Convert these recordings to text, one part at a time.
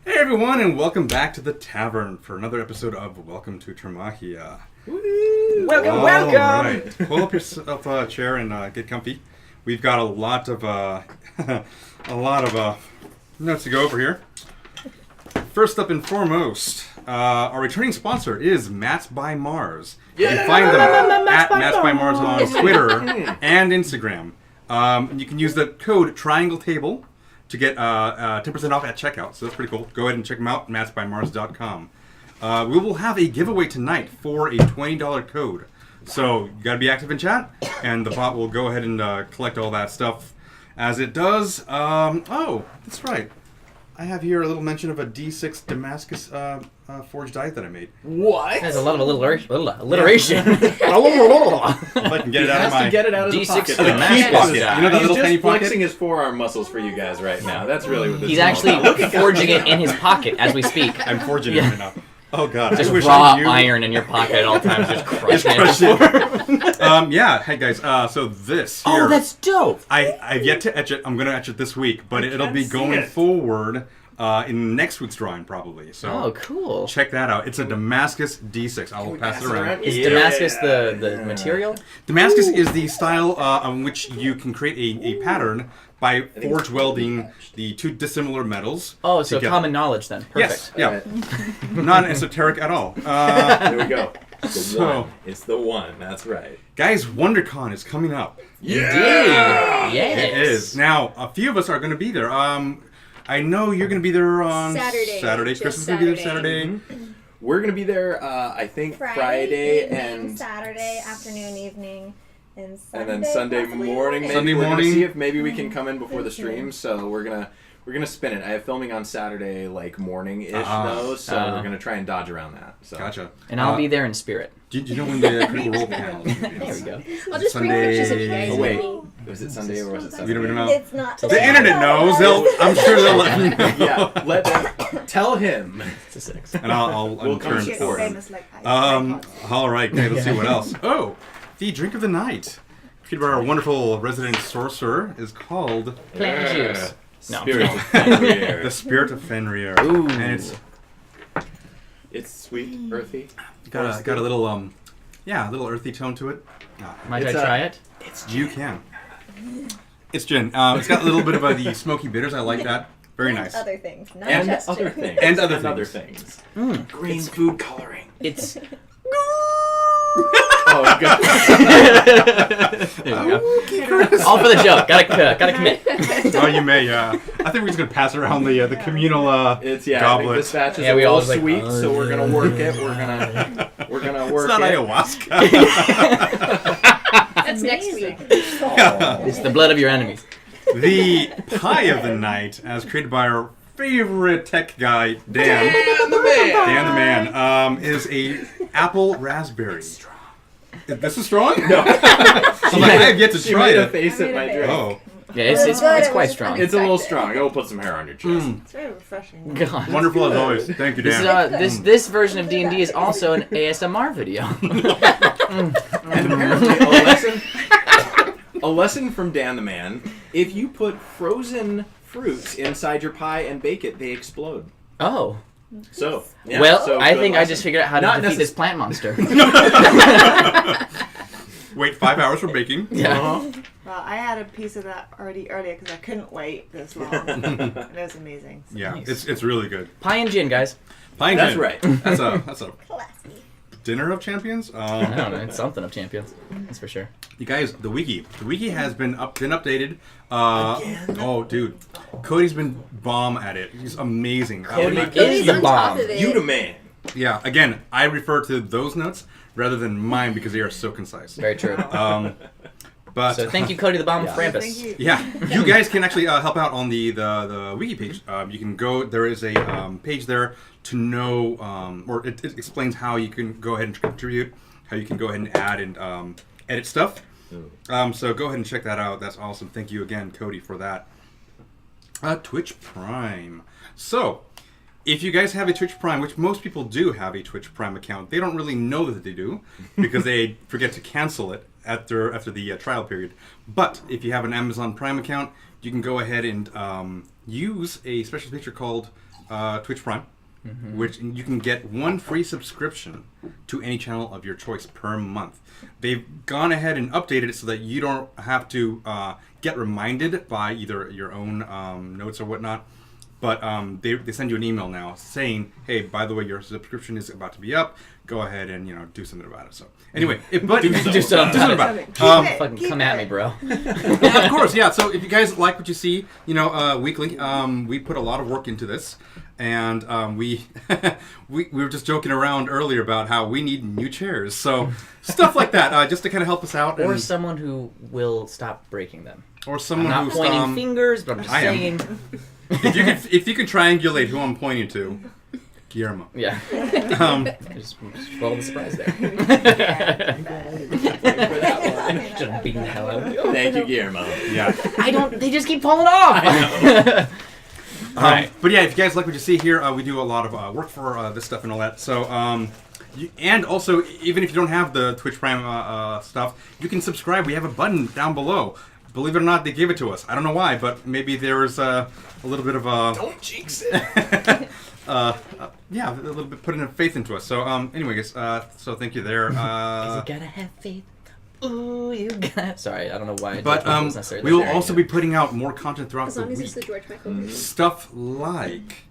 Hey everyone, and welcome back to the tavern for another episode of Welcome to Tremahia. Welcome. Right. Pull up yourself a chair and get comfy. We've got a lot of notes to go over here. First up and foremost, our returning sponsor is Mats by Mars. You can find them at Mats by Mars on Twitter and Instagram. You can use the code Triangle Table to get 10% off at checkout. So that's pretty cool. Go ahead and check them out, matsbymars.com. We will have a giveaway tonight for a $20 code. So you got to be active in chat, and the bot will go ahead and collect all that stuff as it does. Oh, that's right. I have here a little mention of a D6 Damascus forged die that I made. What? There's a lot of alliteration. If I can get it out of my... get it out of the D6 pocket. Damascus pocket. You know that He's little just tiny pocket? flexing his forearm muscles for you guys right now. That's really what this He's is actually all about. forging it in his pocket as we speak. I'm forging it right now. Oh god, Just I wish raw I knew. iron in your pocket at all times, just crushing Crush it. it. Yeah, hey guys, so this here... Oh, that's dope! I've yet to etch it. I'm going to etch it this week, but it'll be going forward in next week's drawing probably. So Oh, cool. check that out. It's a Damascus D6. I'll pass it around. Is Damascus the material? Damascus is the style on which you can create a pattern by forge welding the two dissimilar metals. Oh, so together. common knowledge then. Perfect. Yes, yeah. Not esoteric at all. There we go. It's the So- one. It's the one. That's right. Guys, WonderCon is coming up. Indeed. Yes. It is. Now, a few of us are going to be there. I know you're going to be there on Saturday. Chris is going to be there Saturday. We're going to be there, I think, Friday evening, and... Saturday afternoon, evening, and Sunday. And then Sunday possibly morning, maybe Sunday we're gonna morning. see if maybe we can come in before the stream. So we're gonna spin it. I have filming on Saturday, like morning-ish though, so we're gonna try and dodge around that. So. Gotcha. And I'll be there in spirit. Do you know when the critical role panel is? There we go. I'll just bring pictures of you guys. Oh with wait, me. was it Sunday or was it You Saturday? don't even know. It's not. The internet knows. I'm sure they'll let me know. Yeah, let them tell him. It's a 6. And I'll We'll come turn shit forward. Famous like ice. All right, okay, let's see what else. Oh, the drink of the night. Created by our wonderful resident sorcerer is called Plant juice. No. Spirit of Fenrir. the Spirit of Fenrir. Ooh. And It's sweet, earthy. got a little little earthy tone to it. Might It's I try it? You can. It's gin. It's got a little bit of the smoky bitters. I like that. Very nice. Other things, not And just other gin. things. And other things. Mm. Green food coloring. It's... Oh, God. There we go. All for the joke. Gotta commit. Oh, you may. I think we're just gonna pass around the communal It's I think goblet. this batch is Yeah, a we little all was like, sweet, oh, so we're yeah. gonna work it. We're gonna work It's not it. ayahuasca. That's next week. It's the blood of your enemies. The pie of the night, as created by our favorite tech guy, Dan. Dan the man. Dan the man is a apple raspberry. This is strong? No. I'm like, I have yet to She try made a it. face at my drink. Oh, Yeah, it's quite strong. It's a little strong. It'll put some hair on your chest. It's very refreshing. God. wonderful as always. Thank you, This is Dan. this version of D&D is also an ASMR video. And apparently, a lesson from Dan the man: if you put frozen fruits inside your pie and bake it, they explode. Oh. So, yeah, Well, so I good think I lesson. just figured out how to Not defeat this plant monster. Wait 5 hours for baking. Yeah. Uh-huh. Well, I had a piece of that already earlier because I couldn't wait this long. It was amazing. Yeah, Nice. it's really good. Pie and gin, guys. Pine That's gin. right. That's a Classy. dinner of champions. I don't know. It's something of champions. That's for sure. You guys, the wiki has been updated. Oh, dude, Cody's been bomb at it. He's amazing. Cody is the bomb. You the man. Yeah. Again, I refer to those notes rather than mine because they are so concise. Very true. But So thank you, Cody the Bomb Frampus. Thank you. Yeah, you guys can actually help out on the wiki page. You can go. There is a page there to know, or it explains how you can go ahead and contribute, how you can go ahead and add and edit stuff. So go ahead and check that out. That's awesome. Thank you again, Cody, for that. Twitch Prime. So, if you guys have a Twitch Prime, which most people do have a Twitch Prime account, they don't really know that they do because they forget to cancel it after the trial period. But if you have an Amazon Prime account, you can go ahead and use a special feature called Twitch Prime, which you can get 1 free subscription to any channel of your choice per month. They've gone ahead and updated it so that you don't have to get reminded by either your own notes or whatnot. But they send you an email now saying, "Hey, by the way, your subscription is about to be up. Go ahead and do something about it." So anyway, do something about it. Fucking come at me, bro. Yeah, of course, yeah. So if you guys like what you see, weekly, we put a lot of work into this, and we were just joking around earlier about how we need new chairs, so stuff like that, just to kind of help us out. Or someone who will stop breaking them. Or someone I'm not who's pointing fingers, but I'm just saying. If you can triangulate who I'm pointing to, Guillermo. Yeah. Just roll the surprise there. Just beating the hell out of you. Thank you, Guillermo. Yeah. They just keep falling off. But yeah, if you guys like what you see here, we do a lot of work for this stuff and all that. So, and also, even if you don't have the Twitch Prime stuff, you can subscribe. We have a button down below. Believe it or not, they gave it to us. I don't know why, but maybe there's a little bit of a... Don't jinx it. yeah, a little bit putting faith into us. So, anyway, guys, so thank you there. You gotta have faith. Ooh, you got. Sorry, I don't know why. But we will also be putting out more content throughout the week. As long as it's the George Michael. Stuff like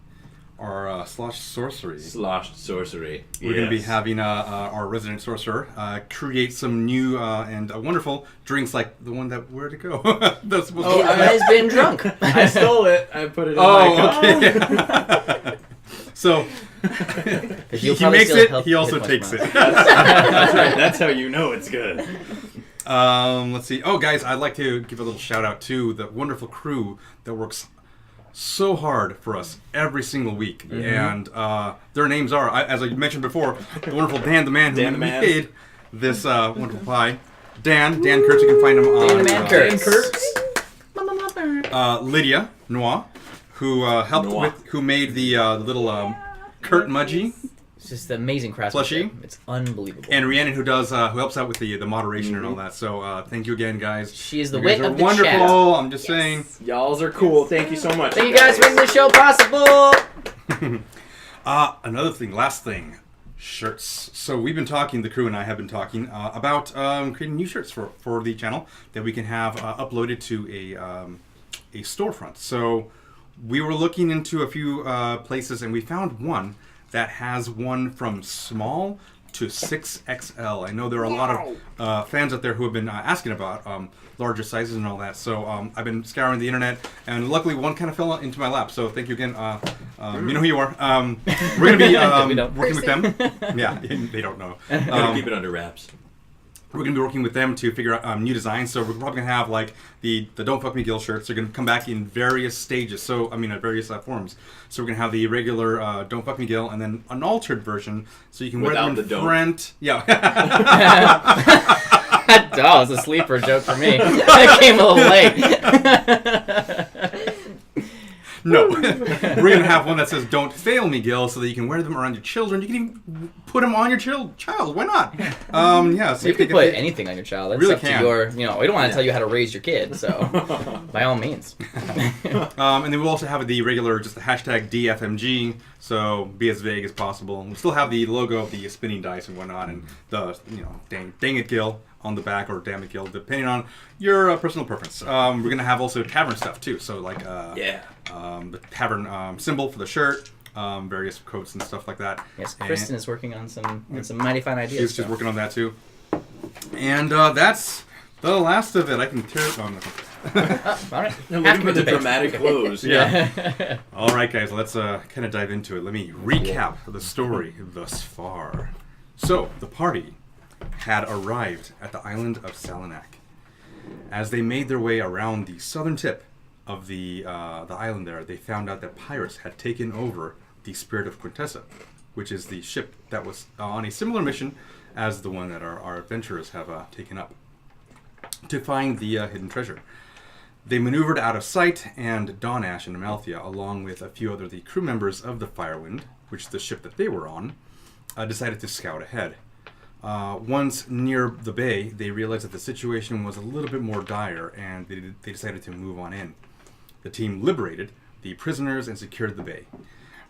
our Slosh Sorcery. Sloshed sorcery. We're going to be having our resident sorcerer create some new and wonderful drinks like the one that, where'd it go? That's supposed He has been drunk. I stole it. I put it in my cup. Okay. So, he probably makes still it, help he also hit my takes smile. it. That's right. That's how you know it's good. Let's see. Oh, guys, I'd like to give a little shout out to the wonderful crew that works so hard for us every single week. And their names are, as I mentioned before, the wonderful Dan the Man who made this wonderful pie. Dan Kurtz, you can find him on Dan the Man Kurtz. Lydia Noir, who helped who made the little Kurt Mudgy. It's just amazing craftsmanship. Plushie. It's unbelievable. And Rhiannon, who helps out with the moderation and all that. So thank you again, guys. She is the You wit guys are of the wonderful. chat. I'm just saying. Y'alls are cool. Thank you so much. Thank you guys for making the show possible. Another thing, last thing, shirts. So we've been talking, the crew and I have been talking about creating new shirts for the channel that we can have uploaded to a storefront. So we were looking into a few places, and we found one that has one from small to 6XL. I know there are a lot of fans out there who have been asking about larger sizes and all that. So I've been scouring the internet, and luckily one kind of fell into my lap. So thank you again. You know who you are. We're going to be working with them. Yeah, they don't know. Gotta keep it under wraps. We're going to be working with them to figure out new designs. So we're probably going to have like the Don't Fuck Me Gil shirts. They're going to come back in various stages. So, I mean, at various forms. So we're going to have the regular Don't Fuck Me Gil and then an altered version. So you can wear them in front. Yeah. Oh, it's a sleeper joke for me. That came a little late. No. We're going to have one that says Don't Fail Me Gil so that you can wear them around your children. You can even put them on your child. Why not? Yeah. So you can put anything on your child. That's really up to your, we don't want to tell you how to raise your kid, so by all means. And then we'll also have the regular, just the hashtag DFMG, so be as vague as possible. We'll still have the logo of the spinning dice and whatnot, and the, dang it Gil on the back, or damn it Gil, depending on your personal preference. We're going to have also tavern stuff too, so like the tavern symbol for the shirt, various quotes and stuff like that. Yes, Kristen is working on some mighty fine ideas. She's working on that too. And that's the last of it. I can tear it on. All right. Looking for the dramatic close. Yeah. All right, guys. Let's kind of dive into it. Let me recap the story thus far. So the party had arrived at the island of Salinak. As they made their way around the southern tip of the island there, they found out that pirates had taken over the Spirit of Quintessa, which is the ship that was on a similar mission as the one that our adventurers have taken up to find the hidden treasure. They maneuvered out of sight, and Dawnash and Amalthea, along with a few other the crew members of the Firewind, which is the ship that they were on, decided to scout ahead. Once near the bay, they realized that the situation was a little bit more dire, and they decided to move on in. The team liberated the prisoners and secured the bay.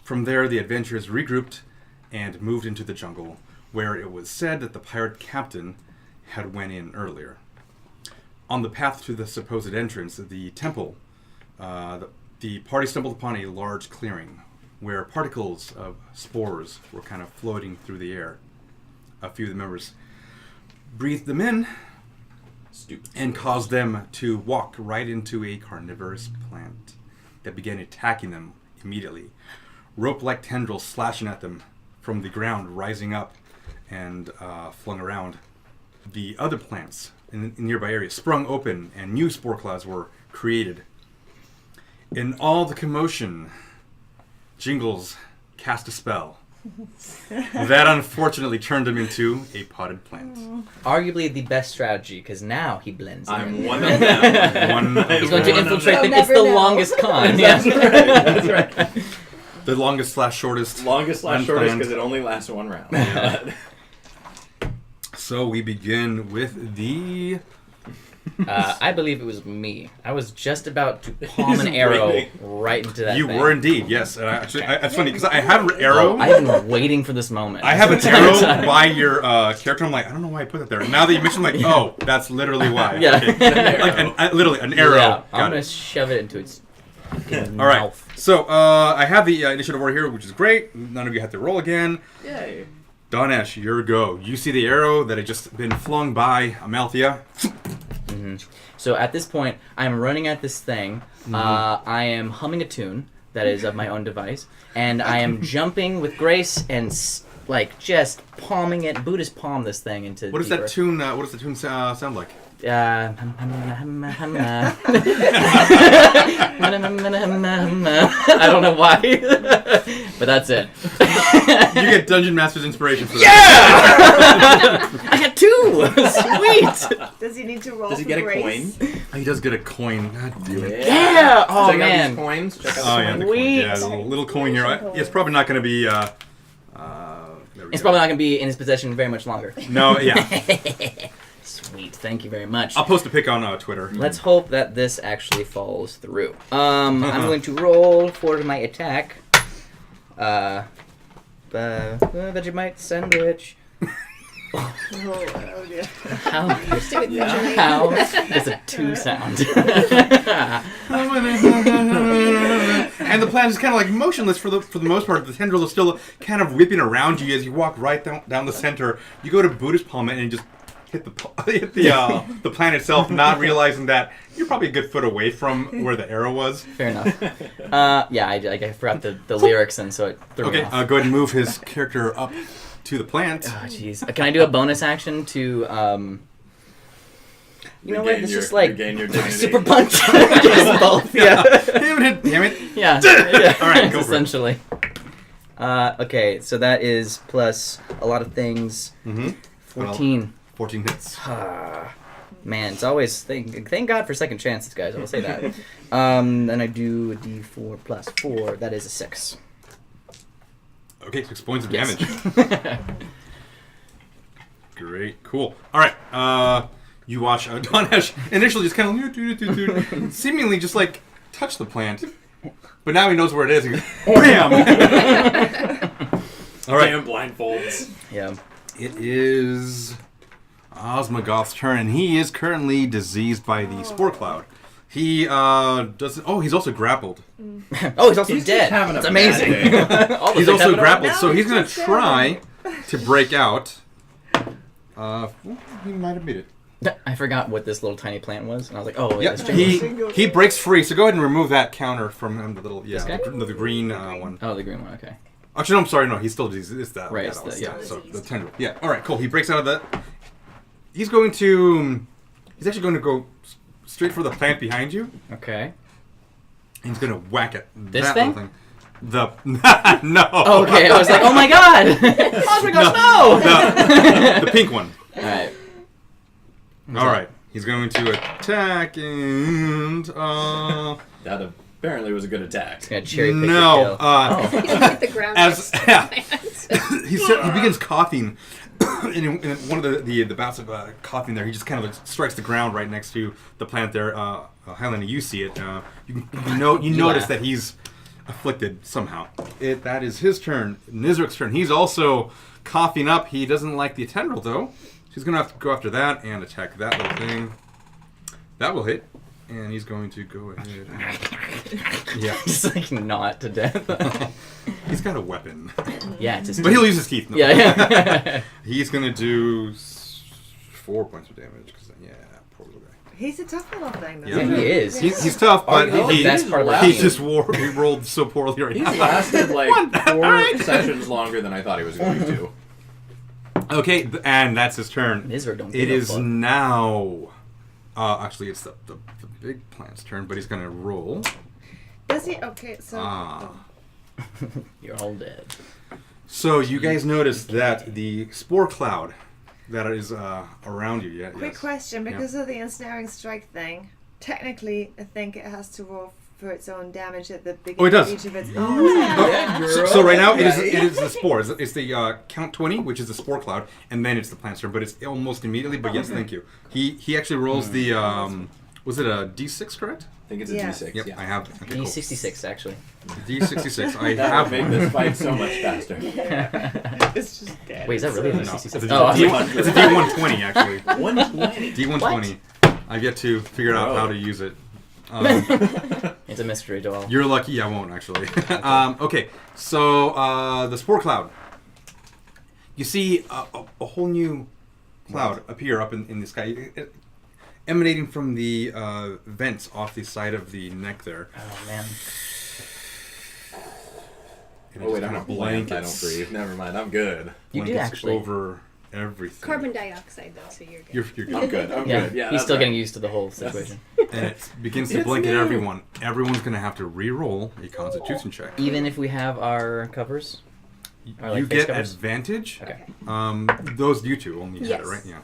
From there, the adventurers regrouped and moved into the jungle, where it was said that the pirate captain had went in earlier. On the path to the supposed entrance, the temple, the party stumbled upon a large clearing where particles of spores were kind of floating through the air. A few of the members breathed them in and caused them to walk right into a carnivorous plant that began attacking them immediately. Rope-like tendrils slashing at them from the ground, rising up and flung around. The other plants in nearby areas sprung open and new spore clouds were created. In all the commotion, Jingles cast a spell that unfortunately turned him into a potted plant. Arguably the best strategy, because now he blends I'm in. one of them. He's going to infiltrate them. You'll It's the never know. longest con. That's Yeah. right. That's right. The longest/shortest. Longest/shortest unplanned. because it only lasts one round. So we begin with the... I believe it was me. I was just about to palm an arrow waiting. right into that You thing. were indeed, yes. And it's funny because I have an arrow. I've been waiting for this moment. I have an This entire arrow time. by your character. I'm like, I don't know why I put it there. Now that you mentioned, I'm like, oh, that's literally why. Yeah. Okay. Like literally an arrow. Yeah, I'm Got going it. to shove it into its fucking All right. mouth. So I have the initiative over here, which is great. None of you have to roll again. Yay. Dawnash, your go. You see the arrow that had just been flung by Amalthea. So at this point, I'm running at this thing. I am humming a tune that is of my own device, and I am jumping with grace and like just palming it, Buddhist palm this thing into. What does deep that earth. tune? What does the tune sound like? I don't know why, but that's it. You get Dungeon Master's inspiration for that. Yeah! I got 2! Sweet! Does he need to roll Does he for get a grace? coin? He does get a coin. God damn it. Yeah! Oh, Check man. out these coins. Check out Oh the yeah, coins. the coin. Sweet. Yeah, the little coin here. It's probably not going to be. There we It's go. probably not going to be in his possession very much longer. No, yeah. Sweet, thank you very much. I'll post a pic on Twitter. Let's hope that this actually falls through. I'm going to roll for my attack. Vegemite sandwich. Oh dear. How Yeah. how does a 2 sound? And the plant is kind of like motionless for the most part. The tendrils are still kind of whipping around you as you walk right down the center. You go to Buddhist palm and just hit the plant itself, not realizing that you're probably a good foot away from where the arrow was. Fair enough. Yeah, I forgot the lyrics, and so it threw me Okay, off. go ahead and move his character up to the plant. Oh, jeez. Can I do a bonus action to, you know what, Regain it's your- just like, regain your dignity. super punch. Just both, yeah. Damn it. Yeah. Yeah. All right, go for it. essentially. Okay, so that is plus a lot of things. Mm-hmm. 14. 14 hits. Man, it's always thank God for second chances, guys. I will say that. Then I do a D4 plus 4. That is a 6. Okay, 6 points of Yes. damage. Great, cool. All right, you watch Dawnash initially just kind of seemingly just like touch the plant, but now he knows where it is. He goes, bam! All right, Damn blindfolds. Yeah. it is Osmogoth's turn, and he is currently diseased by the spore cloud. He doesn't. Oh, he's also grappled. Oh, he's also He's just dead. having a That's bad amazing. day. All the He's things also happen grappled, No, so he's he's gonna just try to break out. Well, he might have beat it. I forgot what this little tiny plant was, and I was like, oh, wait, Yeah, that's Jingle. he breaks free. So go ahead and remove that counter from him. The little This guy? the green one. Oh, the green one, okay. Actually, no, I'm sorry. No, he's still diseased. It's that. Right, that it's also, the- yeah. So the tendril. Yeah. All right. Cool. He breaks out of that. He's going to. He's actually going to go straight for the plant behind you. Okay. And he's going to whack it. This that thing? little The no. Okay, I was like, oh my god! Oh my gosh, no! The pink one. Alright. All right. He's going to attack and That apparently was a good attack. It's gonna cherry pick no. your kill. You hit the ground. As next to he begins coughing, and in one of the bouts of coughing there, he just kind of strikes the ground right next to the plant there. Highlander, you see it. You notice that he's afflicted somehow. That is his turn. Nizrik's turn. He's also coughing up. He doesn't like the tendril, though. He's going to have to go after that and attack that little thing. That will hit. And he's going to go ahead and... Yeah. He's like not to death. He's got a weapon. Yeah, it's just... But he'll use his teeth. No. Yeah. He's going to do 4 points of damage. Cause, yeah, poor little guy. He's a tough little thing, though. Yeah. He is. He's tough, but he best part about he him. just he rolled so poorly right He's now. lasted like 4 sessions longer than I thought he was going to. Okay, and that's his turn. Nizra don't It give a is fuck. now... actually, it's the big plant's turn, but he's going to roll. Does he? Okay, so... You're all dead. So you guys notice that the spore cloud that is around you... Yeah, Quick yes. question, because of the ensnaring strike thing, technically, I think it has to roll for its own damage at the beginning Oh, it does. of each of its... So right now, it is the spore. It's the count 20, which is the spore cloud, and then it's the plant's turn, but it's almost immediately, but yes, thank you. He actually rolls the... was it a D6, correct? I think it's a Yeah. D6. Yep, Yeah. I have... Okay, cool. D66, actually. D66. I That have would make this fight so much faster. It's just dead. Wait, is that really a No, D66? it's a Oh, I was like, it's a D120, actually. 120. D120. I've yet to figure out how to use it. it's a mystery to all. You're lucky I won't, actually. Okay, so the spore cloud. You see a whole new cloud appear up in the sky, emanating from the vents off the side of the neck there. Oh, man. And it Oh wait, just I'm kinda a blank. I don't blankets- breathe. Never mind. I'm good. You do blankets actually. over everything. Carbon dioxide, though, so you're good. You're I'm good. I'm Yeah, good. Yeah, he's that's still right. getting used to the whole situation. And it begins to It's blanket new. everyone. Everyone's going to have to re-roll a Constitution check. Even if we have our covers? Or, like, You face get covers? advantage. Okay. Those you two only had Yes. it, right? Yeah.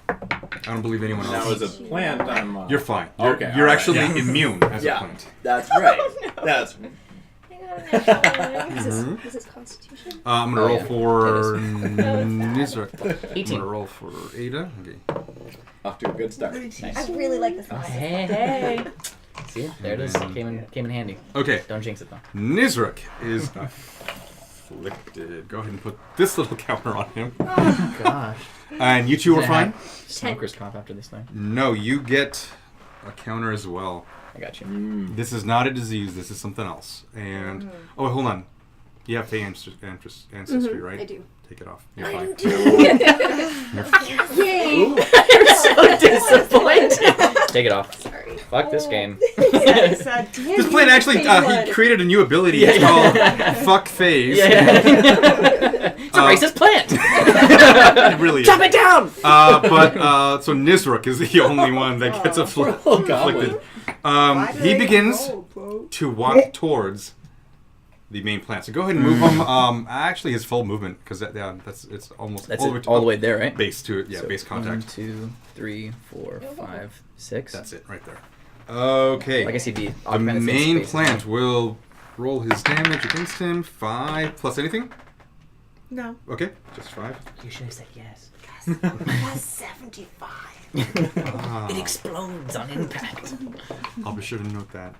I don't believe anyone Now else. as a plant, I'm. You're fine. You're, Okay, you're alright, actually yeah. immune as Yeah. a plant. That's right. That's. I got an extra one. Mhm. Is this Constitution? I'm going to Oh, roll yeah. for It Nizra. I'm 18. going to roll for Ada. Okay. Off to a good start. Nice. I really like this Oh, one. hey, hey. See, there it is. Came in handy. Okay. Don't jinx it, though. Nizruk is afflicted. Go ahead and put this little counter on him. Gosh. And you two are fine? Smoker's cough after this thing. No, you get a counter as well. I got you. This is not a disease. This is something else. And oh, hold on. You have Fey ancestry, right? I do. Take it off. You're fine. Yay! You're so disappointed. Take it off. Sorry. Fuck this game. It's This plant actually, he created a new ability. It's called Fuck Phase. It's a racist plant. It really is. Chop it down. So Nizruk is the only one that gets Little goblin. afflicted. He begins to walk towards the main plant. So go ahead and move him. Actually, his full movement because it's almost That's all, it, all the way there, right? base to it. Yeah, So base contact. 1, 2, 3, 4, 5, 6. That's it right there. Okay. I guess he'd be the occupying the same main space as plant me. will roll his damage against him. 5 plus anything. No. Okay, just 5. You should have said yes. That's 75. It explodes on impact. I'll be sure to note that.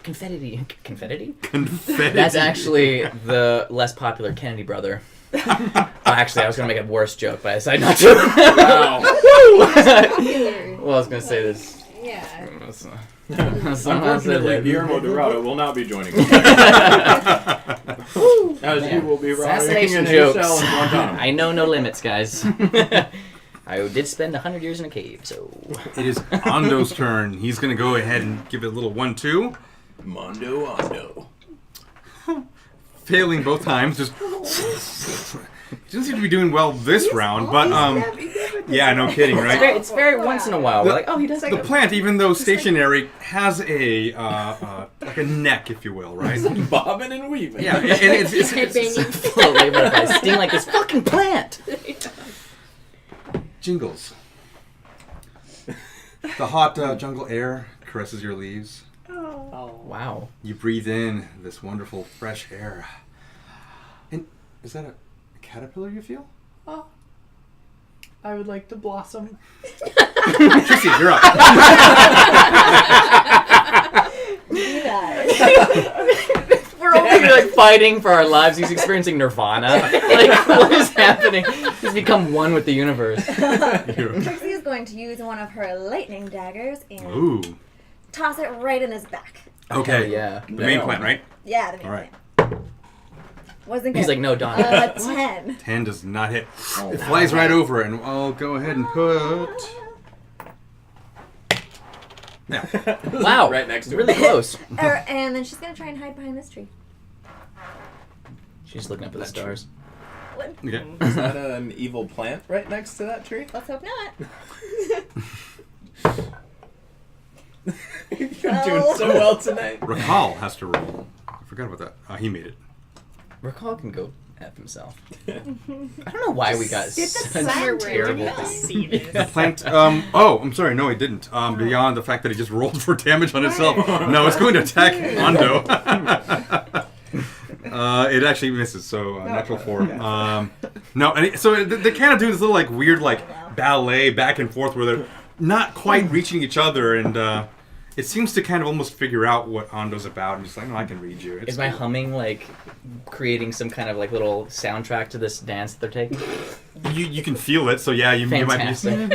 Confetti. Confetti? Confetti. That's actually the less popular Kennedy brother. Actually, I was going to make a worse joke, but I decided not to. Wow. Well, I was going to say this. Yeah. Unfortunately, Guillermo Dorado will not be joining us. As you will be rotting Assassination in a jokes. cell in Guantanamo. I know no limits, guys. I did spend 100 years in a cave, so... It is Ando's turn. He's going to go ahead and give it a little 1-2. Mondo Ando. Failing both times. Just doesn't seem to be doing well this round, but yeah, no kidding, right? It's very once in a while. We're like, oh, he does The plant, even though stationary, has a like a neck, if you will, right? Bobbing and weaving. Yeah, and it's Headbanging. Slowly, but if I sting like this fucking plant. Jingles. The hot jungle air caresses your leaves. Oh. Wow. You breathe in this wonderful fresh air. And is that a caterpillar you feel? I would like to blossom. Trissy, you're up. We're We're like fighting for our lives. He's experiencing nirvana. Like, what is happening? He's become one with the universe. Trixie is going to use one of her lightning daggers and Ooh. toss it right in his back. Okay. Yeah. The main plant, right? Yeah, the main All right. plant. Wasn't good. He's like, no, Don. 10. 10 does not hit. Oh, It flies right over it, and I'll go ahead and put. Yeah. Wow. Right next to Really him. close. And then she's going to try and hide behind this tree. She's looking up at the stars. Okay. Is that an evil plant right next to that tree? Let's hope not. You're doing so well tonight. Rakal has to roll. I forgot about that. He made it. Rakal can go F himself. I don't know why we got Get the such sand terrible down. things. The plant. Oh, I'm sorry. No, he didn't. Beyond the fact that he just rolled for damage on itself. No, it's going to attack Ando. It actually misses. So natural 4. No, and so they kind of do this little like weird like ballet back and forth where they're not quite reaching each other, and it seems to kind of almost figure out what Ando's about, and just like, no, I can read you. It's Is my cool. humming like creating some kind of like little soundtrack to this dance that they're taking? You can feel it, so yeah, you might be Fantastic.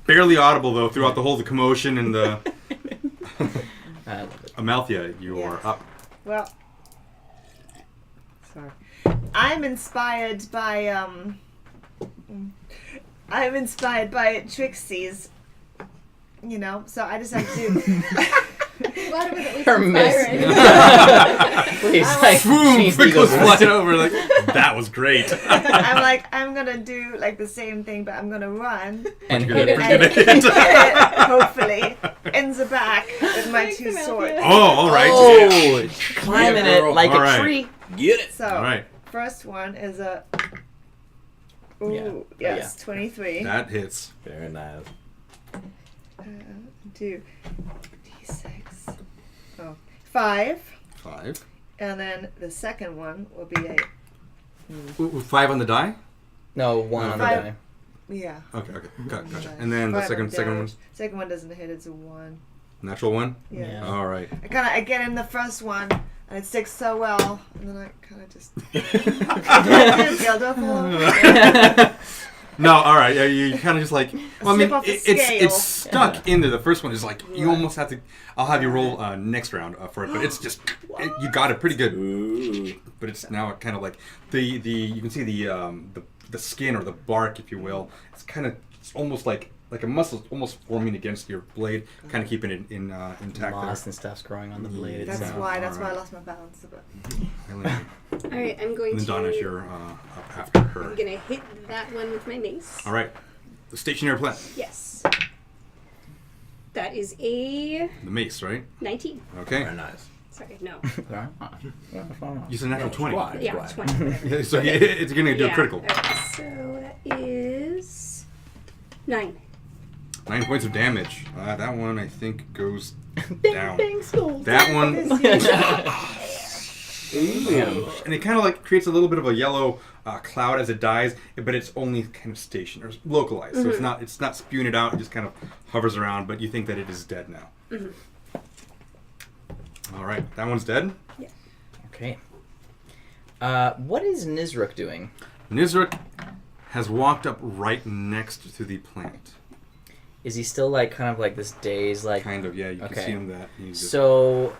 barely audible though throughout the whole commotion and the I love it. Amalthea. You Yes. are up. Well, sorry. I'm inspired by Trixie's, so I decided to. Glad it was at least Her miss. inspiring. Please, like, Boom! cheese Vic eagles. goes flying over like that was great. I'm gonna do like the same thing, but I'm gonna run And Pretty hit good, it. pretty good. hit it, hopefully, in the back with my Thanks, 2 Amalthea. swords. Oh, all right. Oh, climbing Yeah, it girl. like All a right. tree. Get it. So, All right, first one is a. Ooh, Yeah. yes, 23. that hits. Very nice. Do D6. Oh, 5. 5. And then the second one will be a. Ooh, 5 on the die. No, 1 on the Five. die. Yeah. Okay, gotcha. And then the 5 on second one, damage. Second one doesn't hit, it's a 1. natural 1. Yeah. Yeah. All right. I get in the first one, and it sticks so well, and then I kind of just. No, all right. Yeah, you kind of just like. Well, I mean, Slip off the it's scale. stuck in there. The first one is like you almost have to. I'll have you roll next round for it, but it's just you got it pretty good. Ooh. But it's now kind of like the you can see the skin or the bark, if you will. It's kind of almost like a muscle almost forming against your blade, kind of keeping it intact. Moss and stuff's growing on the blade That's itself. why I Alright. lost my balance. But And Alright, I'm going then to. Dawnash, you're up after her. I'm gonna hit that one with my mace. All right. The stationary plant. Yes. That is a The mace, right? 19. Okay. Very nice. Sorry, no. You said natural 20. Squad, Yeah, squad. 20. So it's going to do a Yeah. critical. Alright, so that is 9. 9 points of damage. That one, I think, goes Bing, down. bing, school. That one, Ooh. and it kind of like creates a little bit of a yellow cloud as it dies, but it's only kind of stationary, localized. So it's not spewing it out. It just kind of hovers around. But you think that it is dead now. All right, that one's dead. Okay. What is Nizruk doing? Nizruk has walked up right next to the plant. Is he still like kind of like this daze like? Kind of, yeah. You can Okay. see him that. He's just, So,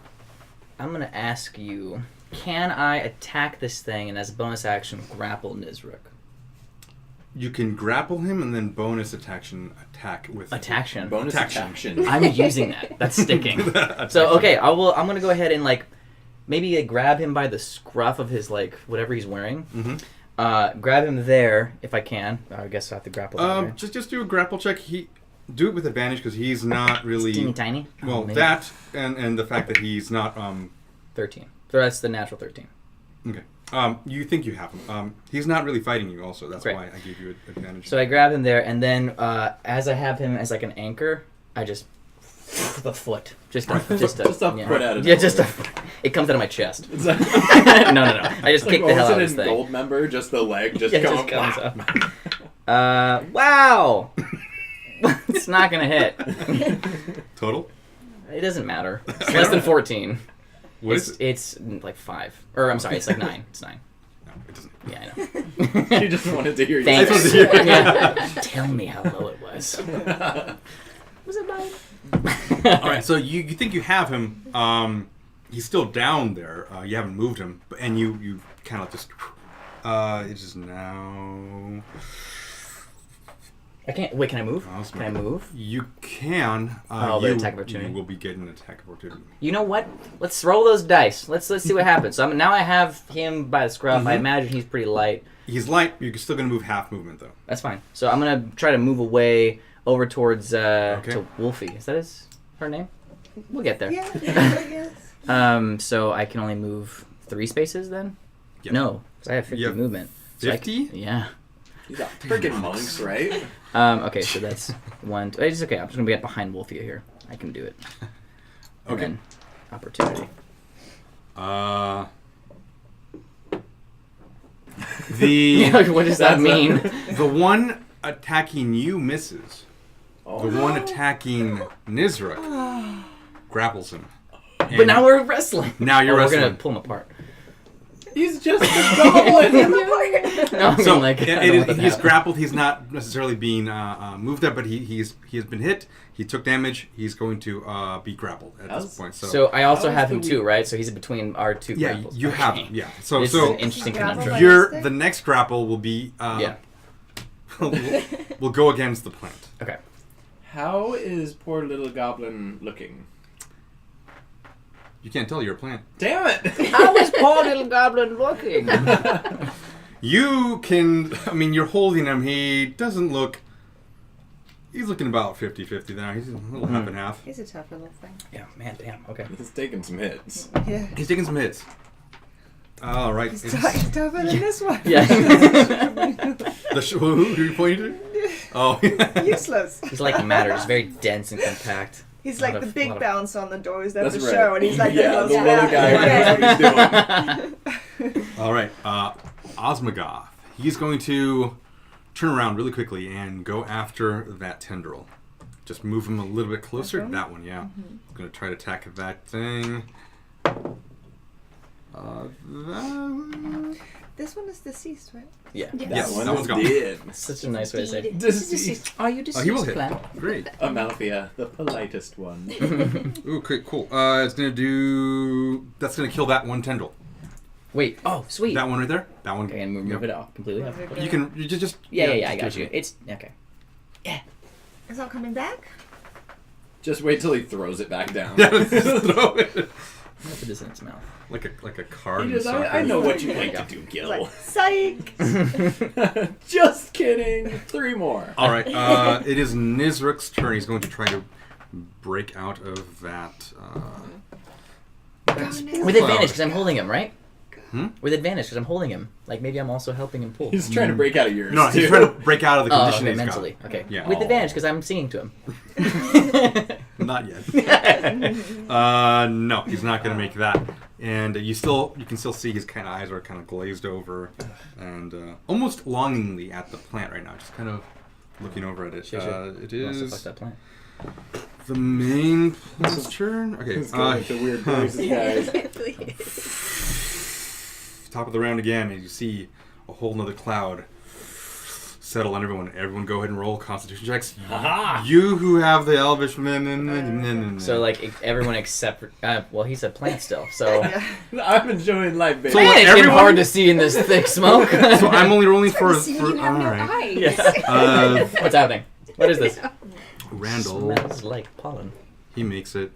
I'm gonna ask you: can I attack this thing and as a bonus action grapple Nizruk? you can grapple him and then bonus attack with Attaction. Bonus Attaction. action. I'm using that. That's sticking. So okay, I'm gonna go ahead and like maybe grab him by the scruff of his like whatever he's wearing. Mhm. Grab him there if I can. I guess I have to grapple him. Right? Just do a grapple check. Do it with advantage because he's not really. Teeny tiny. Well, Oh, maybe. that and the fact that he's not 13. So that's the natural 13. okay. You think you have him. He's not really fighting you. Also, that's Great. why I gave you advantage. So I grab him there, and then as I have him as like an anchor, I just the foot, just a Just a foot out of yeah, just a. nowhere. It comes out of my chest. It's like, no. I just kick the hell out of this thing. Gold member, just the leg, just Yeah, it going. just comes up. Wow. It's not gonna hit. Total. It doesn't matter. It's less than 14. What is it? It's like 5. Or I'm sorry, it's like 9. It's 9. No, it doesn't. Yeah, I know. You just wanted to hear you. Thanks. Supposed to hear- Yeah. Tell me how low it was. Was it 9? All right, so you think you have him. He's still down there. You haven't moved him, and you kind of just. It is now. I can't. Wait, can I move? Awesome. Can I move? You can. Oh, the attack of opportunity. You will be getting an attack of opportunity. You know what? Let's roll those dice. Let's see what happens. So now I have him by the scruff. I imagine he's pretty light. He's light. You're still going to move half movement though. That's fine. So I'm gonna try to move away over towards to Wolfie. Is that her name? We'll get there. Yeah, I guess. So I can only move 3 spaces then? Yep. No, because I have 50 Yep. movement. So 50? Yeah. These are freaking monks, right? Okay, so that's 1. It's okay. I'm just gonna get behind Wolfie here. I can do it. And Okay. then opportunity. What does that mean? The one attacking you misses. Oh. The one attacking Nizruk grapples him. But now we're wrestling. Now you're We're wrestling. gonna pull him apart. He's just a goblin. No, I mean, So like, I don't want that to he's happen. grappled. He's not necessarily being moved up, but he has been hit. He took damage. He's going to be grappled at this point. So I also How have is him the too, right? So he's between our 2 yeah, grapples. you have him. Yeah. So This so is an interesting Grapple conundrum. by- the next grapple will be Yeah. will go against the plant. Okay. How is poor little goblin looking? You can't tell you're a plant. Damn it! How is poor little goblin looking? You can. I mean, you're holding him. He doesn't look. He's looking about 50-50 there. He's a little half and half. He's a tough little thing. Yeah, man, damn. Okay. He's taking some hits. Yeah. He's taking some hits. All right. He's it's- tougher than this one. Yeah. who are you pointing to? Oh. Useless. He's like matter. He's very dense and compact. He's Lot like the of- big lot of- bounce on the doors of That's the right. show, and he's like Yeah, the the little little guy. Yeah. What he's doing. All right. Osmogoth. He's going to turn around really quickly and go after that tendril. Just move him a little bit closer. one? That one, yeah. He's going to try to attack that thing. This one is deceased, right? Yeah. Yes, That one that one's is gone. dead. Such a nice way to say it. Deceased. Are you Oh, deceased, he will hit. plant? Great. Amalthea, the politest one. Ooh, okay, cool. It's going to do... That's going to kill that one tendril. Wait. Oh, sweet. That one right there. That one. Okay, and move Yep. it off completely. Move it Okay. You can you just Yeah, I just got do you. it. It's okay. It's not coming back? Just wait till he throws it back down. Yeah, just throw it I'll put this in its mouth. like a card. He in just, soccer. I know what you like to do, It's Gil. like, psych! Just kidding. 3 more. All right. It is Nizruk's turn. He's going to try to break out of that. With advantage because I'm holding him, right? Hmm? With advantage because I'm holding him. Like maybe I'm also helping him pull. He's trying to break out of yours. No, he's too. trying to break out of the Oh, condition okay, he's mentally. got. Okay. Yeah. With advantage because I'm singing to him. Not yet. No, he's not going to make that. And you can still see his kind of eyes are kind of glazed over, and almost longingly at the plant right now, just kind of looking over at it. Sure. It He wants to is fuck that plant. the main plant's turn. Okay. He's going with the weird noises, guys. Top of the round again, and you see a whole nother cloud settle on everyone. Everyone go ahead and roll constitution checks. Aha! You who have the elvish... So like everyone except well he said plant still. So I'm enjoying life, baby. So man, it's everyone- getting hard to see in this thick smoke. So I'm only rolling for... See, you have no alright. eyes. Yeah. What's happening? What is this? Randall, Smells like pollen. he makes it.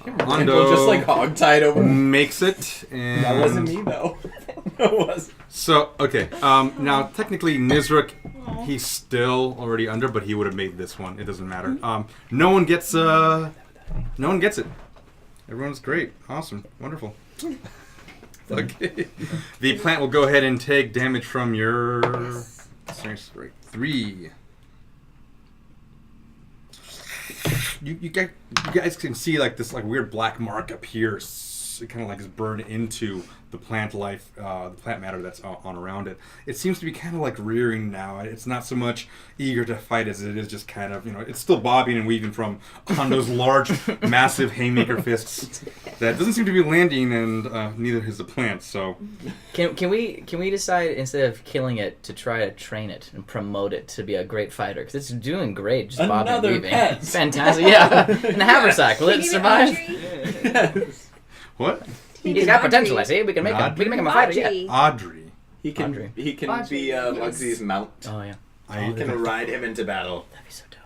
Randall just like hogtied over. makes it, and That wasn't me though. That was. So okay, now technically Nizruk, he's still already under, but he would have made this one. It doesn't matter. No one gets it. Everyone's great, awesome, wonderful. Okay, the plant will go ahead and take damage from your. Right, 3. You guys can see like this like weird black mark appear it kind of like is burned into the plant life, the plant matter that's on around it. It seems to be kind of like rearing now. It's not so much eager to fight as it is just kind of, it's still bobbing and weaving from Ando's large, massive haymaker fists. That doesn't seem to be landing, and neither is the plant. So, Can we decide instead of killing it to try to train it and promote it to be a great fighter? Because it's doing great, just bobbing and Another weaving. pet. It's fantastic, yeah. And the haversack, will it Can you survive? Yes. what? He's got potential, I see. We can make him a fighter, yeah. Audrey. Audrey. He can be Mugsy's mount. Oh yeah, You can ride him into battle. that'd be so dope.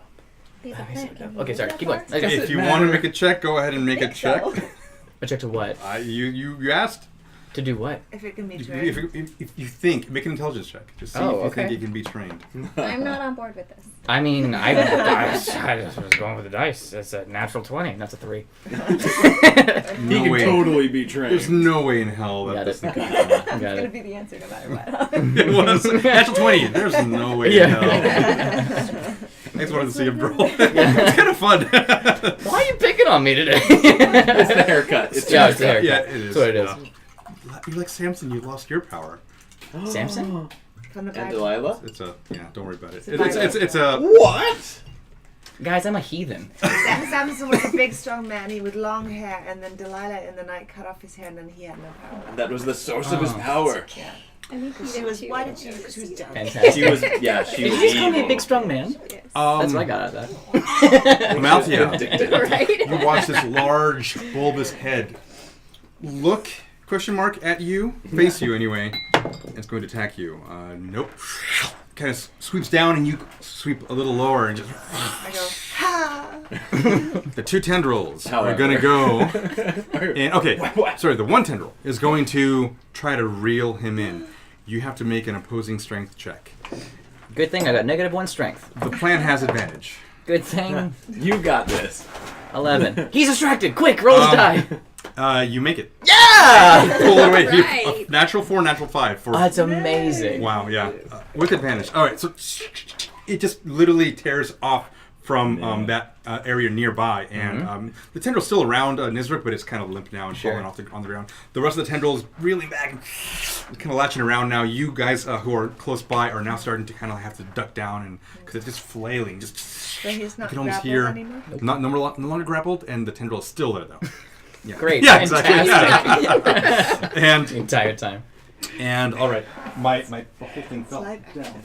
Be the That'd be so plant. dope. Okay, sorry, keep going. Does Okay. it If you matter? want to make a check, go ahead and make a check. A check to what? You asked. To do what? If it can be If, trained. if you think, make an intelligence check. Just see Oh, if you think okay. it can be trained. I'm not on board with this. I mean, I just was going with the dice. That's a natural 20. That's a 3. No way. totally be trained. There's no way in hell that Got this it. thing could be trained. It's Got going to it. be the answer no matter what. It was natural 20. There's no way in hell. I just wanted to see him brawl. It's kind of fun. Why are you picking on me today? It's the haircut. It's Yeah, it's the haircut. Yeah, it is. That's what it is. You're like Samson. You lost your power. Samson? From the And back. Delilah? It's a don't worry about it. It's a It's a What? Guys, I'm a heathen. Samson was a big, strong man. He with long hair, and then Delilah in the night cut off his hair, and then he had no power. That was the source of his Oh. power. Yeah. I think She was. Why did she? She was dumb. Fantastic. She was, yeah, she Did was you just call me a evil. big strong man? Yes. That's what I got out of that. Amalthea. Addicted. Right? You watch this large, bulbous head look at you, face you anyway. It's going to attack you. Nope. Kind of sweeps down, and you sweep a little lower, and just I go, ha! the two tendrils are However. going to go. And okay, What? sorry, the one tendril is going to try to reel him in. You have to make an opposing strength check. Good thing I got -1 strength. The plan has advantage. Good thing. You got this. 11. He's distracted. Quick, roll his die. You make it. Yeah! Pull it away. Right. Natural 4, natural 5 for. Oh, that's amazing. Wow, yeah. With advantage. All right, so it just literally tears off from that area nearby, and the tendril's still around Nizruk, but it's kind of limp now and Sure. falling off on the ground. The rest of the tendril is reeling back and kind of latching around now. You guys who are close by are now starting to kind of have to duck down, and because it's just flailing, just So he's you not can almost grappled hear anymore. no longer grappled, and the tendril is still there though. Yeah. Great. Yeah, exactly. Fantastic. And The entire time. all right, my whole thing fell Live down.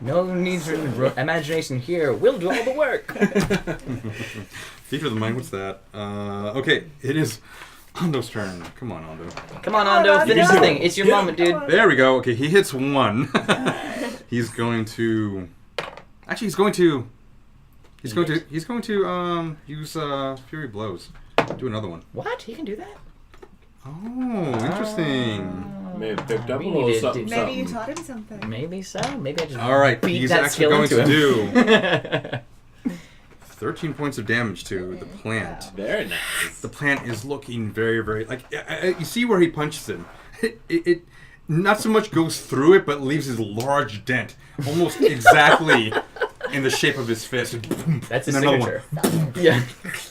No need for imagination here. We'll do all the work. Theater of the mind. What's that? Okay, it is Ando's turn. Come on, Ando. Come on, Ando. Finish the do thing. it. It's your Yeah. moment, dude. There we go. Okay, he hits one. He's going to. Actually, he's going to use Fury Blows. Do another one. What? He can do that? Oh, interesting. May have picked up a We little needed something. to- Maybe you something. taught him something. Maybe so. Maybe I just All right, beat he's that actually skill going into to him. do 13 points of damage to the plant. Very nice. The plant is looking very, very like you see where he punches him. It not so much goes through it, but leaves his large dent, almost exactly in the shape of his fist. That's his And another signature. Yeah.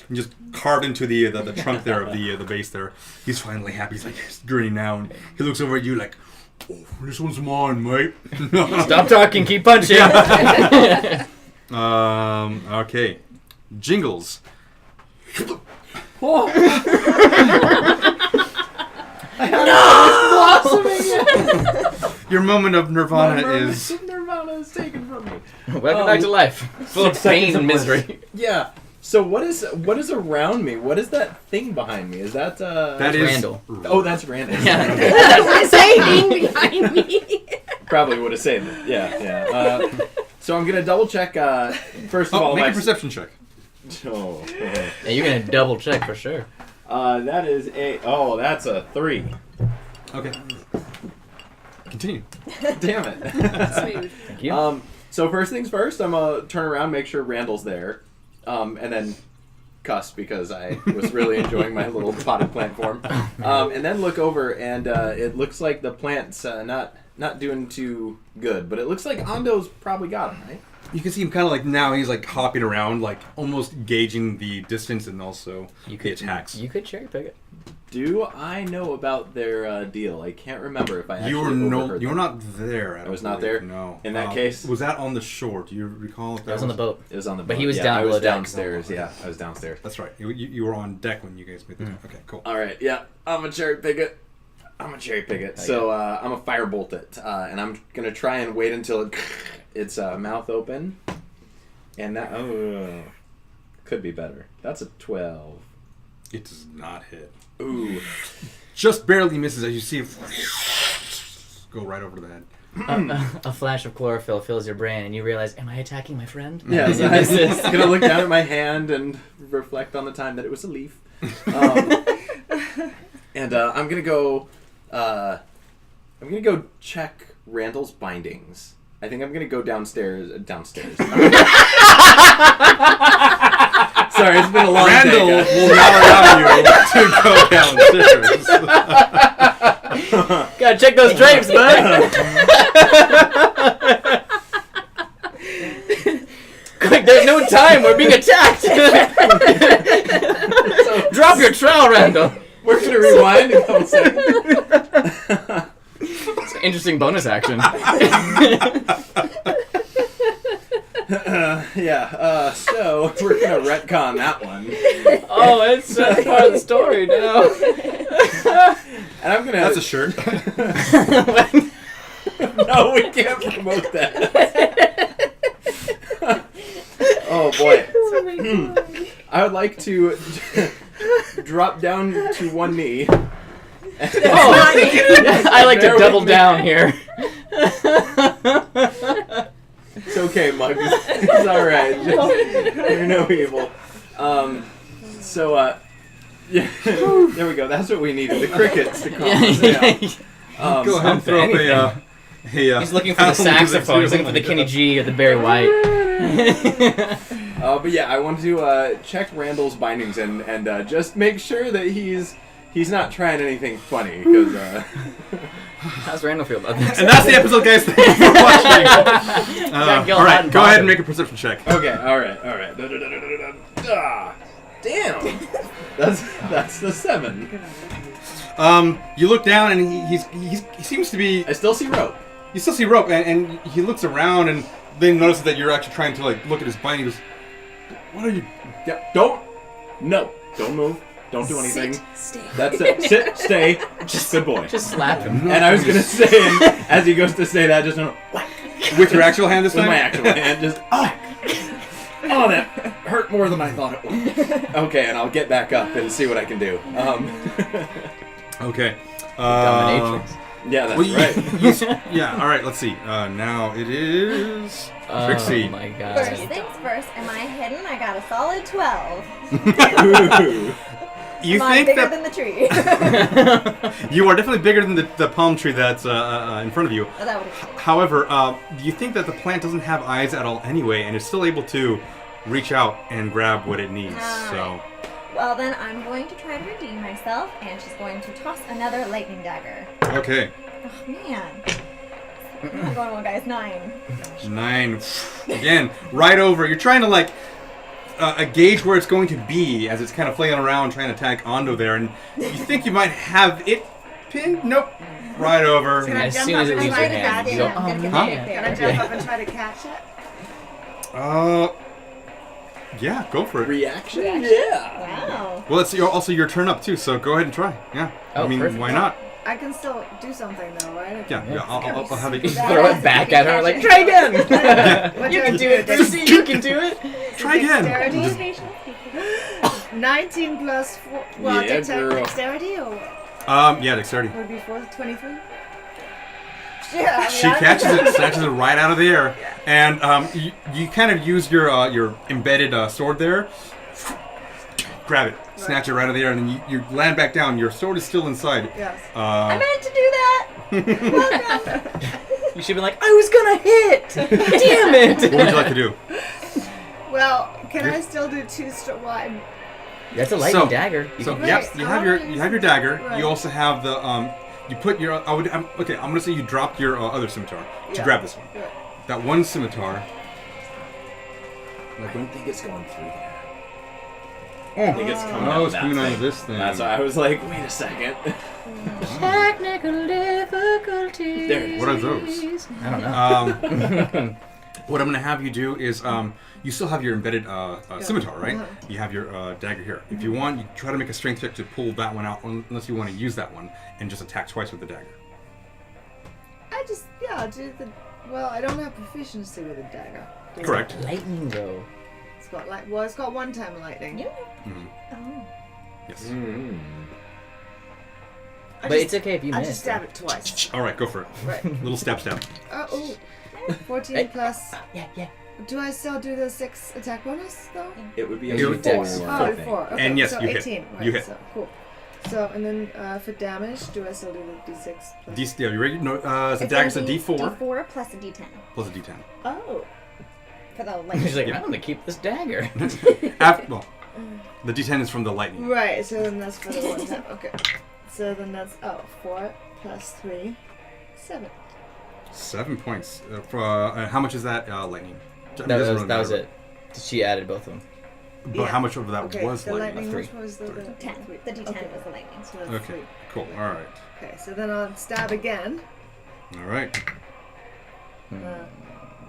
And just carved into the trunk there of the base there. He's finally happy. He's like grinning now, and he looks over at you like, "Oh, this one's mine, mate." Stop talking. Keep punching. Okay, Jingles. Your moment of nirvana is. Nirvana is taken from me. Welcome back to life. Full of pain and misery. Yeah. So what is around me? What is that thing behind me? Is that That is Randall. Oh, that's Randall. Yeah. That's hanging behind me. Probably would have saved it. Yeah. So I'm gonna double check. First of all, make my a perception check. Oh, Yeah, you're gonna double check for sure. that is that's a 3. Okay. Continue. Damn it. Smooth. Thank you. So first things first, I'm gonna turn around, make sure Randall's there, and then cuss because I was really enjoying my little potted plant form. And then look over, and it looks like the plant's not not doing too good, but it looks like Ando's probably got him, right? You can see him kind of like now he's like hopping around, like almost gauging the distance and also the attacks. You could cherry pick it. Do I know about their deal? I can't remember if I actually You were overheard you were them. not there. I was not there? No. In that case? Was that on the shore? Do you recall if That was on the boat. It was on the boat. But he was yeah, down I below was deck. downstairs. Yeah, I was downstairs. That's right. You were on deck when you guys made the Okay, cool. All right, yeah, I'm gonna cherry pick it. So I'm gonna firebolt it, and I'm gonna try and wait until it's mouth open, and that could be better. That's a 12. It does not hit. Ooh, Just barely misses as you see it go right over the head. A flash of chlorophyll fills your brain, and you realize, am I attacking my friend? yeah. So I'm gonna look down at my hand and reflect on the time that it was a leaf, and I'm gonna go. I'm gonna go check Randall's bindings. I think I'm gonna go downstairs. Sorry, it's been a long Randall day. guys. will not allow you to go downstairs. Gotta check those drapes, bud. Quick, there's no time. We're being attacked. Drop your trowel, Randall. We're gonna rewind a couple seconds. It's an interesting bonus action. So we're gonna retcon that one, Oh, that's part of the story now. and I'm gonna. That's a shirt. No, we can't promote that. Oh boy. I would like to drop down to one knee. I like to Bear double with me. down here. It's okay, Muggs. It's alright. You're no evil. Yeah, there we go. That's what we needed. The crickets to calm us down. Go ahead and throw up a He's looking for the saxophone. He's looking for the Kenny G or the Barry White. But yeah, I want to check Randall's bindings and just make sure that he's not trying anything funny because. How's Randall feel about this? And that's the episode, guys. Thank you for watching. All right, go ahead and make a perception check. Okay, all right. Damn, that's the 7. You look down and he seems to be. I still see rope. You still see rope, and he looks around and then notices that you're actually trying to like look at his binding. He goes, "What are you?" Yeah, don't move. Don't do anything. Stay. That's it. Sit, stay. Good boy. Just slap him. And I was gonna say, as he goes to say that, just whack With your actual hand this with time? my actual hand, just whack. Oh, that hurt more than I thought it would. Okay, and I'll get back up and see what I can do. Okay. Dominatrix. Yeah, that's Well, right. Yeah. All right. Let's see. Now it is Trixie. Oh my god. First things first, am I hidden? I got a solid 12. You Am I think bigger that than the tree? you are definitely bigger than the palm tree that's in front of you. Oh, that would have However, you think that the plant doesn't have eyes at all anyway, and is still able to reach out and grab what it needs. So. Well, then I'm going to try to redeem myself, and she's going to toss another lightning dagger. Okay. Oh, man. I'm going well, guys. 9. 9. Again, right over. You're trying to like gauge where it's going to be as it's kind of flailing around trying to attack Ando there, and you think you might have it pinned. Nope. Right over. Can I As jump soon up as it and leaves try your to hand, catch you go, it? oh, Can no. Can I jump up and try to catch it? Yeah, go for it. Reaction? Reaction? Yeah. Wow. Well, it's also your turn up too, so go ahead and try. Yeah. Oh, I mean, perfect. why not? I can still do something though, right? Yeah. I'll have it. Just throw it back at her like, try again! What You do I can do it, do? Trixie, you can do it! Try again. Dexterity? 19 plus 4. Well, Yeah, girl. dexterity or what? Yeah, dexterity. Would be 23? Yeah, She catches it, snatches it right out of the air, and you kind of use your embedded sword there. Grab it, snatch it right out of the air, and then you land back down. Your sword is still inside. Yes. I meant to do that. Welcome. You should be like, I was gonna hit! Damn it! What would you like to do? Well, can I still do 2 wide? That's a lightning So- dagger. You So can- yep, Right, you I have wanna your use dagger. right. You also have the you put your. I'm gonna say you dropped your other scimitar to Yeah. grab this one. Yeah. That one scimitar. I don't think it's going through there. Oh, I think it's coming out oh, of it's that coming out thing. of this thing. That's why I was like, wait a second. Technical difficulties. There it is. What are those? I don't know. What I'm going to have you do is, you still have your embedded scimitar, right? You have your dagger here. If you want, you try to make a strength check to pull that one out, unless you want to use that one and just attack twice with the dagger. I'll do the. Well, I don't have proficiency with a dagger. Correct. Lightning though. It's got it's got one time lightning. You? Mhm. Oh. Yes. Mm. But it's okay if you I miss. just stab it twice. All right, go for it. Right. Little stab. 14 Hey. plus. Yeah. Do I still do the 6 attack bonus though? It would be It a would- four. Four. Oh, I think. 4. Okay. And yes, so you hit. 18. Right, You hit. So, cool. So, and then for damage, do I still do the d6? Plus? Yeah, you ready? No, so It's dagger's a gonna be D4 D4 plus a D10. plus a D10. Oh. For the She's like, lightning. I'm gonna keep this dagger. Well, the D10 is from the lightning. Right, so then that's for the one time. Okay. So then that's 4 plus 3, 7. 7 points. How much is that lightning? I mean, that doesn't was, really that was matter. it. She added both of them. But Yeah. how much of that Okay, was the lightning? lightning, Three. which was the 10. The D10 Okay. was the lightning. So that's Okay, 3. cool. All right. Okay, so then I'll stab again. All right.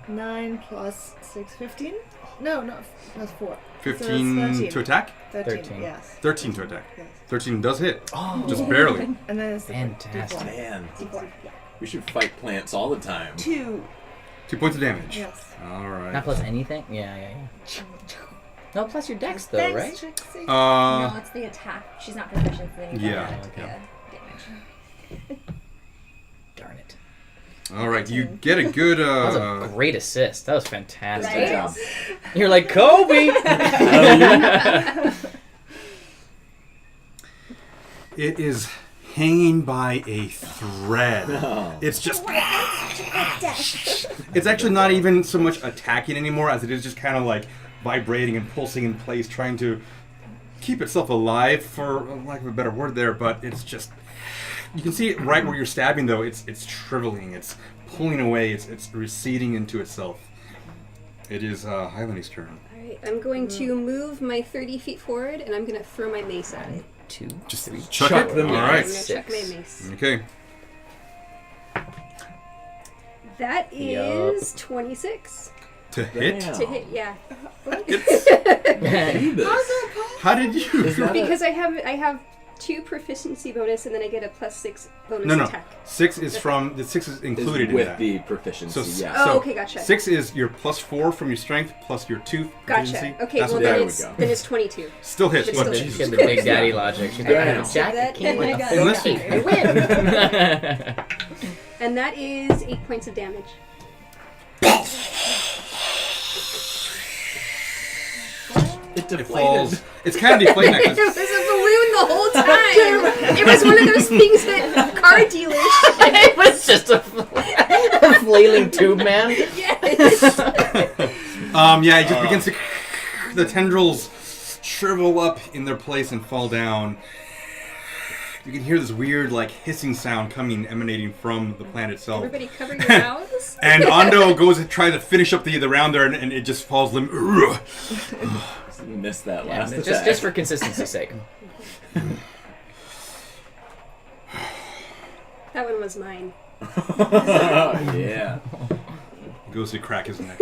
9 plus 6, 15? No, not plus 4. 15 so that's to attack? 13, 13. yes. 13 to attack. Yes. 13 does hit. Oh, Just barely. And then it's the Fantastic. D4. Man, D4. Yeah. we should fight plants all the time. 2. 2 points of damage. Yes. All right. not plus anything? Yeah. No, plus your dex though, Thanks, right? Trixie. No, it's the attack. She's not proficient, so then you Yeah, don't okay. get damage. Darn it. All right. You get a good. That was a great assist. That was fantastic. Good job. You're like, Kobe! It is hanging by a thread. Oh. It's just. It's actually not even so much attacking anymore as it is just kind of like vibrating and pulsing in place, trying to keep itself alive, for lack of a better word there. But it's just. You can see it right where you're stabbing, though. It's shriveling. It's pulling away. It's receding into itself. It is Highland's turn. Alright, I'm going to move my 30 feet forward and I'm going to throw my mace at it. 2, Just 3. chuck Chuck it. them All in. I'm right. going to chuck my 6. mace. Okay. That Yup. is 26 To hit. Damn. to hit, yeah. How did you? Is that Because I have 2 proficiency bonus and then I get a +6 bonus No. attack. 6 is from the 6 is included in with that. the proficiency? So, Yeah. Oh, so okay, gotcha. 6 is your +4 from your strength plus your 2 Gotcha. proficiency. Okay, That's well what there then we it's, go. then it's 22. still hits. It's But still She Jesus had the Christ. big daddy logic. She's like, Damn. Jack, That- can't oh my win. God. Unless you- I win. And that is 8 points of damage. It It deflated. falls. It's kind of deflating. It was a balloon the whole time. It was one of those things that car dealers. It was just a flailing tube man. Yes. Yeah, it just begins to. The tendrils shrivel up in their place and fall down. You can hear this weird, like, hissing sound emanating from the plant itself. Everybody cover your mouths. And Ando goes to try to finish up the round there, and it just falls limp. You missed that Yeah, last attack. just for consistency's sake. That one was mine. Yeah. Goes to crack his neck.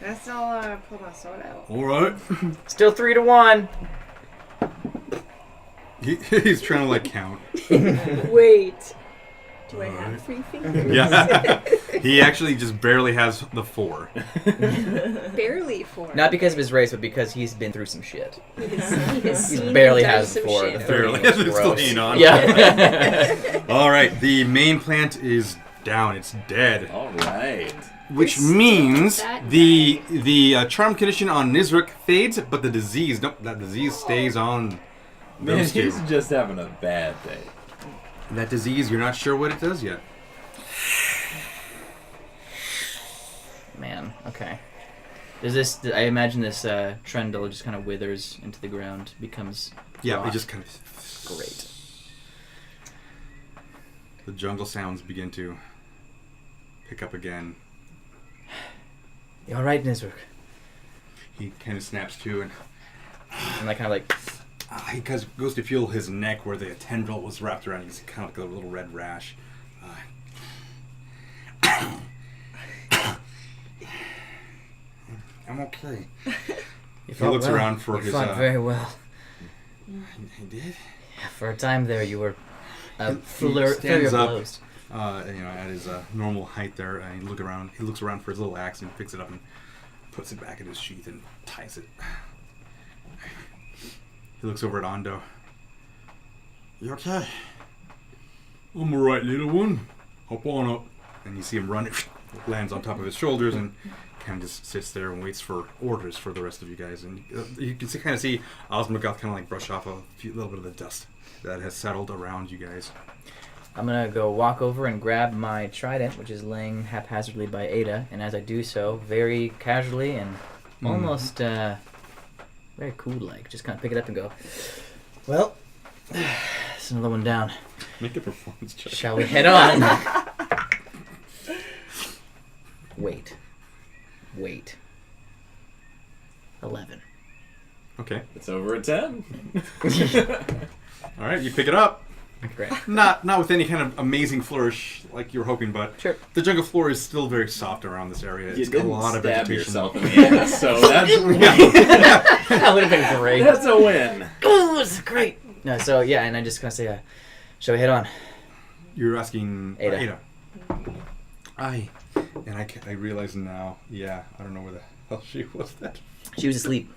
That's all I pull my sword out. All right. Still 3 to 1. He's trying to, like, count. Wait. Do I have 3 fingers? Yeah. He actually just barely has the 4. Barely 4. Not because of his race, but because he's been through some shit. He has He seen barely and done has some 4. shit. The third Barely. one was It's still gross. hanging on. Yeah. All right. The main plant is down. It's dead. All right. Which You're means still that the charm condition on Nizrek fades, but the disease, nope, that disease stays on Man, those two. he's just having a bad day. That disease, you're not sure what it does yet. Man, okay. Does this? I imagine this Trendle just kind of withers into the ground, becomes Yeah, rot. it just kind of Great. The jungle sounds begin to pick up again. You all right, Nizruk? He kind of snaps to, and And I kind of like, he goes to feel his neck where the tendril was wrapped around. He's kind of like a little red rash. I'm okay. He looks around for you his. fought very well. He did. For a time there, you were He flurry stands of up, blows. at his normal height there, and he looks around for his little axe and picks it up and puts it back in his sheath and ties it. He looks over at Ando. You okay? I'm alright, little one. Hop on up. And you see him run. Lands on top of his shoulders and kind of just sits there and waits for orders for the rest of you guys. And you can kind of see Osmogoth kind of like brush off a little bit of the dust that has settled around you guys. I'm gonna go walk over and grab my trident, which is laying haphazardly by Ada, and as I do so, very casually and almost very cool-like, just kind of pick it up and go, well, it's another one down. Make a performance check. Shall we head on? Wait. 11. Okay. It's over a 10. All right, you pick it up. Great. Not with any kind of amazing flourish like you were hoping, but Sure. the jungle floor is still very soft around this area. You It's got a didn't lot of stab vegetation. yourself in the ass, so that's That would have been great. that's a win. Oh, that's great. No, so yeah, and I just kind of say, shall we head on? You're asking Ada. I realize now. Yeah, I don't know where the hell she was. That. She was asleep.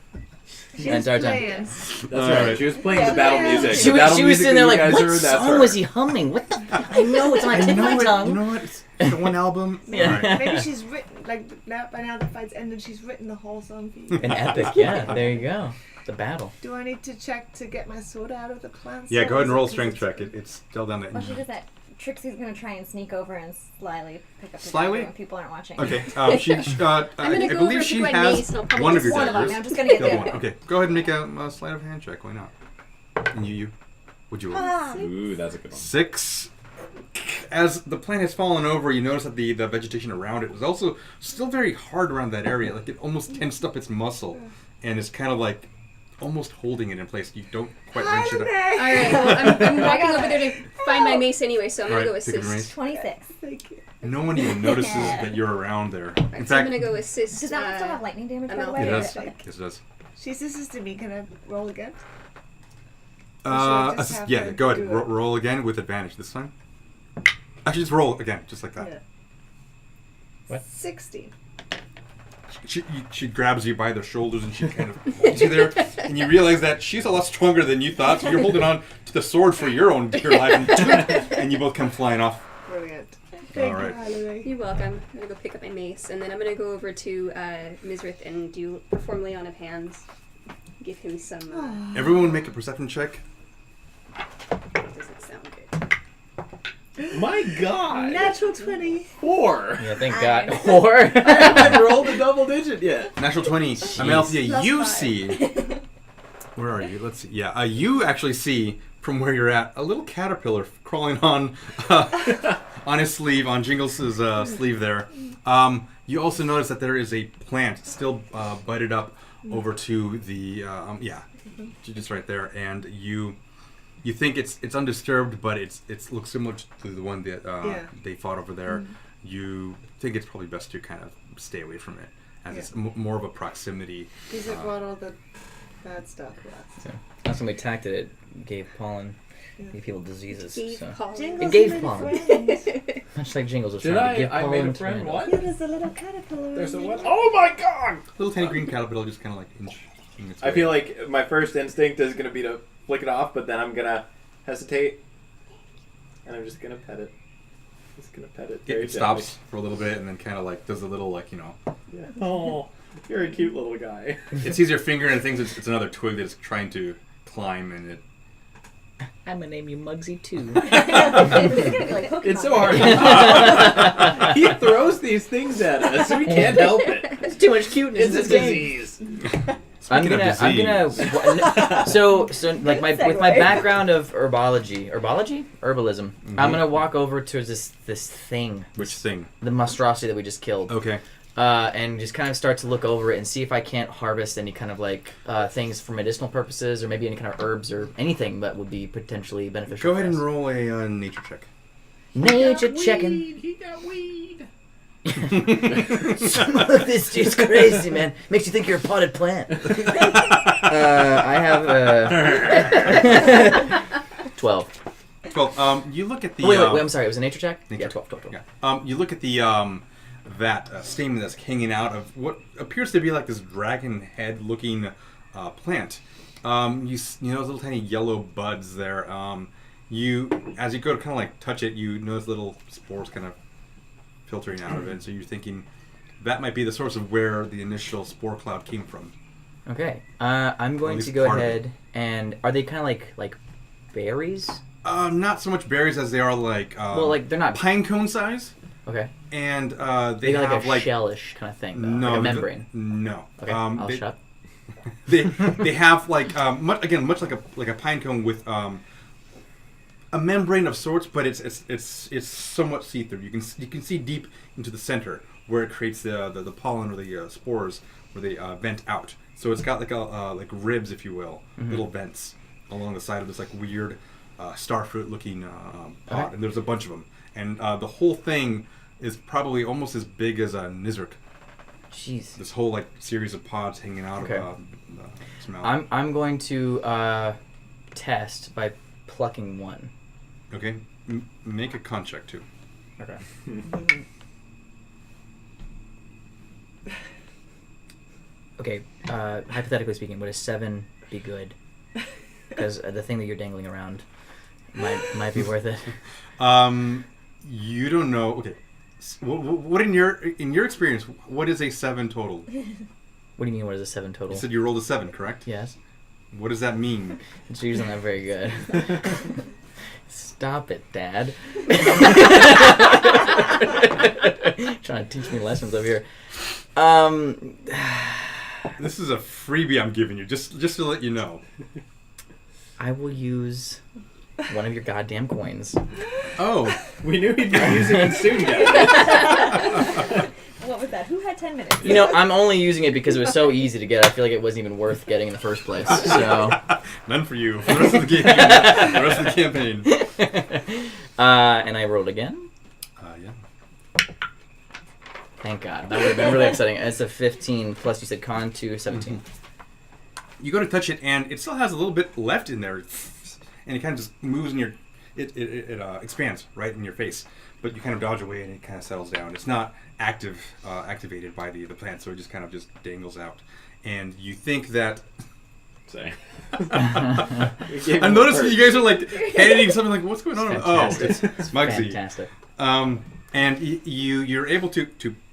She's The entire time. playing. That's All right. right. She was playing the battle music. She The battle was music sitting there that like, you guys what heard, that's song her. was he humming? What the? I know it's on the tip of my You tongue. know what? It's the one album. Yeah. All right. Maybe she's written, like, by now the fight's ended, she's written the whole song for you. An epic, yeah. There you go. The battle. Do I need to check to get my sword out of the plant? Yeah, cell? go ahead and roll a Is it- strength check. It's still down there. While she does that, Trixie's gonna try and sneak over and slyly pick up the Slyly? dagger when people aren't watching. Okay. I gonna go over believe and she pick my has mace and I'll probably one of just your One of them. daggers. I'm just gonna get The other the one. Okay. Go ahead and make a sleight of hand check. Why not? And you. Would you roll? Ah, Ooh, that's a good one. 6. As the plant has fallen over, you notice that the vegetation around it is also still very hard around that area. Like it almost tensed up its muscle, and it's kind of like almost holding it in place. You don't quite wrench it up. Alright, well, I'm walking over there to find my mace anyway, so I'm gonna Alright, go pick up your assist. mace. 26. Thank you. No one even notices that you're around there. In So I'm fact, gonna go assist. Does that one still have lightning damage, by the Amalthea. way? it does. Okay. Yes, it does. She's assisted me. Can I roll again? Or should I just have Yeah, her go ahead. do it? Roll again with advantage this time. Actually, just roll again, just like that. Yeah. What? 16. She grabs you by the shoulders and she kind of holds you there, and you realize that she's a lot stronger than you thought. So you're holding on to the sword for your own dear life, and you both come flying off. Brilliant. Thank Alright. you, Holiday. You're welcome. I'm gonna go pick up my mace, and then I'm gonna go over to Mizrith and perform lay on of hands. Give him some. Everyone, make a perception check. Doesn't sound good. My God. Natural 20. 4. Yeah, thank God. Or I haven't rolled a double digit yet. Natural 20. Amalthea, Plus you 5. see. Where are you? Let's see. Yeah, you actually see from where you're at a little caterpillar crawling on his sleeve, on Jingle's sleeve there. You also notice that there is a plant still budded up over to the just right there, and you think it's undisturbed, but it looks similar to the one that they fought over there. You think it's probably best to kind of stay away from it, as it's more of a proximity. Because it brought all the bad stuff with us. so, last time we attacked it, it gave pollen, gave people diseases. Gave So. Paul. Jingles It gave made pollen. friends. Much like Jingles was Did trying to give I pollen made a to friend? Randall. What? Yeah, there's a little caterpillar. There's a in what? there. Oh my God! Little tiny green caterpillar just kind of like inching its I way. feel like my first instinct is gonna be to flick it off, but then I'm gonna hesitate, and I'm just gonna pet it. Just gonna pet it. Very it stops for a little bit and then kind of like does a little like gently. Yeah. Oh, you're a cute little guy. it sees your finger and it thinks it's another twig that it's trying to climb, and it I'm gonna name you Muggsy too. It's so hard. He throws these things at us. We can't help it. It's too much cuteness It's in a this game. disease. I'm Speaking of gonna. disease. So like with my Segue. background of herbalism, I'm gonna walk over to this thing, Which thing? the monstrosity that we just killed, Okay. and just kind of start to look over it and see if I can't harvest any kind of like things for medicinal purposes, or maybe any kind of herbs or anything that would be potentially beneficial. Go ahead for and us. roll a nature check. Nature checking. He got weed. This dude's crazy, man. Makes you think you're a potted plant. I have 12. 12. You look at the. Wait, I'm sorry. It was a nature check? Nature. Yeah, 12. Yeah. You look at the that stamen that's hanging out of what appears to be like this dragon head looking plant. You know those little tiny yellow buds there. You as you go to kind of like touch it, you notice little spores kind of filtering out of it. So you're thinking that might be the source of where the initial spore cloud came from. Okay. I'm going least to go part of ahead and are they kind of like berries? Not so much berries as they are like Well, like they're not. pine cone size, Okay. and they Maybe have like a shellish kind of thing, though. no Like a membrane. No. Okay. I'll they, shut. they have like much like a pine cone with a membrane of sorts, but it's somewhat see-through. You can see deep into the center where it creates the pollen or the spores where they vent out. So it's got like ribs, if you will, little vents along the side of this like weird starfruit-looking pod, Okay. and there's a bunch of them, and the whole thing is probably almost as big as a Nizrk. Jeez. This whole like series of pods hanging out Okay. of its mouth. I'm going to test by plucking one. Okay, make a con check too. Okay. Okay. Hypothetically speaking, would a 7 be good? Because the thing that you're dangling around might be worth it. You don't know. Okay, what in your experience? What is a 7 total? What do you mean? What is a 7 total? You said you rolled a 7, correct? Yes. What does that mean? It's usually not very good. Stop it, Dad. Trying to teach me lessons over here. This is a freebie I'm giving you, just to let you know. I will use one of your goddamn coins. Oh, We knew he'd be using it soon, guys. What was that? Who had 10 minutes? You know, I'm only using it because it was so easy to get. I feel like it wasn't even worth getting in the first place. So, none for you for the rest of the game, the rest of the campaign. and I rolled again. Yeah. Thank God. That would have been really exciting. It's a 15 plus. You said con 2, 17. You go to touch it, and it still has a little bit left in there, and it kind of just moves in your. It expands right in your face, but you kind of dodge away, and it kind of settles down. It's not activated by the plant, so it just kind of just dangles out, and you think that. Sorry. I'm noticing you guys are like editing something like, what's going on? Fantastic. Oh, it's Muggsy. Fantastic. And you're able to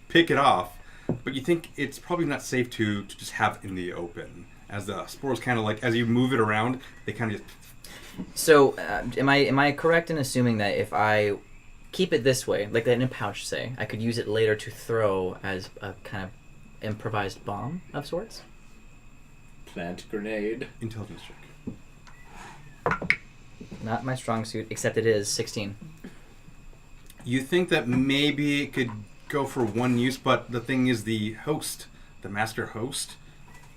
pick it off, but you think it's probably not safe to just have in the open, as the spores kind of like as you move it around, they kind of just. So, am I correct in assuming that if I keep it this way, like in a pouch, say, I could use it later to throw as a kind of improvised bomb of sorts? Plant grenade. Intelligence check. Not my strong suit, except it is 16. You think that maybe it could go for one use, but the thing is the host, the master host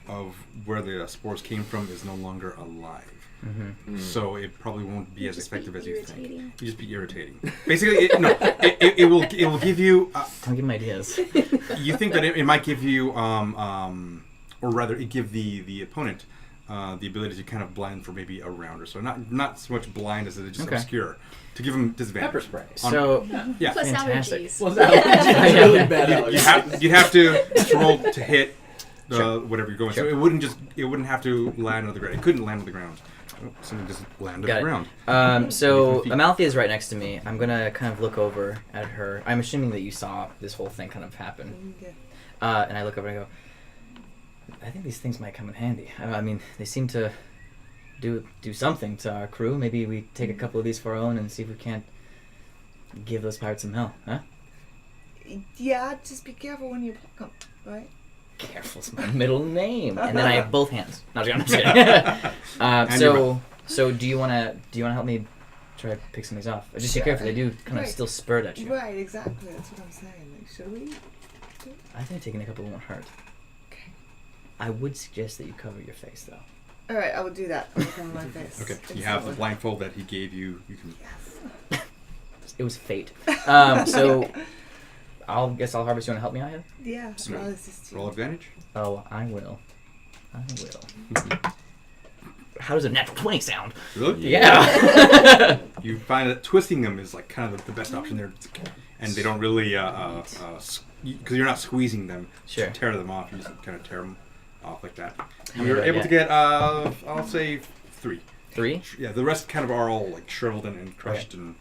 of where the spores came from is no longer alive. Mm-hmm. So it probably won't be as just effective be as you think. irritating. You just be irritating. Basically, it will give you. Don't give me ideas. You think that it might give you, or rather, it give the opponent the ability to kind of blind for maybe a round or so. Not so much blind as it is just Okay. obscure to give them disadvantage. Pepper spray. So, Yeah. Plus Fantastic. allergies. Well, that's really bad allergies. You'd have to roll to hit whatever you're going. Sure. So it wouldn't have to land on the ground. It couldn't land on the ground. Oh, something just landed Got on it. the ground. So Amalthea is right next to me. I'm gonna kind of look over at her. I'm assuming that you saw this whole thing kind of happen. And I look over and I go, I think these things might come in handy. I mean, they seem to do something to our crew. Maybe we take a couple of these for our own and see if we can't give those pirates some hell, huh? Yeah, just be careful when you pluck them, right? Careful, it's my middle name. And then I have both hands. No, I'm just kidding. So do you wanna help me try to pick some of these off? Just be careful, they do kind of still spurt at you. Right, exactly. That's what I'm saying. Like, should we? I think taking a couple won't hurt. Okay. I would suggest that you cover your face though. All right, I will do that. I'll cover my face. Okay, you have the blindfold that he gave you. You can. Yes. It was fate. So I'll harvest. You want to help me out here? Yeah. Sweet. I'll assist you. Roll advantage. Oh, I will. How does a natural 20 sound? Really? Yeah. You find that twisting them is like kind of the best option there, and they don't really because you're not squeezing them Sure. to tear them off. You just kind of tear them off like that. How many You're did I able to get I'll say 3. 3? Yeah, the rest kind of are all like shriveled and crushed and.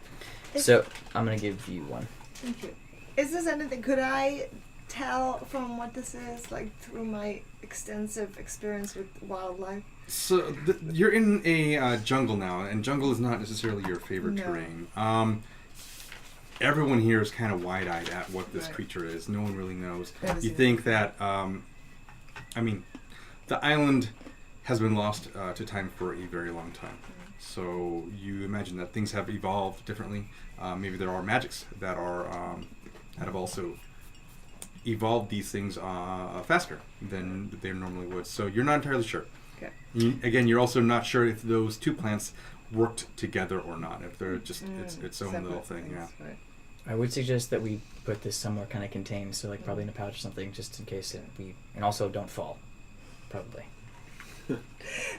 So I'm gonna give you 1. Thank you. Is this anything? Could I tell from what this is, like through my extensive experience with wildlife? So you're in a jungle now, and jungle is not necessarily your favorite No. terrain. Everyone here is kind of wide-eyed at what this Right. creature is. No one really knows. That is You it. think that, the island has been lost to time for a very long time. So you imagine that things have evolved differently. Maybe there are magics that are that have also evolved these things faster than they normally would. So you're not entirely sure. Okay. Again, you're also not sure if those two plants worked together or not. If they're just its own little Separate thing. Yeah. things, right. I would suggest that we put this somewhere kind of contained, so like probably in a pouch or something, just in case and also don't fall, probably.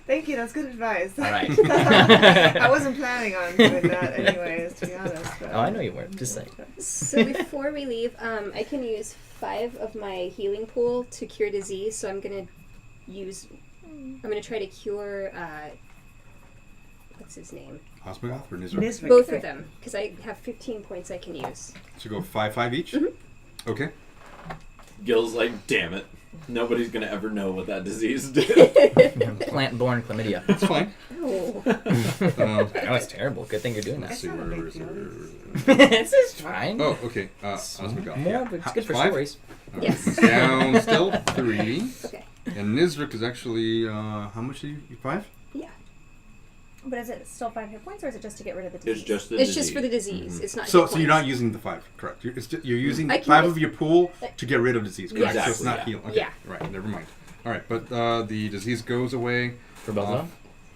Thank you. That's good advice. All right. I wasn't planning on doing that anyways, to be honest. But, Oh, I know you weren't. Just saying. So before we leave, I can use 5 of my healing pool to cure disease. So I'm gonna try to cure. What's his name? Osmogoth or Nizar? Both of them, because I have 15 points I can use. So go 5 each. Mm-hmm. Okay. Gil's like, damn it. Nobody's gonna ever know what that disease did. Plant-borne chlamydia. That's fine. Oh. I know it's terrible. Good thing you're doing Let's that. see not a where big is deal. it? This is fine. Oh, okay. Osmogoth. More, Yeah. but it's good for 5? stories. Alright, Yes. it's down still 3. Okay. And Nizrik is actually how much are you? 5? Yeah. But is it still 5 hit points, or is it just to get rid of the disease? It's just the It's disease. just for the disease. It's not. So hit so you're points. not using the 5, correct? You're using I can 5 use- of your pool to get rid of disease, correct? Yes. So it's not Exactly, healing. Okay. Yeah. Right. Never mind. All right, but the disease goes away. For both of them?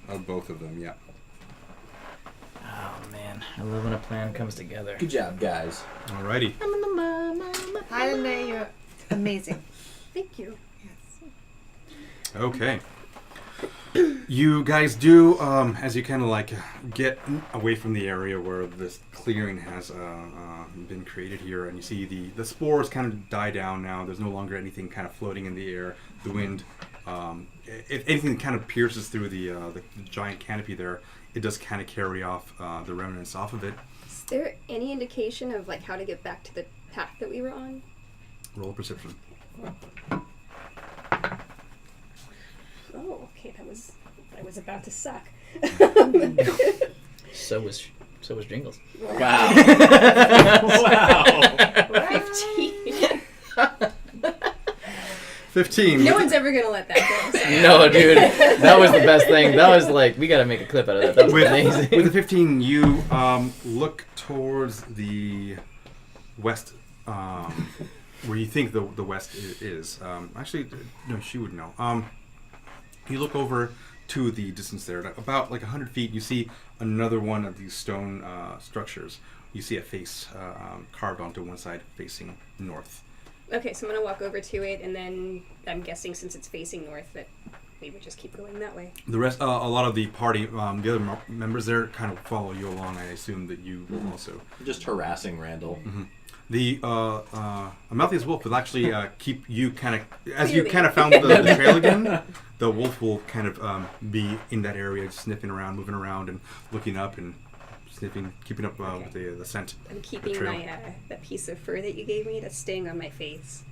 Of both of them, yeah. Oh, man. I love when a plan comes together. Good job, guys. Alrighty. Hi, Lene, you're amazing. Thank you. Yes. Okay. You guys do, as you kind of like get away from the area where this clearing has been created here, and you see the spores kind of die down now. There's no longer anything kind of floating in the air. The wind, if anything kind of pierces through the giant canopy there, it does kind of carry off the remnants off of it. Is there any indication of like how to get back to the path that we were on? Roll perception. Oh, okay. I was about to suck. So was Jingles. Wow. Wow. 15. 15. No one's ever gonna let that go. No, dude. That was the best thing. That was like, we gotta make a clip out of that. That was amazing. With the 15, you look towards the west, where you think the west is. Actually, no, she would know. You look over to the distance there, about like 100 feet. You see another one of these stone structures. You see a face carved onto one side, facing north. Okay, so I'm gonna walk over to it, and then I'm guessing since it's facing north that we would just keep going that way. The rest, a lot of the party, the other members there, kind of follow you along. I assume that you will also. Just harassing Randall. Mm-hmm. The Amalthea's wolf will actually keep you kind of, as you Clearly. kind of found the trail again. The wolf will kind of be in that area, sniffing around, moving around, and looking up and sniffing, keeping up with the scent. I'm keeping trail. my that piece of fur that you gave me that's staying on my face.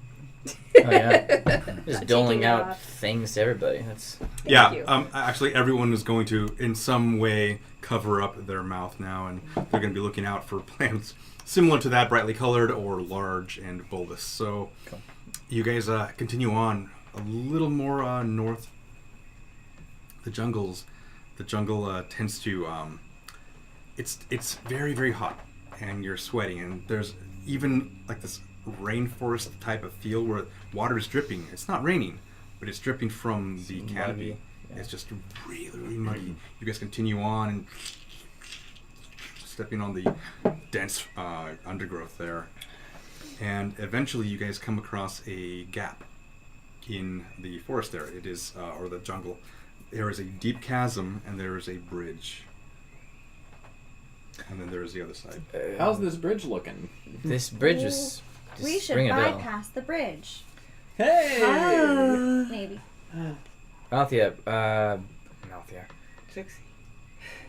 Oh, yeah. Just Not doling taking it out off. things to everybody. That's Yeah, you. actually, everyone is going to, in some way, cover up their mouth now, and they're going to be looking out for plants similar to that, brightly colored or large and bulbous. So, Cool. you guys continue on. a little more north, the jungle tends to it's very, very hot, and you're sweating, and there's even like this rainforest type of feel where water is dripping. It's not raining, but it's dripping from the canopy. Yeah. It's just really, really muddy. You guys continue on and stepping on the dense undergrowth there, and eventually you guys come across a gap in the forest there. It is, or the jungle. There is a deep chasm, and there is a bridge. And then there is the other side. How's this bridge looking? This bridge was... We should bypass the bridge. Hey! Maybe. Amalthea, Trixie.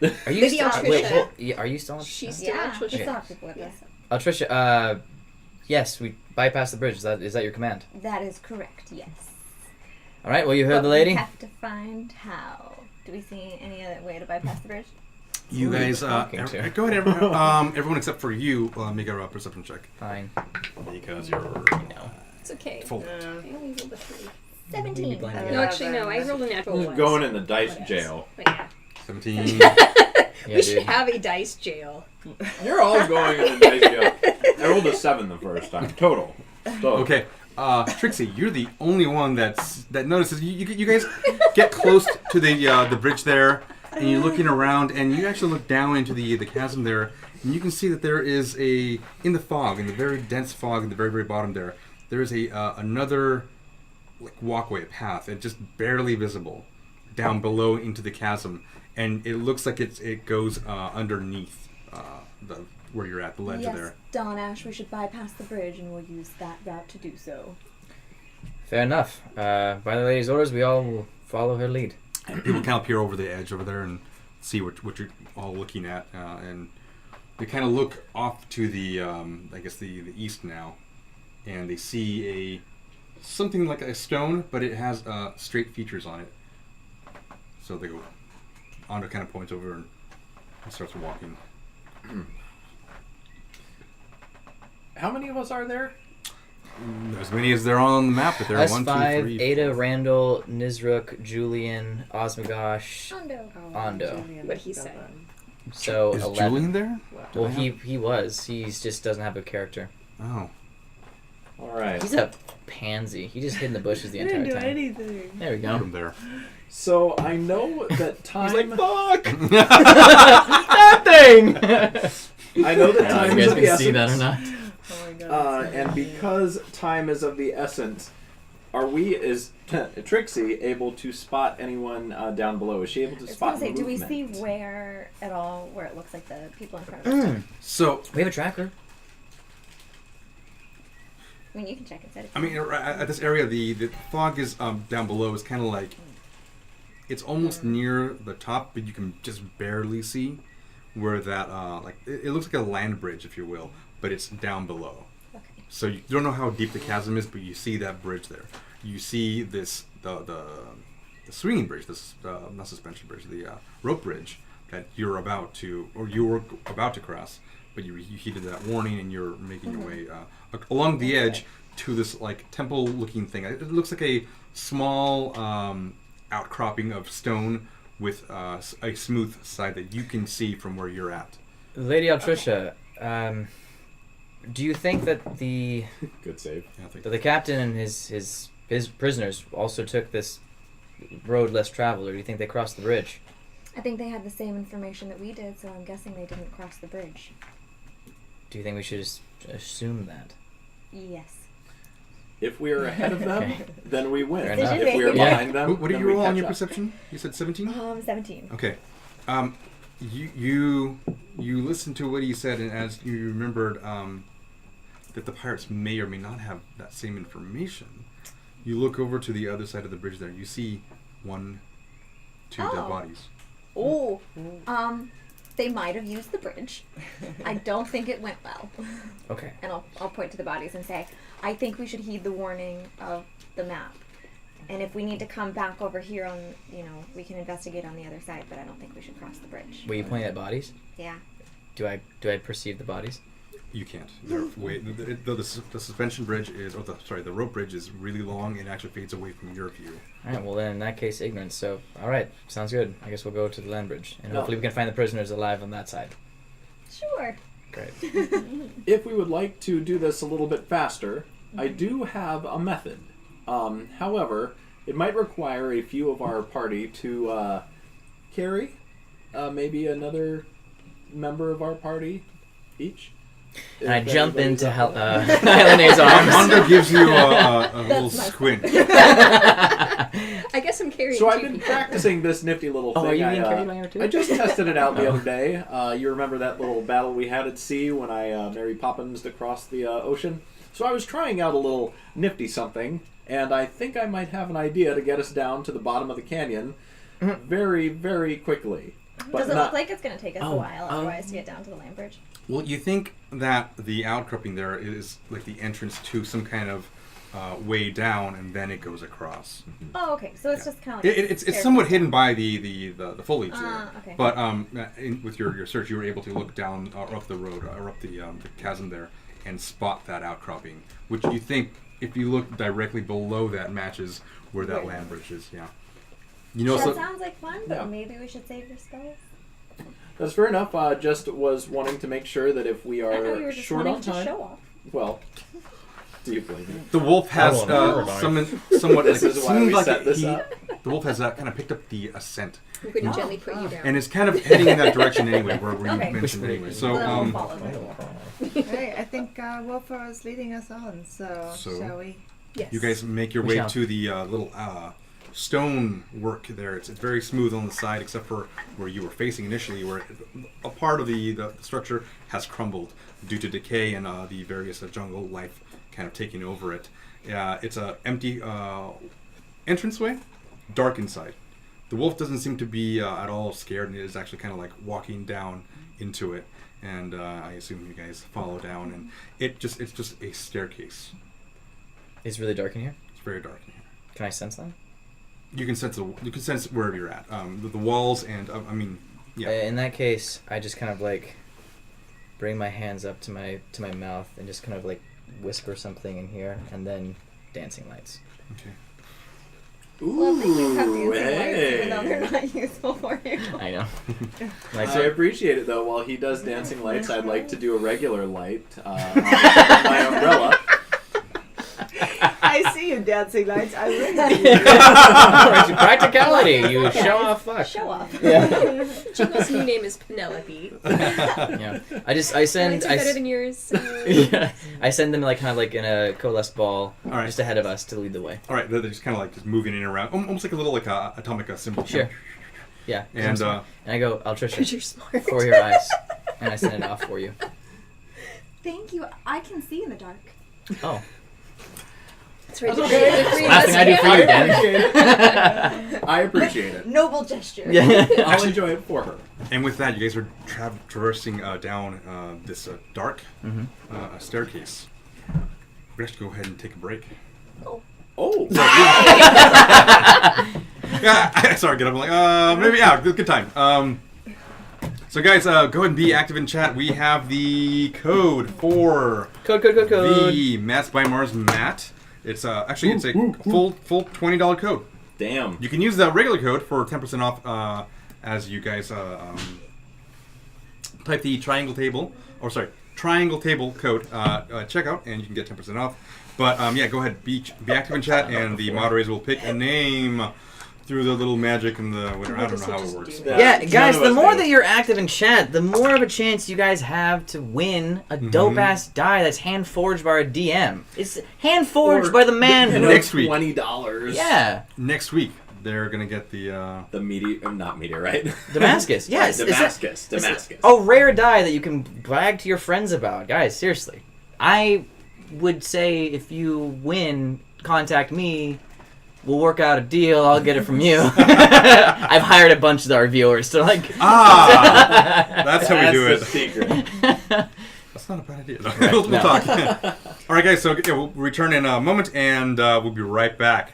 are you Maybe still... Trisha. Wait, are you still on... She's still Yeah, on we Trisha. still have people with us. Trisha, yes, we bypassed the bridge. Is that your command? That is correct, yes. All right, well, you heard But the lady. we have to find how. Do we see any other way to bypass the bridge? You guys, go ahead, everyone except for you, make a perception check. Fine. Because you're No. It's okay. full. I only rolled a 3. 17. blame No, actually, no. I rolled a natural one. Going in the dice What else? jail. But yeah. 17. Yeah, We should dude. have a dice jail. You're all going in the dice jail. I rolled a 7 the first time. Total. So, Okay, Trixie, you're the only one that notices. You guys get close to the bridge there, and you're looking around, and you actually look down into the chasm there, and you can see that there is in the fog, in the very dense fog, at the very, very bottom there is another like walkway, a path, and just barely visible down below into the chasm, and it looks like it goes underneath where you're at, the ledge Yes, there. Dawnash, we should bypass the bridge and we'll use that route to do so. Fair enough. By the lady's orders, we all will follow her lead. And people kind of peer over the edge over there and see what you're all looking at, and they kind of look off to the I guess the east now, and they see something like a stone, but it has straight features on it. So they go. Ando kind of points over and starts walking. how many of us are there? As many as there are on the map, but there are Us 1, 2, 5, 3, Ada, 4. Randall, Nizruk, Julian, Osmogosh, Ando. What he said. So Is 11. Julian there? Well, he was. He just doesn't have a character. Oh. Alright. He's a pansy. He just hid in the bushes the I entire didn't do time. anything. There we Put go. him there. So I know that time. He's like, fuck! That thing! I know that I time don't know is if of you the guys can see that or essence. not. Oh my god. And because time is of the essence, is Trixie able to spot anyone down below? Is she able to I was spot gonna say, do we movement? see where at all where it looks like the people in front of us? So, We have a tracker. I mean, you can check it. Said I mean, at this area, the fog is down below. Is kind of like it's almost near the top, but you can just barely see where that like it looks like a land bridge, if you will, but it's down below. Okay. So you don't know how deep the chasm is, but you see that bridge there. You see this the swinging bridge, this not suspension bridge, the rope bridge that you were about to cross, but you heeded that warning and you're making your way along the edge to this like temple-looking thing. It looks like a small outcropping of stone with a smooth side that you can see from where you're at. Lady Altrisha, do you think that the Good save. Yeah, I think the captain and his prisoners also took this road less traveled, or do you think they crossed the bridge? I think they had the same information that we did, so I'm guessing they didn't cross the bridge. Do you think we should assume that? Yes. If we are ahead of them, Okay. then we win. Fair enough. If we are Yeah. behind them, What did then you we roll on catch your up. perception? You said 17? 17. Okay. You listened to what he said, and as you remembered that the pirates may or may not have that same information, you look over to the other side of the bridge there. You see 1, 2 dead Oh. bodies. Oh. They might have used the bridge. I don't think it went well. Okay. And I'll point to the bodies and say, I think we should heed the warning of the map. And if we need to come back over here we can investigate on the other side, but I don't think we should cross the bridge. Were you pointing at bodies? Yeah. Do I perceive the bodies? You can't. The suspension bridge is, the rope bridge is really long and actually fades away from your view. All right, well then in that case, ignorance. So, all right, sounds good. I guess we'll go to the land bridge, and hopefully we can find the prisoners alive on that side. Sure. Great. If we would like to do this a little bit faster, I do have a method. However, it might require a few of our party to carry maybe another member of our party each. And I jump into Helene's arms. Ando gives you a little squint. I guess I'm carrying. So I've two been people. practicing this nifty little thing. Oh, are you being carried by her too? I just tested it out the other day. You remember that little battle we had at sea when I Mary Poppins across the ocean? So I was trying out a little nifty something, and I think I might have an idea to get us down to the bottom of the canyon very, very quickly. But Does it look like it's going to take us a while oh. otherwise to get down to the land bridge? Well, you think that the outcropping there is like the entrance to some kind of way down, and then it goes across. Oh, okay. So it's just kind of like It's somewhat hidden by the foliage there. Okay. But with your search, you were able to look down or up the road or up the chasm there and spot that outcropping, which you think, if you look directly below that, matches where that land bridge is. Yeah. You know, that sounds like fun, but Yeah. maybe we should save your spells. That's fair enough. Just was wanting to make sure that if we I know you are were just short wanting on to time, show off. well, do you blame me? the wolf has somewhat. This like, is it why we seems like set this he- up. The wolf has kind of picked up the ascent, I'm going to gently put you down. and is kind of heading in that direction anyway, where you Okay. mentioned anyway. So, We'll follow them. Right, I think Wolfer is leading us on, so shall we? Yes. you guys make your We way shall. to the little stone work there. It's very smooth on the side, except for where you were facing initially, where a part of the structure has crumbled due to decay and the various jungle life kind of taking over it. It's a empty entranceway, dark inside. The wolf doesn't seem to be at all scared, and is actually kind of like walking down into it. And I assume you guys follow down, and it's just a staircase. It's really dark in here. It's very dark in here. Can I sense them? You can sense wherever you're at. The walls and yeah. In that case, I just kind of like bring my hands up to my mouth and just kind of like whisper something in here, and then dancing lights. Okay. Well, they do have dancing lights, hey. even though they're not useful for you. I know. I Like, appreciate it, though. While he does dancing lights, I'd like to do a regular light on my umbrella. I see you dancing lights. I really practicality. You show off. Fuck. Show off. Yeah. Jingle's new name is Penelope. Yeah. I send. Mine's better than yours. Yeah. I send them like kind of like in a coalesced ball, All right. just ahead of us to lead the way. All right. They're just kind of like just moving in and around, almost like a little like atomic symbol. Sure. Yeah. And and I go, Because Altricia, you're smart. for your eyes, and I send it off for you. Thank you. I can see in the dark. Oh. That's right. That's okay. The three of Last us thing I do for you, together. Dan. I appreciate it. Noble gesture. Yeah. I'll enjoy it for her. And with that, you guys are traversing down this dark staircase. We're going to go ahead and take a break. Oh. Yeah, sorry, get up. I'm like, maybe, yeah, good time. So guys, go ahead and be active in chat. We have the code for Code. the Mats by Mars mat. It's actually it's a full $20 code. Damn. You can use the regular code for 10% off as you guys type the Triangle Table code checkout, and you can get 10% off. But yeah, go ahead, be active in chat, and the moderators will pick a name through the little magic and the whatever. I don't know how it works. Yeah, None guys, of the us more do. that you're active in chat, the more of a chance you guys have to win a dope-ass die that's hand-forged by a DM. It's hand-forged by the man who... Next week. $20. Yeah, Next week, they're gonna get the. The not meteorite. Damascus. Yes. Damascus. It's Damascus. a rare die that you can brag to your friends about. Guys, seriously. I would say if you win, contact me. We'll work out a deal. I'll get it from you. I've hired a bunch of our viewers to like... That's how we do the it. secret. That's not a bad idea. We'll talk. All right, guys. So yeah, we'll return in a moment, and we'll be right back.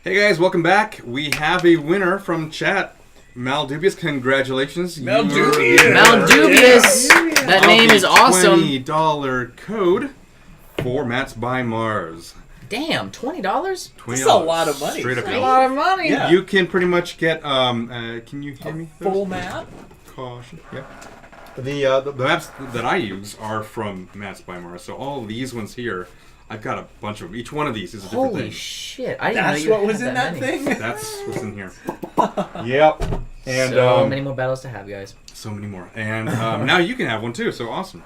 Hey guys, welcome back. We have a winner from chat. Maldubious, congratulations. Maldubious. Maldubious. That name is awesome. $20 code for Matt's by Mars. Damn, $20? $20. That's a lot of money. Straight up. A lot of money. Yeah. You can pretty much get. Can you hear me? Full map? Caution. Yeah. The maps that I use are from Matt's by Mars. So all of these ones here, I've got a bunch of them. Each one of these is a different Holy thing. shit! I didn't That's know you what had was in that many. thing? That's what's in here. Yep. And So many more battles to have, guys. so many more. And now you can have one too. So awesome.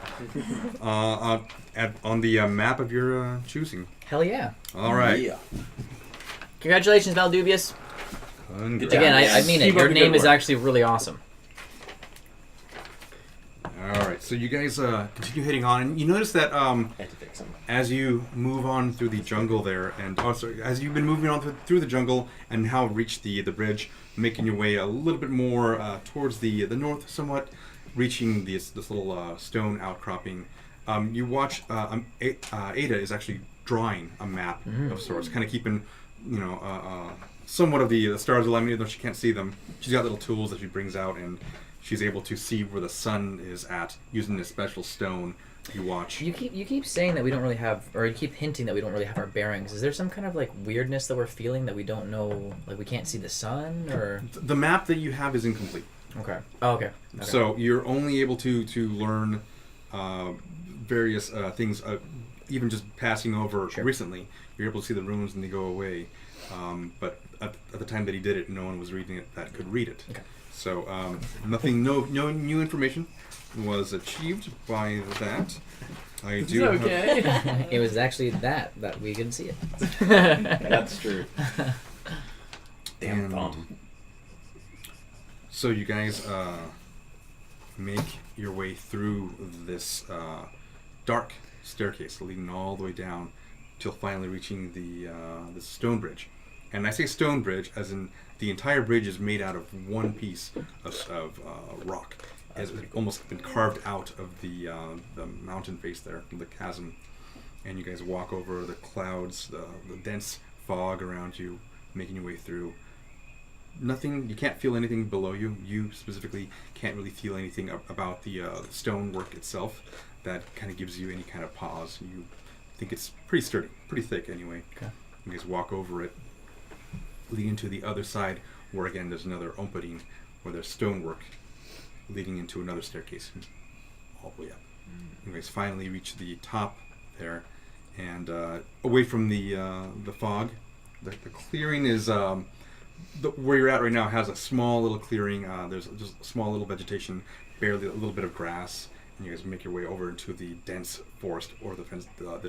On the map of your choosing. Hell yeah! All right. Yeah. Congratulations, Maldubious. Good job. Again, I mean it. Keep up Your the name good is work. actually really awesome. All right. So you guys continue heading on, and you notice that I had to fix them. as you move on through the jungle there, and also as you've been moving on through the jungle and now reach the bridge, making your way a little bit more towards the north, somewhat, reaching this little stone outcropping. You watch Ada is actually drawing a map of sorts, kind of keeping somewhat of the stars alignment, even though she can't see them. She's got little tools that she brings out, and she's able to see where the sun is at using a special stone. You watch. You keep saying that we don't really have, or you keep hinting that we don't really have our bearings. Is there some kind of like weirdness that we're feeling that we don't know? Like we can't see the sun, or The map that you have is incomplete. okay? Oh, okay. So you're only able to learn various things, even just passing over Sure. recently. You're able to see the runes and they go away. But at the time that he did it, no one was reading it that could read it. Okay. So nothing, no new information was achieved by that. I do. It's okay. It was actually that we couldn't see it. That's true. Damn And thumb. so you guys make your way through this dark staircase leading all the way down till finally reaching the stone bridge. And I say stone bridge as in the entire bridge is made out of one piece of rock. It's almost been carved out of the mountain face there, the chasm. And you guys walk over the clouds, the dense fog around you, making your way through. Nothing, you can't feel anything below you. You specifically can't really feel anything about the stonework itself that kind of gives you any kind of pause. You think it's pretty sturdy, pretty thick anyway. Okay. You guys walk over it, leading to the other side, where again there's another opening where there's stonework leading into another staircase all the way up. You guys finally reach the top there, and away from the fog. The clearing is where you're at right now has a small little clearing. There's just a small little vegetation, barely a little bit of grass, and you guys make your way over into the dense forest or the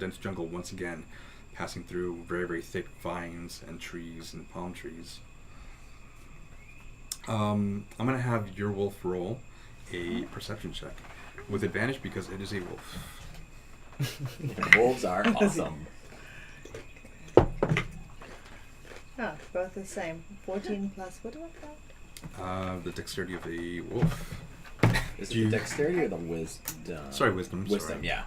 dense jungle once again, passing through very, very thick vines and trees and palm trees. I'm going to have your wolf roll a perception check with advantage because it is a wolf. Wolves are awesome. Oh, both the same. 14 plus, what do I count? The dexterity of a wolf. Is it the dexterity or the wisdom? Sorry, wisdom. Wisdom, sorry. yeah.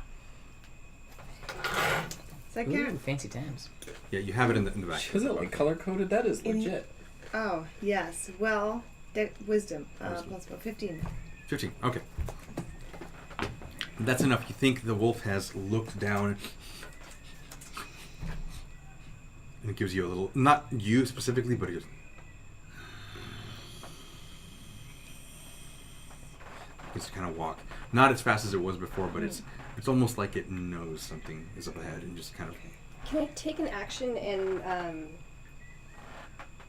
Second? Ooh, fancy times. Yeah, you have it in the back. Was it like color coded? That is legit. Oh, yes. Well, wisdom. Wisdom. Plus 15. 15. Okay. That's enough. You think the wolf has looked down, and it gives you a little, not you specifically, but it goes. It's kind of walk, not as fast as it was before, but it's almost like it knows something is up ahead and just kind of. Can I take an action and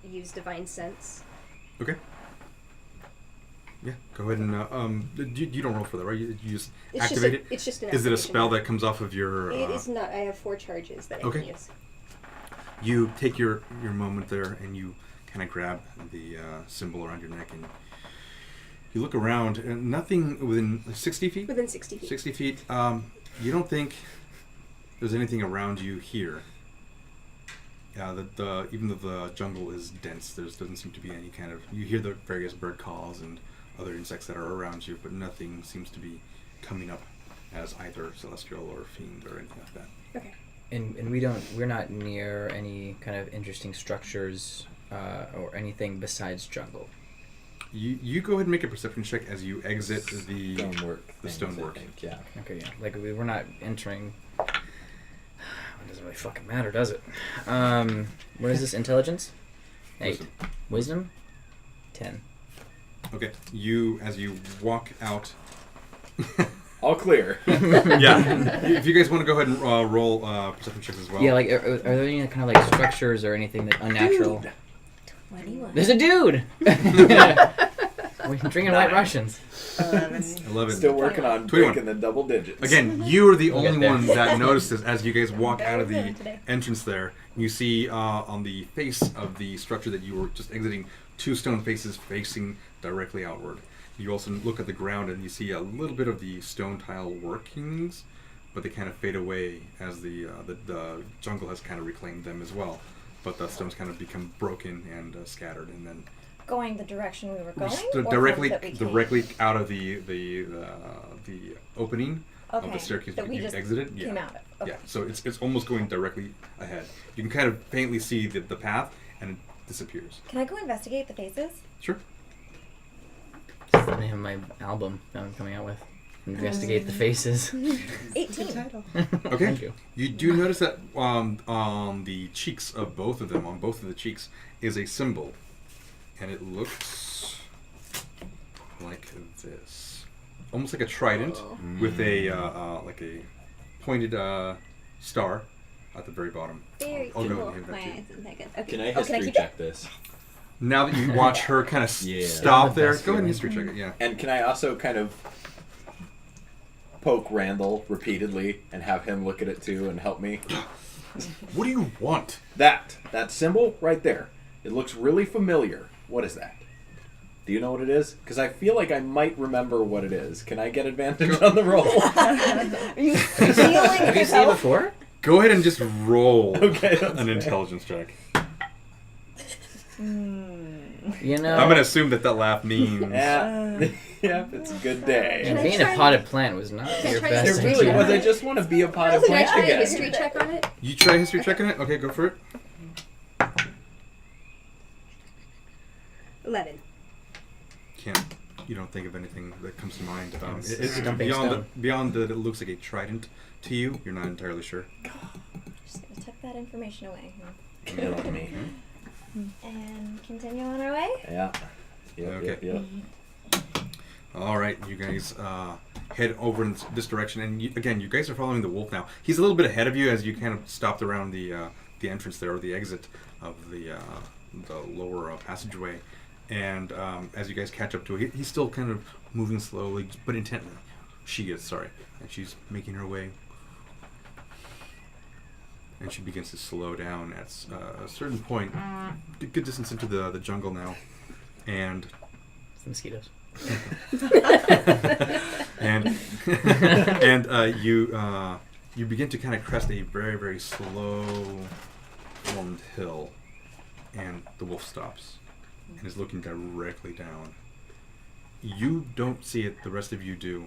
use divine sense? Okay. Yeah, go ahead and you don't roll for that, right? You just It's activate just it. It's just an Is it a activation. spell that comes off of your? It is not. I have 4 charges that I Okay. can use. You take your moment there and you kind of grab the symbol around your neck and you look around and nothing within 60 feet? Within 60 feet. 60 feet. You don't think there's anything around you here. Yeah, even though the jungle is dense, there doesn't seem to be any kind of... You hear the various bird calls and other insects that are around you, but nothing seems to be coming up as either celestial or fiend or anything like that. Okay. And we're not near any kind of interesting structures or anything besides jungle. You go ahead and make a perception check as you exit the stonework. Yeah. Okay, yeah. Like we're not entering. It doesn't really fucking matter, does it? What is this? Intelligence? 8. Wisdom? 10. Okay. As you walk out. All clear. Yeah. If you guys want to go ahead and roll perception checks as well. Yeah, like are there any kind of like structures or anything that unnatural? Dude. 21. There's a dude. We're drinking White Russians. 11. Still working on 21. breaking the double digits. Again, you are the We'll get only there. one that notices as you guys walk out of the Doing today. entrance there. You see on the face of the structure that you were just exiting 2 stone faces facing directly outward. You also look at the ground and you see a little bit of the stone tile workings, but they kind of fade away as the jungle has kind of reclaimed them as well. But the stones kind of become broken and scattered, and then Going the direction we were going? directly or from that we came? directly out of the opening of Okay, the staircase that that we you just exited. came out of. Okay. Yeah, so it's almost going directly ahead. You can kind of faintly see the path, and it disappears. Can I go investigate the faces? Sure. That's the name of my album that I'm coming out with. Investigate the faces. 18. Title. Okay. Thank you. You do notice that on the cheeks of both of them, on both of the cheeks, is a symbol, and it looks like this, almost like a trident with a like a pointed star at the very bottom. Very I'll go Cool. and give My that to you. eyes isn't that good. Okay. Can I Oh, can I history keep check this? Now that you watch her kind of Yeah. stop there, Best go ahead and feeling. history check it. Yeah. And can I also kind of poke Randall repeatedly and have him look at it too and help me? What do you want? That symbol right there. It looks really familiar. What is that? Do you know what it is? Because I feel like I might remember what it is. Can I get advantage on the roll? Are you feeling Have you seen it before? Go ahead and just roll Okay, that's an fair. intelligence check. You know, I'm gonna assume that laugh means. Yeah, yeah, it's a good day. and I being try a potted plant was not Can I your try best It this? really idea. was. I just want to be a pot of Can I plant try a again. history check on it? You try history checking it? Okay, go for it. 11. You don't think of anything that comes to mind. It's It's stumping beyond stone. beyond that it looks like a trident to you. You're not entirely sure. Just gonna tuck that information away. Kill me. And continue on our way? Yeah. Yep, Okay. yep. All right, you guys head over in this direction, and again, you guys are following the wolf now. He's a little bit ahead of you as you kind of stopped around the entrance there, or the exit of the lower passageway. And as you guys catch up to it, he's still kind of moving slowly, but intently. She is, sorry. And she's making her way. And she begins to slow down at a certain point, good distance into the jungle now. And It's mosquitoes. and you begin to kind of crest a very, very slow formed hill, and the wolf stops and is looking directly down. You don't see it, the rest of you do.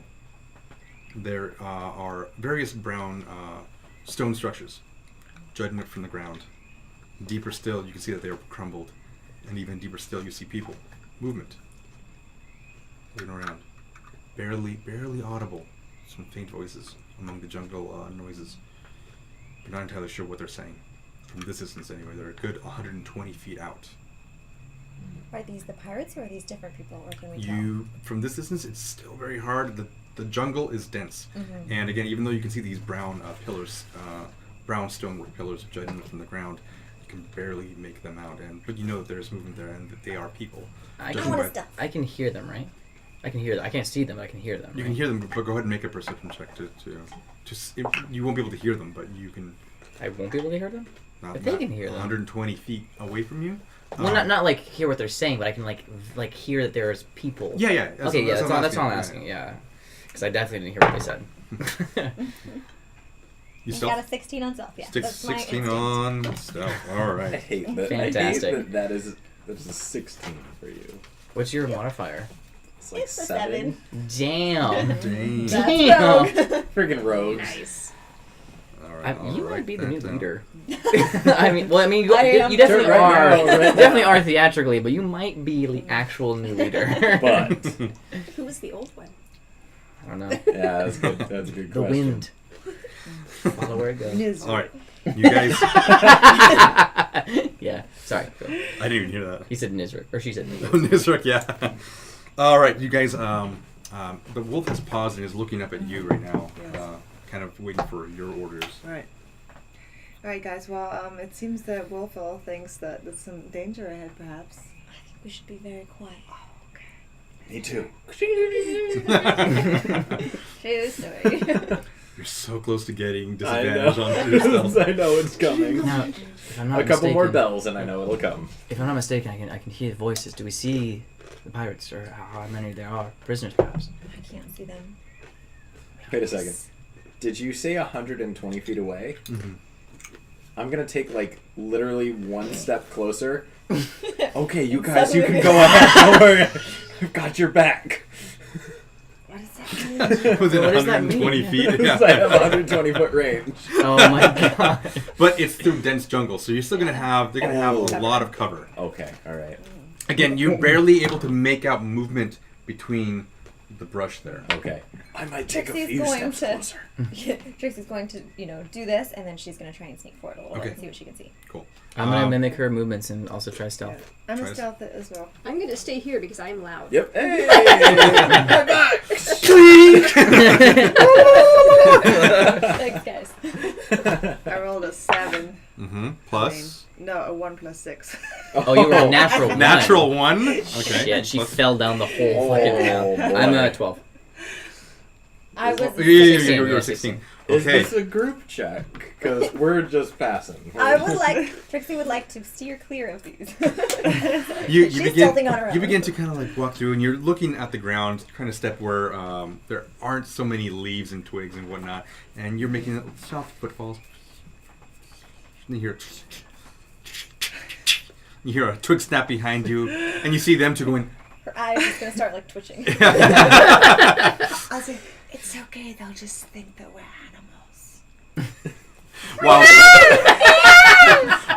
There are various brown stone structures jutting up from the ground. Deeper still, you can see that they are crumbled, and even deeper still, you see people, movement, moving around. Barely audible. Some faint voices among the jungle noises. You're not entirely sure what they're saying. From this distance anyway, they're a good 120 feet out. Are these the pirates or are these different people? Or can we From this distance, it's still very hard. The jungle is dense. Mhm. And again, even though you can see these brown pillars, brown stonework pillars jutting up from the ground, you can barely make them out. But you know that there's movement there and that they are people. I Judging wanna by- stuff. I can hear them, right? I can hear them. I can't see them, but I can hear them. You right? can hear them, but go ahead and make a perception check you won't be able to hear them, but you can. I won't be able to hear them. But they can hear them. 120 feet away from you. Well, not like hear what they're saying, but I can like hear that there's people. Yeah. Okay, yeah, that's all I'm asking. Yeah, because I definitely didn't hear what they said. You I still got a 16 on self, yeah. That's my 16 instinct. on stealth. All I right. hate that. Fantastic. I hate that is a 16 for you. What's your modifier? It's like It's a 7. Damn. Dang. That's Damn. rogue. Friggin' rogues. Nice. You might be the new down. leader. I mean, you am. definitely Right are. now, right Definitely are theatrically, but you might be the actual new leader. But Who was the old one? I don't know. yeah, that's good. That's a good The question. wind. Follow where it goes. All right, you guys. Yeah. Sorry. Go. I didn't even hear that. He said Nizrek, or she said Nizrek. Nizrek, yeah. All right, you guys. The wolf has paused and is looking up at you right now, kind of waiting for your orders. Alright, guys. Well, it seems that Wolfell thinks that there's some danger ahead, perhaps. I think we should be very quiet. Me too. True story. You're so close to getting I disadvantage know. on your stealth. I know it's coming. Now, if I'm not A couple more mistaken- bells, and I know it'll come. If I'm not mistaken, I can hear voices. Do we see the pirates, or how many there are? Prisoners, perhaps. I can't see them. Wait a second. Did you say 120 feet away? Mhm. I'm gonna take literally one step closer. Okay, you guys, you can go ahead. Don't worry, I've got your back. What does that mean? Within What does that 120 mean? feet. Because I have 120 foot range. Oh my god. But it's through dense jungle, so you're still gonna have. They're gonna have a lot of cover. Okay, all right. Again, you're barely able to make out movement between the brush there. Okay. I might take a Trixie's few going steps to- closer. Trixie's going to, do this, and then she's going to try and sneak forward a little bit Okay. and see what she can see. Cool. I'm gonna mimic her movements and also try stealth. I'm Try a to- stealth as well. I'm gonna stay here because I'm loud. Yep. Hey! My back! Thanks, guys. I rolled a 7. Mm-hmm. Plus. No, a 1 plus 6. Oh, you were a natural one. Natural 1. Okay. Yeah, and she Plus- fell down the whole fucking round. boy. I'm a 12. I was. Yeah, 16, you're you're 16. Is Okay. this a group check? Because we're just passing. Trixie would like to steer clear of these. You She's begin. tilting on her You own. begin to kind of walk through, and you're looking at the ground, trying to step where there aren't so many leaves and twigs and whatnot, and you're making soft footfalls. And you hear a twig snap behind you, and you see them two going. Her eyes is going to start twitching. I'll say, it's okay, they'll just think that we're animals.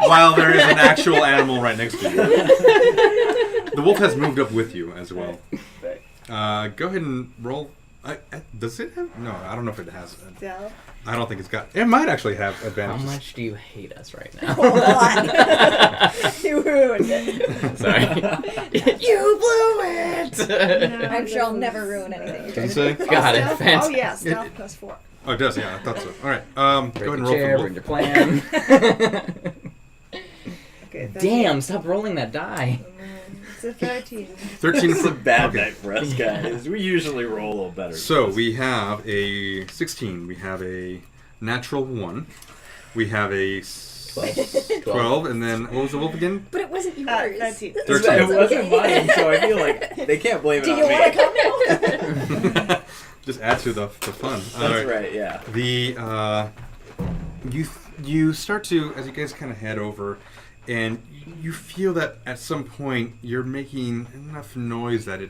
While there is an actual animal right next to you. The wolf has moved up with you as well. Go ahead and roll. Does it have? No, I don't know if it has. Stealth. I don't think it's got. It might actually have How advantages. much do you hate us right now? You ruined it. Sorry. You blew it! I'm sure I'll never ruin anything. Did you say? Got it. Stealth? Fantastic. Oh, yeah, stealth plus 4. Oh, it does. Yeah, I thought so. All right. Go ahead Bring and the roll chair, for bring the your plan. Okay, 13. Damn, stop rolling that die. It's a 13. 13 It's a bad okay. night for us, guys. We usually roll a little better. So we have a 16. We have a natural 1. We have a 12. And then what was the wolf again? But it wasn't yours. 13. It wasn't mine, so I feel like they can't blame it Do on you me. want to come now? Just add to the fun. That's right, yeah. The you start to, as you guys kind of head over, and you feel that at some point you're making enough noise that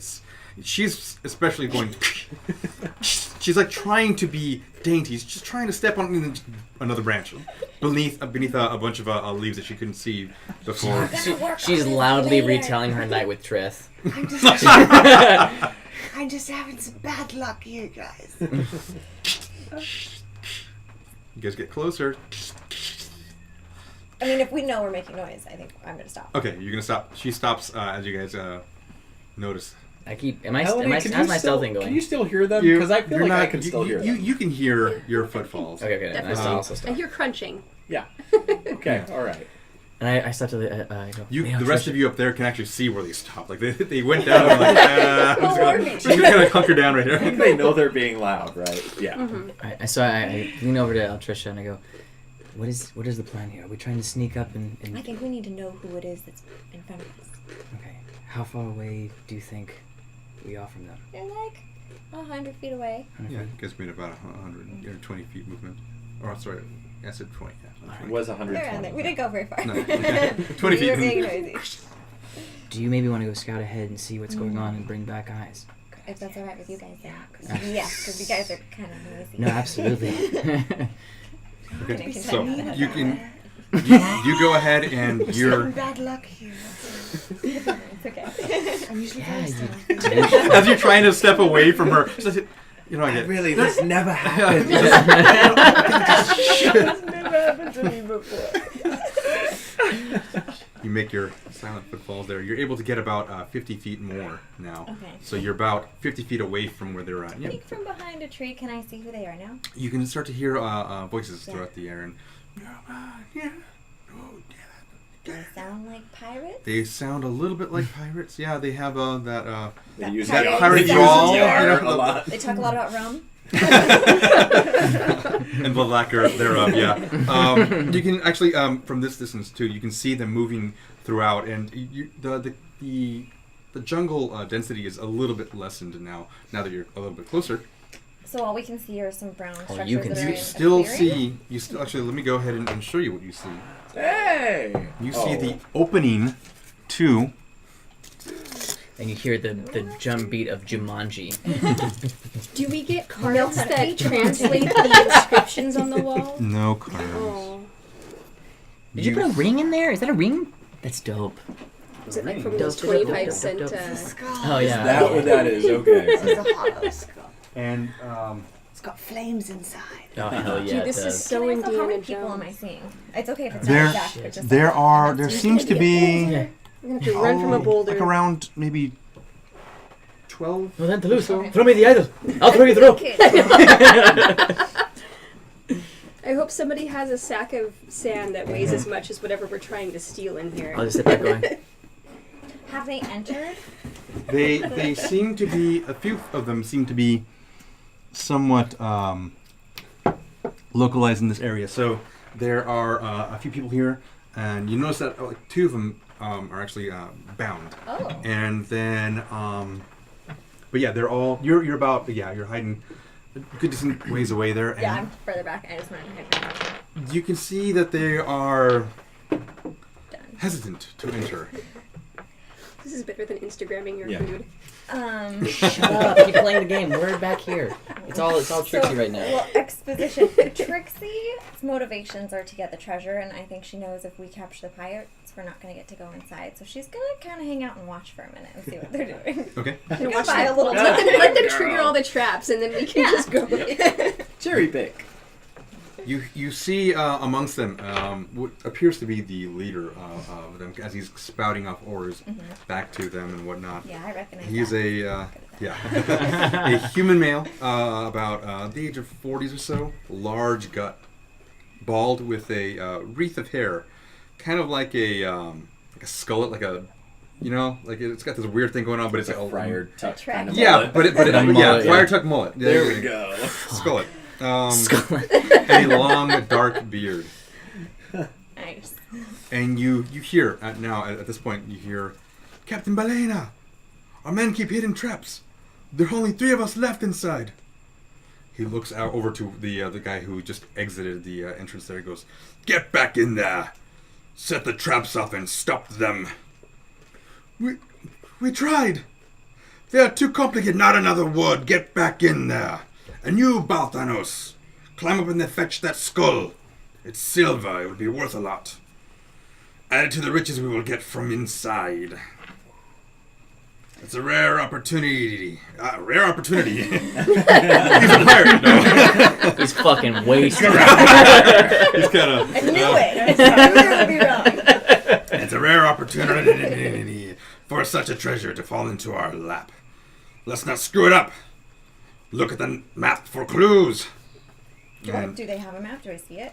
she's especially going. She's like trying to be dainty. She's just trying to step on another branch beneath a bunch of leaves that she couldn't see before. She's loudly retelling her night with Trith. I'm just having some bad luck here, guys. You guys get closer. I mean, if we know we're making noise, I think I'm going to stop. Okay, you're gonna stop. She stops as you guys notice. Melanie, How's my stealthing going? Can you still hear them? Because I feel like I can still hear them. You can hear your footfalls. Okay, Definitely. I still also I stop. hear crunching. Yeah. Okay, all right. And I stop to the, I go, You, "Hey, the I'll rest trust of you up there can actually see where they stop. Like they went down. And like, I'm just gonna hunker down right I think here. they know they're being loud, right? Yeah. Mm-hmm. So I lean over to Altrisha and I go, what is the plan here? Are we trying to sneak up and I think we need to know who it is that's in front of us. okay, how far away do you think we are from them? They're like 100 feet away. Yeah, you guys made about 120 feet movement. Or sorry, I said 20. Yeah, It was They're on 120. there. We didn't go very far. No, okay. 20 We were feet. being noisy. Do you maybe want to go scout ahead and see what's going on and bring back eyes? If that's alright with you guys, then. Yeah, because you guys are kind of noisy. No, absolutely. Okay. Can So I- you can you go ahead and Some you're bad luck here. It's okay. I'm usually Yeah, very you sad. as you're trying to step away from her. You know, I get Really, this never happened. It's never happened to me before. you make your silent footfalls there. You're able to get about 50 feet more now. Okay. So you're about 50 feet away from where they're at. Yeah. Peek from behind a tree. Can I see who they are now? You can start to hear voices Yeah. throughout the air, and They sound like pirates. they sound a little bit like pirates. Yeah, they have that. They use That the pirate they use drawl, the you R know, a lot. They talk a lot about rum. and the lacquer thereof. Yeah. You can actually from this distance too. You can see them moving throughout, and the jungle density is a little bit lessened now. Now that you're a little bit closer. So all we can see are some brown structures you can that are You in a still clearing? see. You still actually. Let me go ahead and show you what you see. Hey! You see the opening to. And you hear the drum beat of Jumanji. Do we get You know cards how to that eat. translate the inscriptions on the wall? No cards. Oh. Did you put a ring in there? Is that a ring? That's dope. Is it like from Dope, those dope, dope, 25 dope, cent? dope. Skull. Oh yeah. That what that is, okay. It's a hollow skull. And It's got flames inside. Oh hell yeah. Dude, this it is does. so Can I ask how Indiana many people am I Jones. seeing? It's okay if it's There- not exact, but just there seems to be Yeah. We're gonna have to run from a boulder. like around maybe 12. No time to lose. Throw me the idol. I'll throw you the rope. I hope somebody has a sack of sand that weighs as much as whatever we're trying to steal in here. I'll just sit back going. Have they entered? They seem to be, a few of them seem to be somewhat localized in this area. So there are a few people here, and you notice that like two of them are actually bound. Oh. And then, but yeah, they're all, you're about, yeah, you're hiding a good decent ways away there. And Yeah, I'm further back. I just wanted to hide. you can see that they are Done. hesitant to enter. This is better than Instagramming your Yeah. food. Shut up. Keep playing the game. We're back here. It's all tricksy right now. Well, exposition. Trixie's motivations are to get the treasure, and I think she knows if we capture the pirates, we're not going to get to go inside. So she's going to kind of hang out and watch for a minute and see what they're doing. Okay. And watch them. let them trigger all the traps, and then we can just go. Cherry pick. You see amongst them what appears to be the leader of them as he's spouting off orders back to them and whatnot. Yeah, I recognize He's that. a human male, about the age of 40s or so, large gut, bald with a wreath of hair, kind of like a skullet, like a, you know, like it's got this weird thing going on, but it's It's a like friar tuck kind of yeah, mullet. but A mullet, yeah, yeah. friar tuck mullet. There we go. Skullet. Skull. And a long dark beard. Nice. And you hear now at this point you hear, Captain Balena, our men keep hitting traps. There are only 3 of us left inside. He looks out over to the guy who just exited the entrance there. He goes, get back in there. Set the traps off and stop them. We tried. They are too complicated. Not another word. Get back in there. And you, Balthanos, climb up and then fetch that skull. It's silver. It would be worth a lot. Add it to the riches we will get from inside. It's a rare opportunity. Rare opportunity. He's a pirate. No. He's fucking wasted. He's kind of. I knew it. I knew it would be wrong. It's a rare opportunity for such a treasure to fall into our lap. Let's not screw it up. Look at the map for clues. And Do they have a map? Do I see it?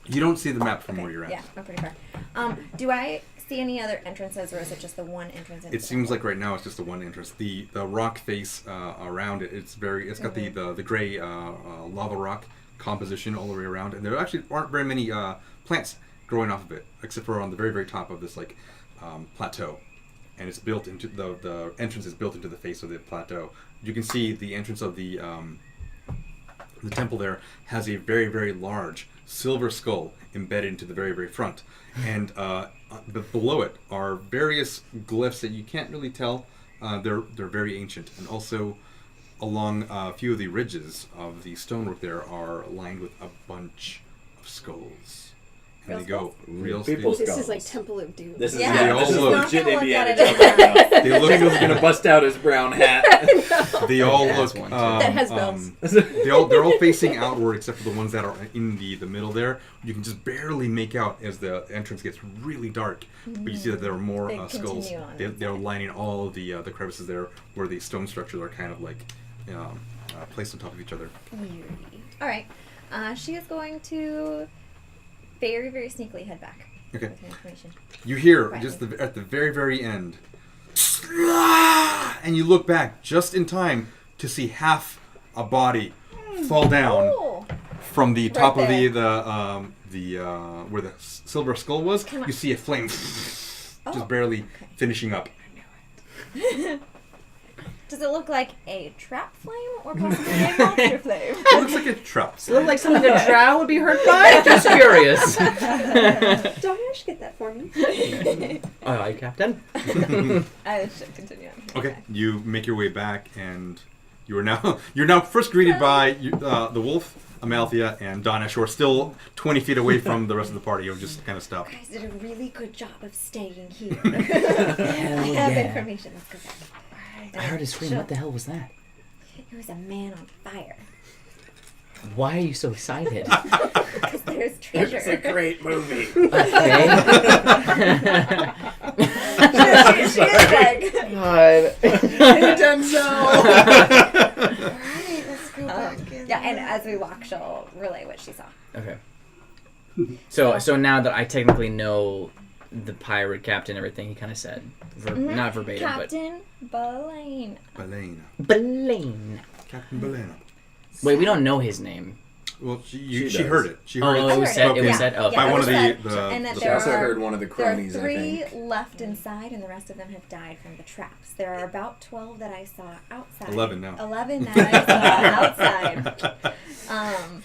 you don't see the map from where you're at. Yeah, I'm pretty far. Do I see any other entrances, or is it just the one entrance? Into It seems like right now it's just the one entrance. The rock face around it, it's got the gray lava rock composition all the way around, and there actually aren't very many plants growing off of it, except for on the very very top of this like plateau, and it's built into the entrance is built into the face of the plateau. You can see the entrance of the temple there has a very very large silver skull embedded into the very very front, and below it are various glyphs that you can't really tell. They're very ancient, and also along a few of the ridges of the stonework there are lined with a bunch of skulls. Real And they go skulls? real People skulls. This is like Temple of Doom. This is Yeah, they all this is look- legit Not gonna look Indiana at Jones. it. Right now. They look. Jingle's gonna bust out his brown hat. They all It has look. one, too. That has bells. They're all facing outward, except for the ones that are in the middle there. You can just barely make out as the entrance gets really dark. But you see that there are more They skulls. continue on They're inside. lining all the crevices there, where the stone structures are kind of like placed on top of each other. All right. She is going to very, very sneakily head back. Okay. With her information. You hear Quietly. just at the very, very end, and you look back just in time to see half a body fall down Oh. from the top of there. the where the silver skull was. Come on. You see a flame Oh, just barely okay. finishing up. Does it look like a trap flame or possibly a monster flame? It looks like a trap. Does it look like something a drow would be hurt by? Just curious. Dawnash, get that for me. Aye, Captain. I should continue on. Okay, you make your way back, and you're now first greeted by the wolf, Amalthea, and Dawnash, who are still 20 feet away from the rest of the party. You've just kind of stopped. You guys did a really good job of staying here. Hell I have yeah. information. Let's go back. I heard a scream. What the hell was that? It was a man on fire. Why are you so excited? Because there's treasure. It's a great movie. Okay. She is like, God. Alright, let's go back in. yeah, and as we walk, she'll relay what she saw. Okay. So now that I technically know the pirate captain, everything he kind of said, not verbatim, Captain Belaine. Balena. but Belaine. Captain Balena. Wait, we don't know his name. Well, She she does. heard it. She Oh, heard it was said. It spoken was said. Oh, by it one was of the said, the. and that the She there also are- heard one of the There are cronies, I 3 think. left inside, and the rest of them have died from the traps. There are about 12 that I saw outside. 11 now. 11 that I saw outside.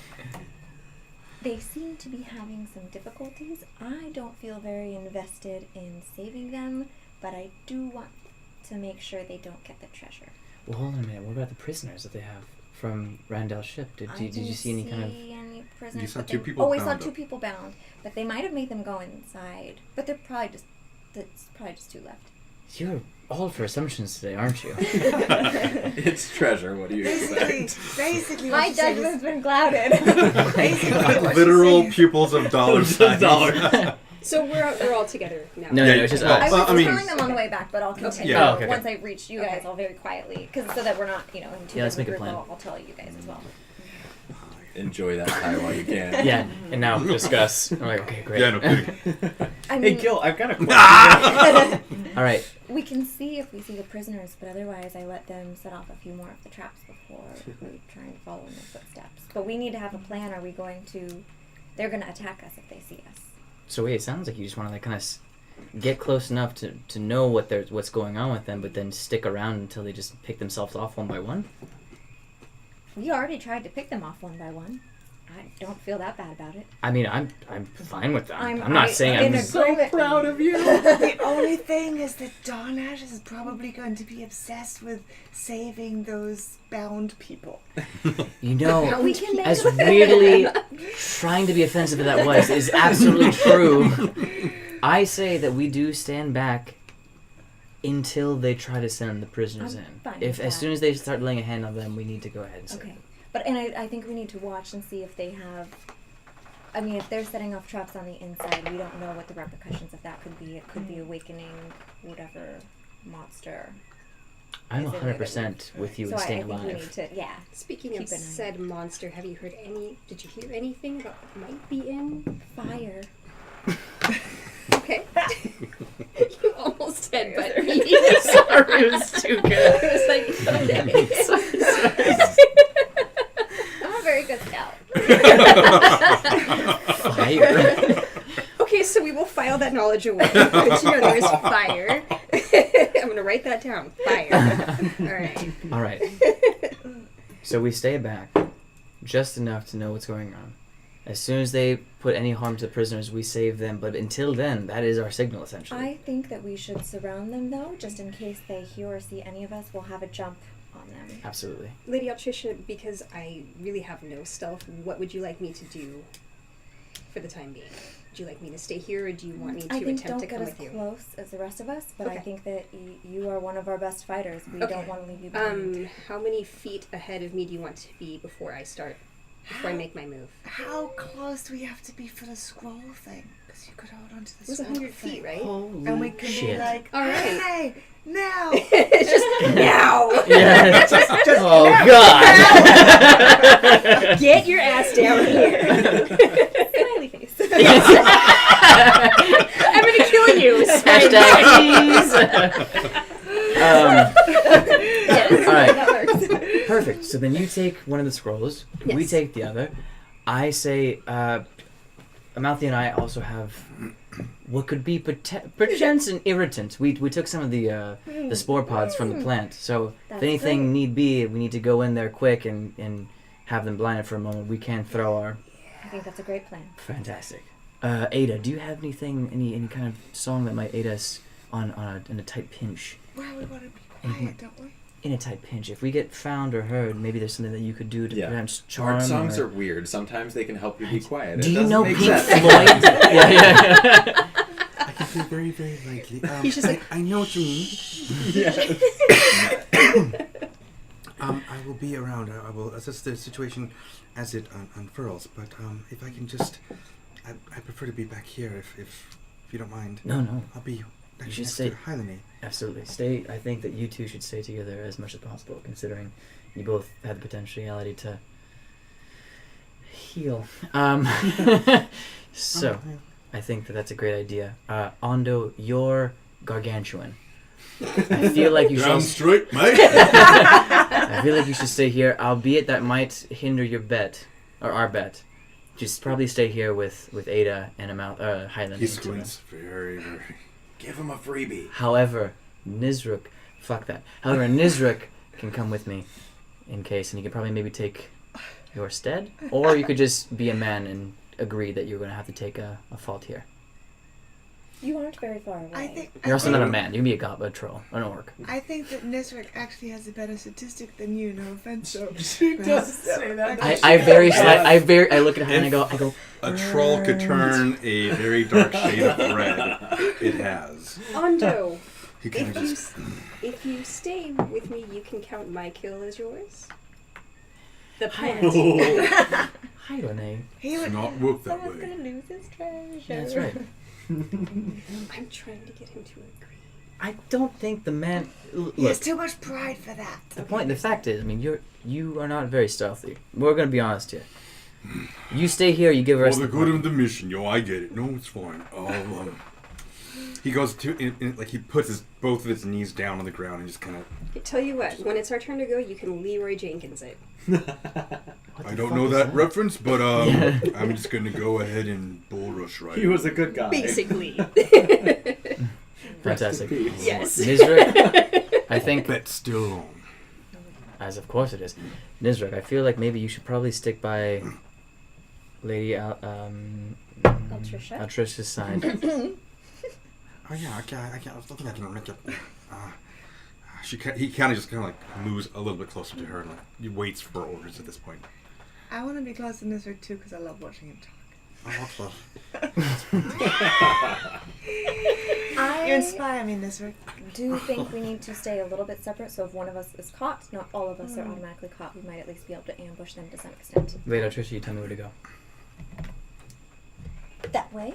They seem to be having some difficulties. I don't feel very invested in saving them, but I do want to make sure they don't get the treasure. Well, hold on a minute. What about the prisoners that they have from Randall's ship? Did you see any kind of? Any prisoners? You saw but 2 they- people Oh, we saw bound 2 up. people bound, but they might have made them go inside. But they're probably just. That's probably just 2 left. You're all for assumptions today, aren't you? It's treasure. What do you expect? Basically, My what she said is- judgment's been clouded. Literal pupils of dollar signs. So we're all together now. No, Yeah, it's just well, us. I was I mean- telling them on the way back, but I'll continue. Yeah. Oh, okay. Once I reach you guys, I'll very quietly, so that we're not, in two Yeah, let's different make a group, plan. I'll tell you guys as well. Enjoy that pie while you can. Yeah, and now discuss. I'm like, okay, great. Yeah, no kidding. I Hey, mean, Gil, I've got a question. All right. we can see if we see the prisoners, but otherwise I let them set off a few more of the traps before we try and follow in their footsteps. But we need to have a plan. Are we going to... They're going to attack us if they see us. So wait, it sounds like you just want to like kind of get close enough to know what's going on with them, but then stick around until they just pick themselves off one by one. We already tried to pick them off one by one. I don't feel that bad about it. I mean, I'm fine with that. I'm I'm not saying in I'm. agreement. Proud of you. The only thing is that Dawnash is probably going to be obsessed with saving those bound people. You know, We can make as it- weirdly trying to be offensive as that was, is absolutely true. I say that we do stand back until they try to send the prisoners I'm in. fine If with as that. soon as they start laying a hand on them, we need to go ahead and save Okay. them. But, and I think we need to watch and see if they have... I mean, if they're setting off traps on the inside, we don't know what the repercussions of that could be. It could be awakening whatever monster. I'm is in there 100% with you So in I staying think we need alive. to, yeah. Speaking Keep of an eye. said monster, have you heard did you hear anything about what might be in? Fire. Okay. You almost said, but me. Sorry, it was too good. It was like, okay. I'm a very good scout. Fire. Okay, so we will file that knowledge away. But you know there is fire. I'm gonna write that down. Fire. Alright. All right. So we stay back just enough to know what's going on. As soon as they put any harm to the prisoners, we save them. But until then, that is our signal, essentially. I think that we should surround them, though, just in case they hear or see any of us. We'll have a jump on them. Absolutely. Lady Altricia, because I really have no stealth, what would you like me to do? for the time being. Would you like me to stay here, or do you want me to I think attempt to don't come get as with you? close as the rest of us, but I Okay. think that you are one of our best fighters. We Okay. don't want to leave you behind. How many feet ahead of me do you want to be before I start? Before I make my move? How close do we have to be for the scroll thing? Because you could hold on to the It was scroll 100 thing. feet, right? Holy And we can shit. be like, All right. hey, now. It's just now. Yeah. Oh God. Get your ass down here. Smiley face. I'm gonna kill you. Hashtag cheese. Yes, All right. that works. Perfect. So then you take one of the scrolls. We Yes. take the other. I say, Amalthea and I also have what could be perchance an irritant. We took some of the spore pods from the plant. So That's if anything great. need be, we need to go in there quick and have them blinded for a moment. We can throw our I think that's a great plan. fantastic. Ada, do you have anything, any kind of song that might aid us in a tight pinch? Well, we want to be quiet, don't we? In a tight pinch. If we get found or heard, maybe there's something that you could do to perhaps charm. Art songs or... are weird. Sometimes they can help you be quiet. Do It you doesn't know make Pink sense. Floyd? yeah. I can feel very, very lightly. He's just like- I know what you mean. Yeah. I will be around. I will assess the situation as it unfurls. But if I can just, I prefer to be back here. If you don't mind, No. I'll be next should to stay- Hylany. Absolutely. Stay. I think that you two should stay together as much as possible, considering you both have the potentiality to heal. So, I think that that's a great idea. Ando, you're gargantuan. I feel like you should. straight, mate. I feel like you should stay here, albeit that might hinder your bet, or our bet. Just probably stay here with Ada and Highland. He squints very, very. Give him a freebie. However, Nizruk, fuck that. However, Nizruk can come with me in case, and he could probably maybe take your stead, or you could just be a man and agree that you're going to have to take a fault here. You aren't very far away. I think You're also not a man. You can be a goblin, a troll, an orc. I think that Nizrik actually has a better statistic than you. No offense. She does say that. I look at her and I go. A troll could turn a very dark shade of red. It has. Ando, He kind of if you just. if you stay with me, you can count my kill as yours. The plant. Hi, Renee. He It's would. not work that Someone's way. gonna lose his treasure. Yeah, that's right. I'm trying to get him to agree. I don't think the man. He has Look, too much pride for that. the fact is, I mean, you are not very stealthy. We're gonna be honest here. You stay here. You give For us the the good of the mission, yo, I get it. No, it's fine. He goes to like he puts both of his knees down on the ground and just kind of. I tell you what, when it's our turn to go, you can Leroy Jenkins it. I don't know that reference, but I'm just gonna go ahead and bull rush right. He was a good guy. Basically. Fantastic. Yes. Nizruk, I think, Bet still on. as of course it is, Nizruk, I feel like maybe you should probably stick by Lady Altrisha? Altrisha's side. Oh yeah, I think I can make it. He kind of just kind of like moves a little bit closer to her and like he waits for orders at this point. I want to be close to Nizrik too because I love watching him talk. You I inspire me, Nizrik. do think we need to stay a little bit separate, so if one of us is caught, not all of us are automatically caught. We might at least be able to ambush them to some extent. Lady Altrisha, you tell me where to go. That way.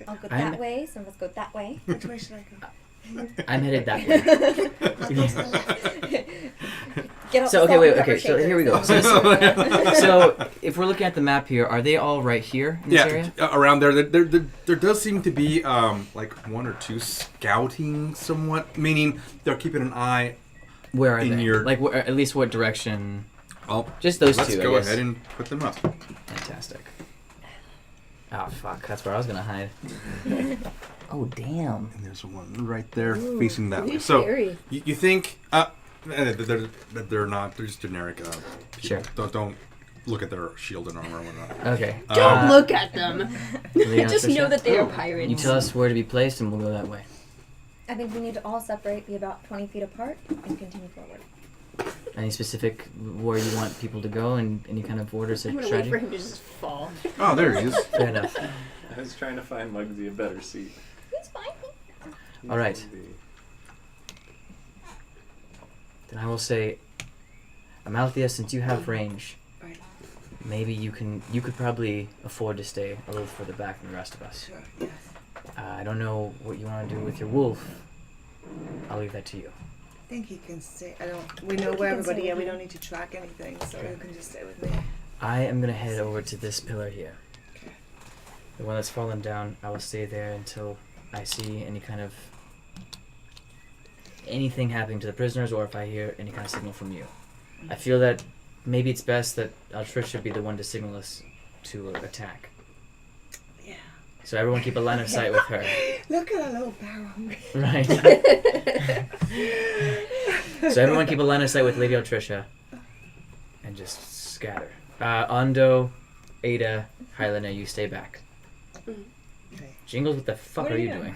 I'll go that way. Some of us go that way. Which way should I go? I'm headed that way. I'll go to the left. Get out So the okay, salt wait, and okay. pepper So here we go. shakers. So if we're looking at the map here, are they all right here in this area? Around there. There does seem to be like one or two scouting somewhat, meaning they're keeping an eye. Where are In they? your- Like, at least what direction? Oh, Just those let's two. go I guess. ahead and put them up. Fantastic. Oh fuck! That's where I was gonna hide. Oh damn! And there's one right there facing that way. So Scary. you think they're not? They're just generic. Sure. Don't look at their shield and armor and whatnot. Okay. Don't look at them. Lady Just Altrisha, know that they are pirates. You tell us where to be placed, and we'll go that way. I think we need to all separate, be about 20 feet apart, and continue forward. Any specific where you want people to go and any kind of orders or I'm gonna wait strategy? for him to just fall. Oh, there he is. Fair enough. I was trying to find Muggsy a better seat. It's fine. All right. Then I will say, Amalthea, since you have range, Right. maybe you could probably afford to stay a little further back than the rest of us. Sure. Yes. I don't know what you want to do with your wolf. I'll leave that to you. I think he can stay. We know think he where can everybody. stay Yeah, with we me. don't need to track anything, so Okay. you can just stay with me. I am gonna head over to this pillar here. Okay. The one that's fallen down. I will stay there until I see any kind of anything happening to the prisoners, or if I hear any kind of signal from you. I feel that maybe it's best that Altrisha be the one to signal us to attack. Yeah. So everyone keep a line of sight with her. Look at that little barrel. Right. So everyone keep a line of sight with Lady Altrisha. And just scatter. Ando, Ada, Hylena, you stay back. Okay. Jingles, what the fuck What are are you you doing?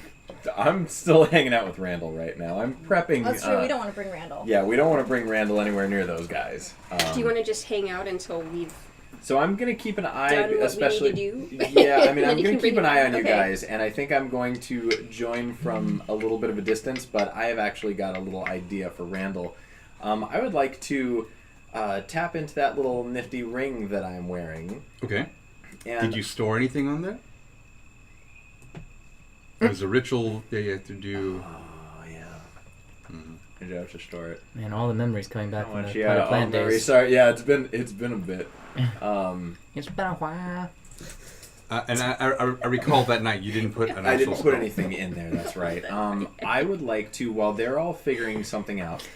I'm still hanging out with Randall right now. I'm prepping. That's true. We don't want to bring Randall. Yeah, we don't want to bring Randall anywhere near those guys. Do you want to just hang out until we've So I'm gonna keep an eye, done what especially. we need to do? Yeah, I mean, Then I'm you gonna can keep bring an it eye back. on you Okay. guys, and I think I'm going to join from a little bit of a distance. But I have actually got a little idea for Randall. I would like to tap into that little nifty ring that I'm wearing. Okay. And Did you store anything on there? There's a ritual that you have to do. Oh yeah. Mhm. I do have to store it. Man, all the memories coming back How from much? the Yeah. Planet Oh, Plant Mary, days. sorry. Yeah, it's been a bit. It's been a while. And I recall that night you didn't put an I actual didn't put spell. anything in there. That's right. I would like to, while they're all figuring something out,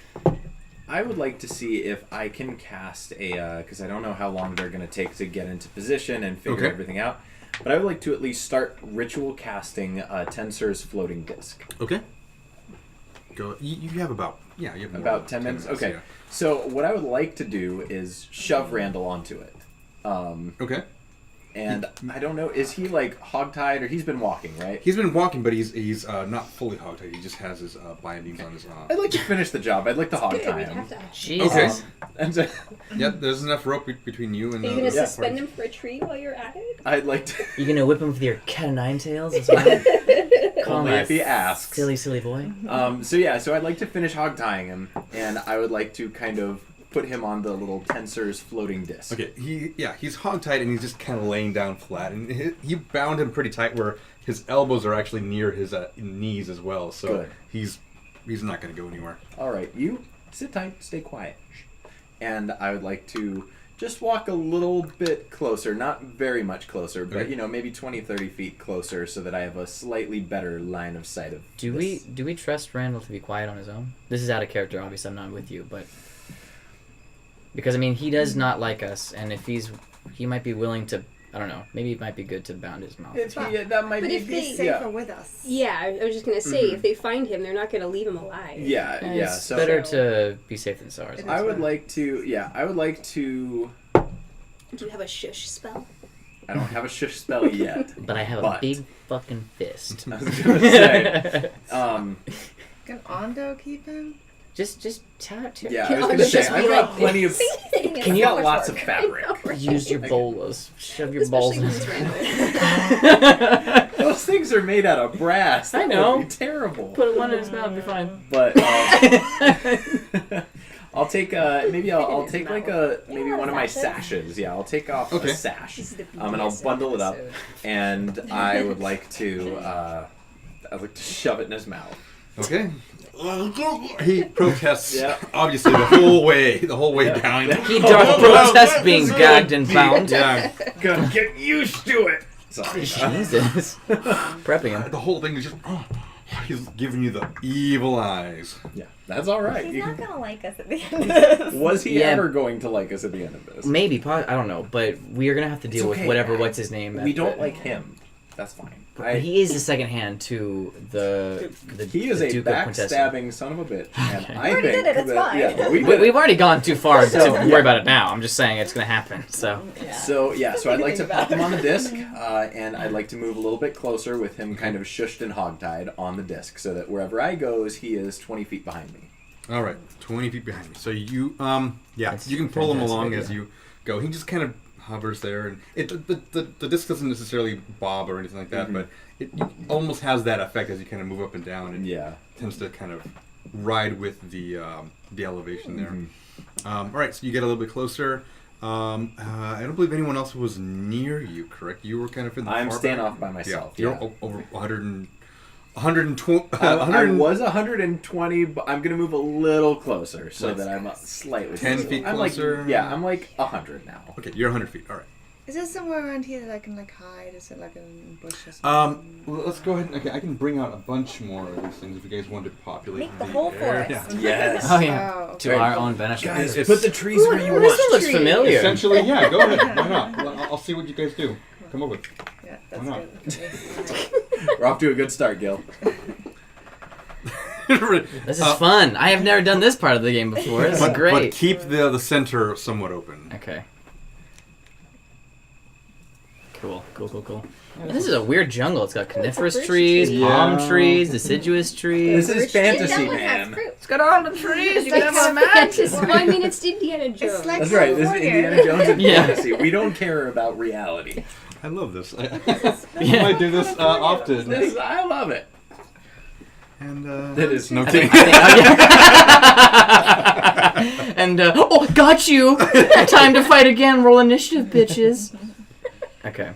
I would like to see if I can cast a, because I don't know how long they're going to take to get into position and figure Okay. everything out. But I would like to at least start ritual casting Tensor's floating disc. Okay. Go. You have about you have more About than 10 minutes. Okay. yeah. So what I would like to do is shove Randall onto it. Okay. And I don't know, is he like hogtied or he's been walking, right? He's been walking, but he's not fully hogtied. He just has his bindings on his I'd like to finish the job. I'd like to Good, hogtie we'd him. have to. Jesus. And so Yep. There's enough rope between you and Are you the gonna other suspend parties. him for a tree while you're at it? I'd like to, You gonna whip him with your cat o' nine tails as well? Call only him if he a asks. silly boy. So I'd like to finish hog tying him, and I would like to kind of put him on the little Tensor's floating disc. Okay, he's hogtied and he's just kind of laying down flat, and he bound him pretty tight where his elbows are actually near his knees as well. So Good. he's not going to go anywhere. All right, you sit tight, stay quiet, and I would like to just walk a little bit closer, not very much closer, but Okay. maybe 20, 30 feet closer, so that I have a slightly better line of sight of. Do this. we trust Randall to be quiet on his own? This is out of character, obviously. I'm not with you, but because I mean he does not like us, and if he might be willing to. I don't know. Maybe it might be good to bound his mouth. That might But be if they- He's safer with us. Yeah, I was just gonna say, if they find him, they're not gonna leave him alive. Yeah, And yeah. It's So better to be safe than sorry. It I would better. like to. Yeah, I would like to. Do you have a shush spell? I don't have a shush spell yet. But I have a But- big fucking fist. I was gonna say. Can Ando keep him? just tap. Yeah, Can I was gonna Ando say just be I've got like plenty of. Can you- got lots of fabric. Use your bolas. Shove your balls Especially in. when it's Randall. Those things are made out of brass. I That know. would be terrible. Put one in his mouth. Be fine. But I'll take maybe I'll take like maybe one of my sashes. Yeah, I'll take off Okay. a sash, This is the and I'll BDSM bundle it up, episode. and I would like to I'd like to shove it in his mouth. Okay. He protests. Yeah. Obviously, the whole way down. He doth protest being gagged and bound. Yeah. Gonna get used to it. Sorry. Jesus. Prepping him. The whole thing is just. He's giving you the evil eyes. Yeah, that's all right. He's You not can- gonna like us at the end of this. Was he Yeah. ever going to like us at the end of this? Maybe, I don't know, but we are gonna have to deal okay. with whatever. What's his name? We at don't the- like him. That's fine. He is the second hand to the He is the a Duke of Quintessa. backstabbing son of a bitch. And I already think did it, it's that, fine. Yeah, We've already gone too far to So, worry about it now. I'm just saying it's gonna happen. So So I'd like to pop him on the disc, and I'd like to move a little bit closer with him kind of shushed and hogtied on the disc, so that wherever I goes, he is 20 feet behind me. All right, 20 feet behind me. So you, That's you can pull him fantastic along idea. as you go. He just kind of hovers there, and the disc doesn't necessarily bob or anything like that, but it almost has that effect as you kind of move up and down. And tends to kind of ride with the elevation there. All right, so you get a little bit closer. I don't believe anyone else was near you, correct? You were kind of in the I'm far staying back? off by myself. You're over 120. I was 120, but I'm gonna move a little closer so Like that I'm slightly 10 closer. feet I'm closer? like, I'm like 100 now. Okay, you're 100 feet. All right. Is there somewhere around here that I can like hide? Is it like a bush or something? Well, let's go ahead. Okay, I can bring out a bunch more of these things if you guys want to populate Make the whole area. forest. Yes. Oh yeah. Oh. To our own benefit. Guys, It's- put the trees where you want. This one looks familiar. Essentially, yeah. Go ahead. Why not? Well, I'll see what you guys do. Come over. Yeah, that's Why not? good. We're off to a good start, Gil. This is fun. I have never done this part of the game before. This is But great. keep the center somewhat open. Okay. Cool. This is a weird jungle. It's got coniferous trees, Yeah. palm trees, deciduous trees. This is fantasy, That one has man. fruit. It's got all the trees. You Like can have a map. fantasy. Well, I mean, it's Indiana Jones. It's like That's right. This is California. Indiana Jones and Yeah. fantasy. We don't care about reality. I love this. I Yeah. might do this often. I love it. And That is no I think, kidding. and oh, got you! Time to fight again. Roll initiative, bitches. Okay.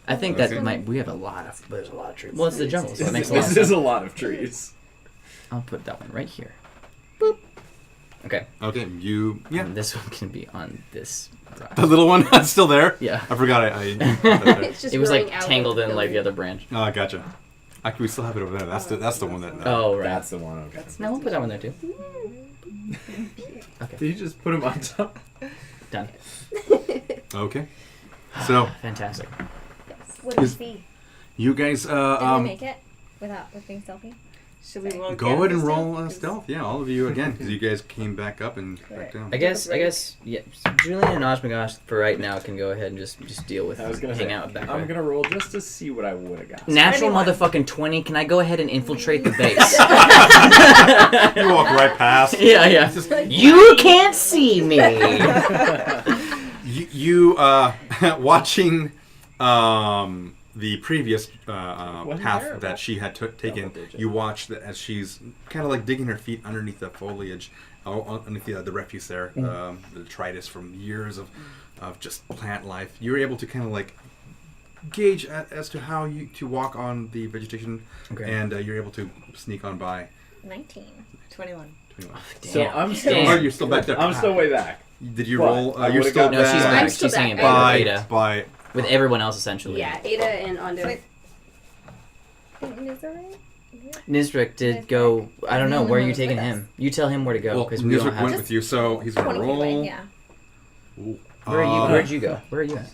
I think that Okay. we have there's a lot of trees. Well, it's the jungle, so it makes a lot of This sense. is a lot of trees. I'll put that one right here. Boop. Okay. Okay, you. Yeah. And this one can be on this. The little one that's still there. Yeah. I forgot. I It's just It was like growing out of tangled in like the building. other branch. oh, gotcha. Actually, we still have it over there. That's the one that. Oh, right. That's the one. Okay. No, we'll put that one there too. Did you just put him on top? Done. Okay. So Fantastic. What do you Is- see? you guys, Did we make it with being stealthy? Should we roll go again ahead and this roll time? stealth. Yeah, all of you again, because you guys came back up and back down. I guess, yeah. Julian and Osmogosh for right now can go ahead and just deal with I was gonna hang say, out back I'm there. gonna roll just to see what I would have got. Natural 21. motherfucking 20. Can I go ahead and infiltrate the base? You walk right past. yeah. You can't see me. You watching the previous path that she had taken. You watch that as she's kind of like digging her feet underneath the foliage, underneath the refuse there, the detritus from years of just plant life. You're able to kind of like gauge as to how you to walk on the vegetation, Okay. and you're able to sneak on by. 19. 21. 21. So Damn. I'm still. Damn. Oh, you're still back there. I'm still way back. Did you But roll? I You're would've still got- No, she's back back. I'm still She's hanging back. back by with Ada. by. With everyone else, essentially. Yeah, Ada and Ando. Wait. Misery? Nizrik did go. I don't know. Where are you taking him? You tell him where to go Well, because we don't Nizrik have. went with you, so he's gonna 20 feet away, roll. yeah. Ooh. Where are you? Where'd you go? Where are you at?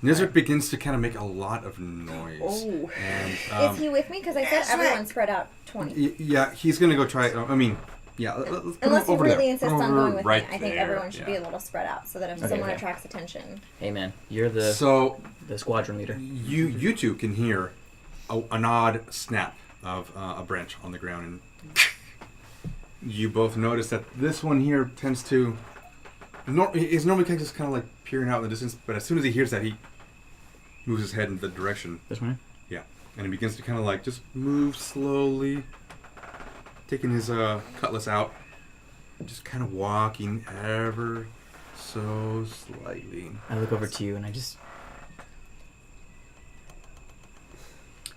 Nizrik begins to kind of make a lot of noise. Oh. And Is he with me? Because I said everyone spread out 20. yeah, he's gonna go try. I mean, yeah. Let's put him Unless he over really there. insists Put him on over going with right me. I think there, everyone should be yeah. a little spread out so that if Okay, someone okay. attracts attention. Hey man, you're the So squadron leader. you two can hear an odd snap of a branch on the ground, and you both notice that this one here tends to. He's normally just kind of like peering out in the distance, but as soon as he hears that, he moves his head in the direction. This one. Yeah, and he begins to kind of like just move slowly, taking his cutlass out, just kind of walking ever so slightly. I look over to you and I just.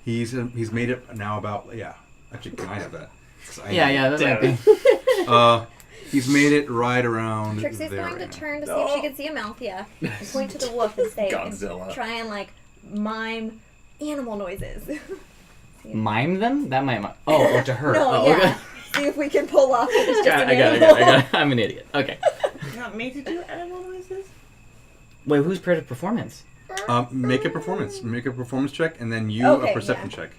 He's made it now about Actually, can I have that? 'Cause I Yeah, that might be. He's made it right around Trixie's there. going to turn to see if she can see Amalthea and point to the wolf and say, Godzilla. and try and like mime animal noises. Mime them? That might. Oh, to her. No, oh, yeah. okay. See if we can pull off. It's just I an got animal. it. I'm an idiot. Okay. You want me to do animal noises? Wait, who's part of performance? Make a performance. Make a performance check, and then you Okay, a perception check.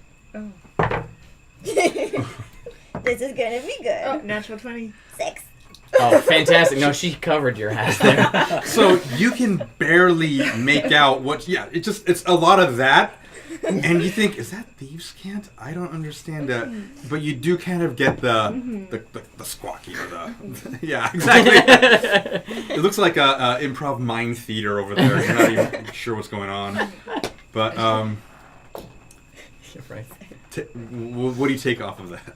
This is gonna be good. Oh, natural 20. 6. Oh, fantastic. No, she covered your ass there. So you can barely make out what. Yeah, it's a lot of that, And you think, is that thieves' cant? I don't understand that. But you do kind of get the squawking or the... Yeah, exactly. It looks like a improv mime theater over there. You're not even sure what's going on. But, You're right. what do you take off of that?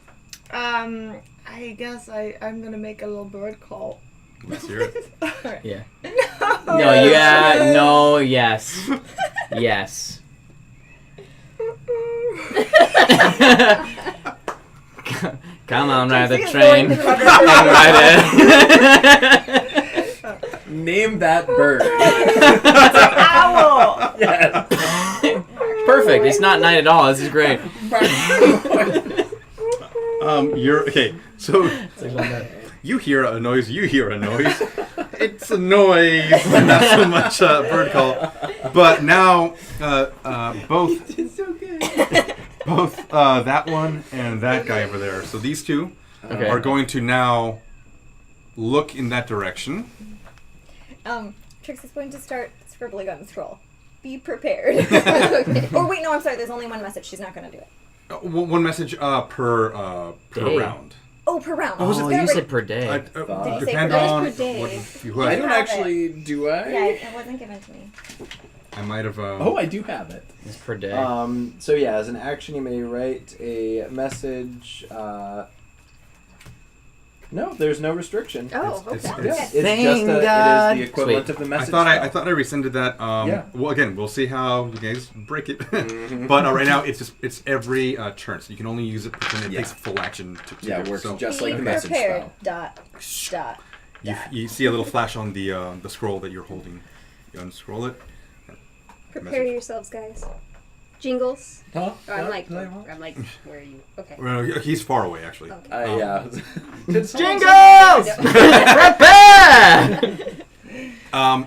I guess I'm gonna make a little bird call. Let's hear it. Yeah. No, yeah, no, yes. Yes. Come on, ride the train. Name that bird. Owl! Yes. Perfect. It's not night at all. This is great. You're okay. So you hear a noise. You hear a noise. It's a noise, not so much bird call. But now, both that one and that guy over there. So these two are going to now look in that direction. Trix is going to start scribbling on the scroll. Be prepared. Okay. Or wait, no, I'm sorry. There's only one message. She's not going to do it. One message per round. Oh, per round. Oh, you said per day. Did you say Depend per on day? what you I have. don't actually. Do I? Yeah, it wasn't given to me. I might have. Oh, I do have it. It's per day. So yeah, as an action, you may write a message. No, there's no restriction. Oh, It's- okay. it's- It's Thank just God. it is the equivalent Sweet. of the I message. thought I rescinded that. Yeah. Well, again, we'll see how you guys break it. Mhm. But right now, it's every turn, so you can only use it when it Yeah. takes full action to Yeah, do it works so. just Be like the message prepared. spell. Dot. You see a little flash on the scroll that you're holding. You unscroll it. Prepare yourselves, guys. Jingles. Huh? Oh, I'm What? like, Did I want? where are you? Okay. Well, he's far away, actually. Okay. Yeah. Did someone Jingles! Prepare! And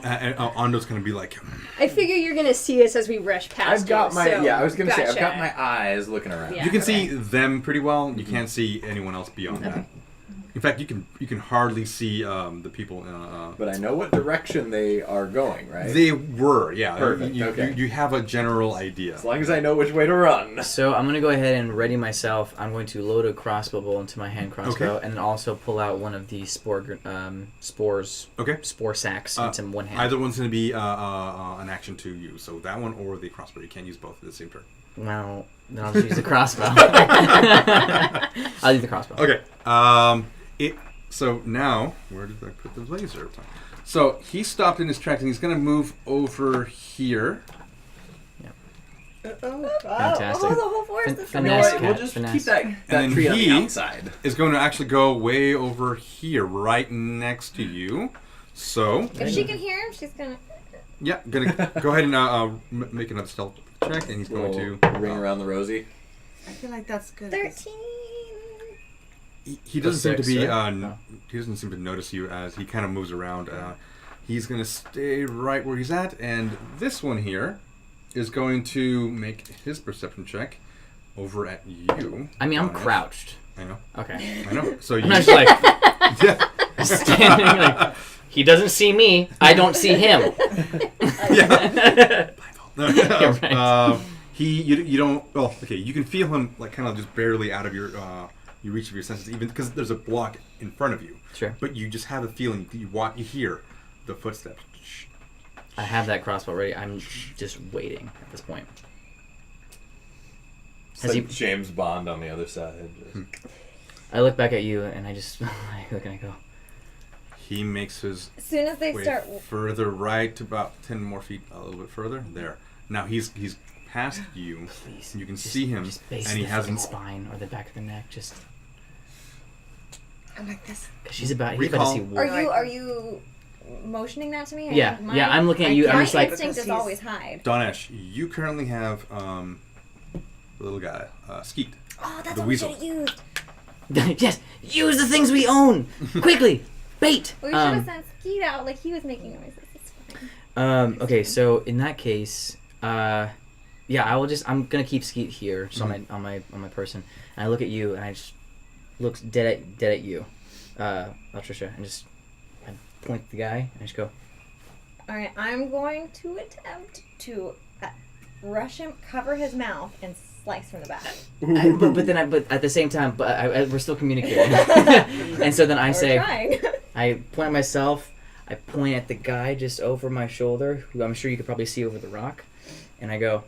Ando's gonna be like, I figure you're gonna see us as we rush past. I've got you, my so I was gonna say I've gotcha. got my eyes looking around. Yeah. you can see okay. them pretty well. You can't see anyone else beyond that. In fact, you can hardly see the people. But I know what direction they are going, right? They were, yeah. Perfect, You, okay. you have a general idea. As long as I know which way to run. So I'm going to go ahead and ready myself. I'm going to load a crossbow bolt into my hand crossbow and then also pull out one of the spores, Okay. spore sacks into one hand. Either one's going to be an action to use. So that one or the crossbow. You can't use both at the same turn. Well, then I'll just use the crossbow. I'll use the crossbow. Okay. So now, where did I put the laser? So he stopped in his tracks and he's going to move over here. Fantastic. Oh, the whole forest is Fin- You know finesse, what? We'll cat, just finesse. keep that then tree on the he- outside. Is going to actually go way over here, right next to you. So, If she can hear him, she's gonna. yeah, gonna go ahead and make another stealth check, and he's going to ring around the rosy. I feel like that's good. 13. He doesn't seem to Six, be. right? No. He doesn't seem to notice you as he kind of moves around. He's gonna stay right where he's at, and this one here is going to make his perception check over at you. I mean, I'm Dawnash. crouched. I know. Okay. I know. So you. I'm just like yeah. standing like, he doesn't see me, I don't see him. Yeah. You're right. You don't. Well, okay. You can feel him like kind of just barely out of your reach of your senses, even because there's a block in front of you. Sure. But you just have a feeling. You hear the footsteps. I have that crossbow ready. I'm just waiting at this point. It's Has like he- James Bond on the other side. I look back at you and I just I look and I go, He makes his As soon as they way start. further right, about 10 more feet, a little bit further. There. Now he's past you. please. You can just- see him, just base and he the hasn't. fucking spine or the back of the neck, just I'm like this. because he's about to see war. Are you motioning that to me? Yeah, yeah, I'm looking at you. I'm My just like, instinct is Because always hide. Dawnash, you currently have the little guy, Skeet. Oh, that's The what weasel. we should have used. yes, use the things we own quickly. Bait. We should have sent Skeet out like he was making noises. It's fine. Okay, so in that case, yeah, I'm gonna keep Skeet here, so on my person, and I look at you, and I just look dead at you, Latricia, and just I point at the guy, and I just go, All right, I'm going to attempt to rush him, cover his mouth, and slice from the back. But at the same time, we're still communicating. And so then I say, Trying. I point at myself. I point at the guy just over my shoulder, who I'm sure you could probably see over the rock, and I go.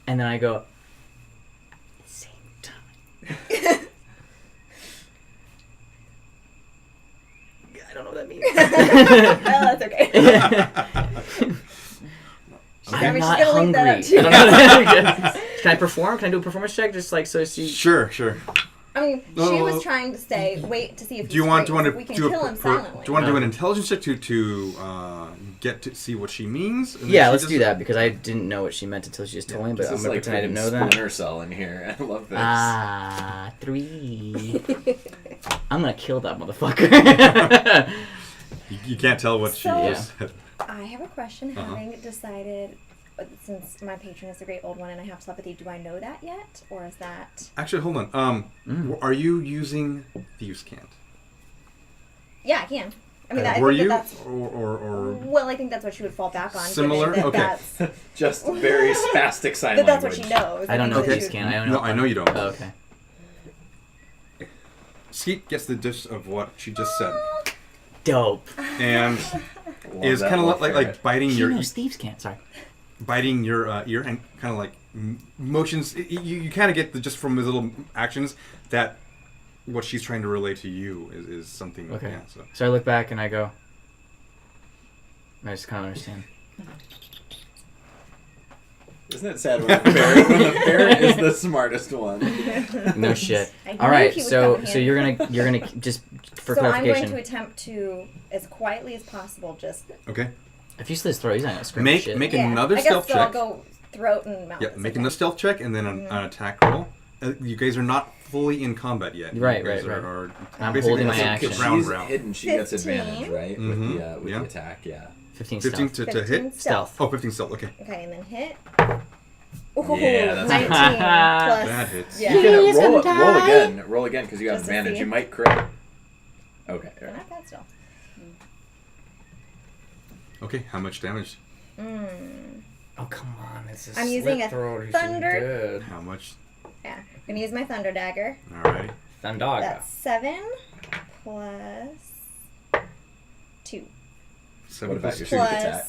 And then I go. At the same time. I don't know what that means. Oh, that's okay. I'm not gonna leave that hungry. up to you. I don't know. Can I perform? Can I do a performance check? Just like so she... Sure. I mean, she was trying to say, wait to see if Do you want to we can kill him silently. Do you want to do an intelligence check to get to see what she means? And then Yeah, she let's just- do that because I didn't know what she meant until she just told me, but This I'm is going to like pretend I didn't know freaking that. Splinter Cell in here. I love this. 3. I'm going to kill that motherfucker. You can't tell what she So- just said. I have a question. Having decided, since my patron is the great old one and I have telepathy, do I know that yet? Or is that... Actually, hold on. Are you using Thieves' Cant? Yeah, I can. I mean, I Were think you? that's... Or Well, I think that's what she would fall back on. Similar? given that Okay. That's, Just very spastic sign that that's what language. she knows. I don't know think if she these would- can. I don't know. No, I know you don't. Oh, okay. Skeet gets the dish of what she just said, Dope. and Love is that kind of wolf like ferret. biting She your knows thieves can't. Sorry. biting your ear and kind of like motions. You kind of get just from his little actions that what she's trying to relay to you is something. Okay. Yeah, So I look back and I go. I just kind of understand. Isn't it sad when the ferret is the smartest one? No shit. I knew All right. he would So come in so you're gonna just for So I'm clarification. going to attempt to, as quietly as possible, just... Okay. If you slit his throat, he's not gonna scream Make shit. make Yeah, another I guess stealth so check. I'll go throat and mouth. Yeah, at the make same another time. stealth check and then an attack roll. You guys are not fully in combat yet. Right, You guys right, right. are I'm basically holding my it's a action. Because round she's round. hidden, she gets 15. advantage, right? Mhm. With Yeah. the attack, yeah. 15 15 stealth. to 15 hit. Stealth. Oh, 15 stealth. Okay. Okay, and then hit. Ooh, Yeah, that's 19 good. plus... That hits. Yeah. You can Please roll come again. Roll again because you have Just to advantage. see. You might crit. Okay. all right. Not bad still. Okay, how much damage? Oh come on! This is I'm using a thunder- Good. How much? Yeah. I'm gonna use my thunder dagger. Alrighty. Thundaga. That's 7 plus 2 7 What about plus your 2. sneak plus attack?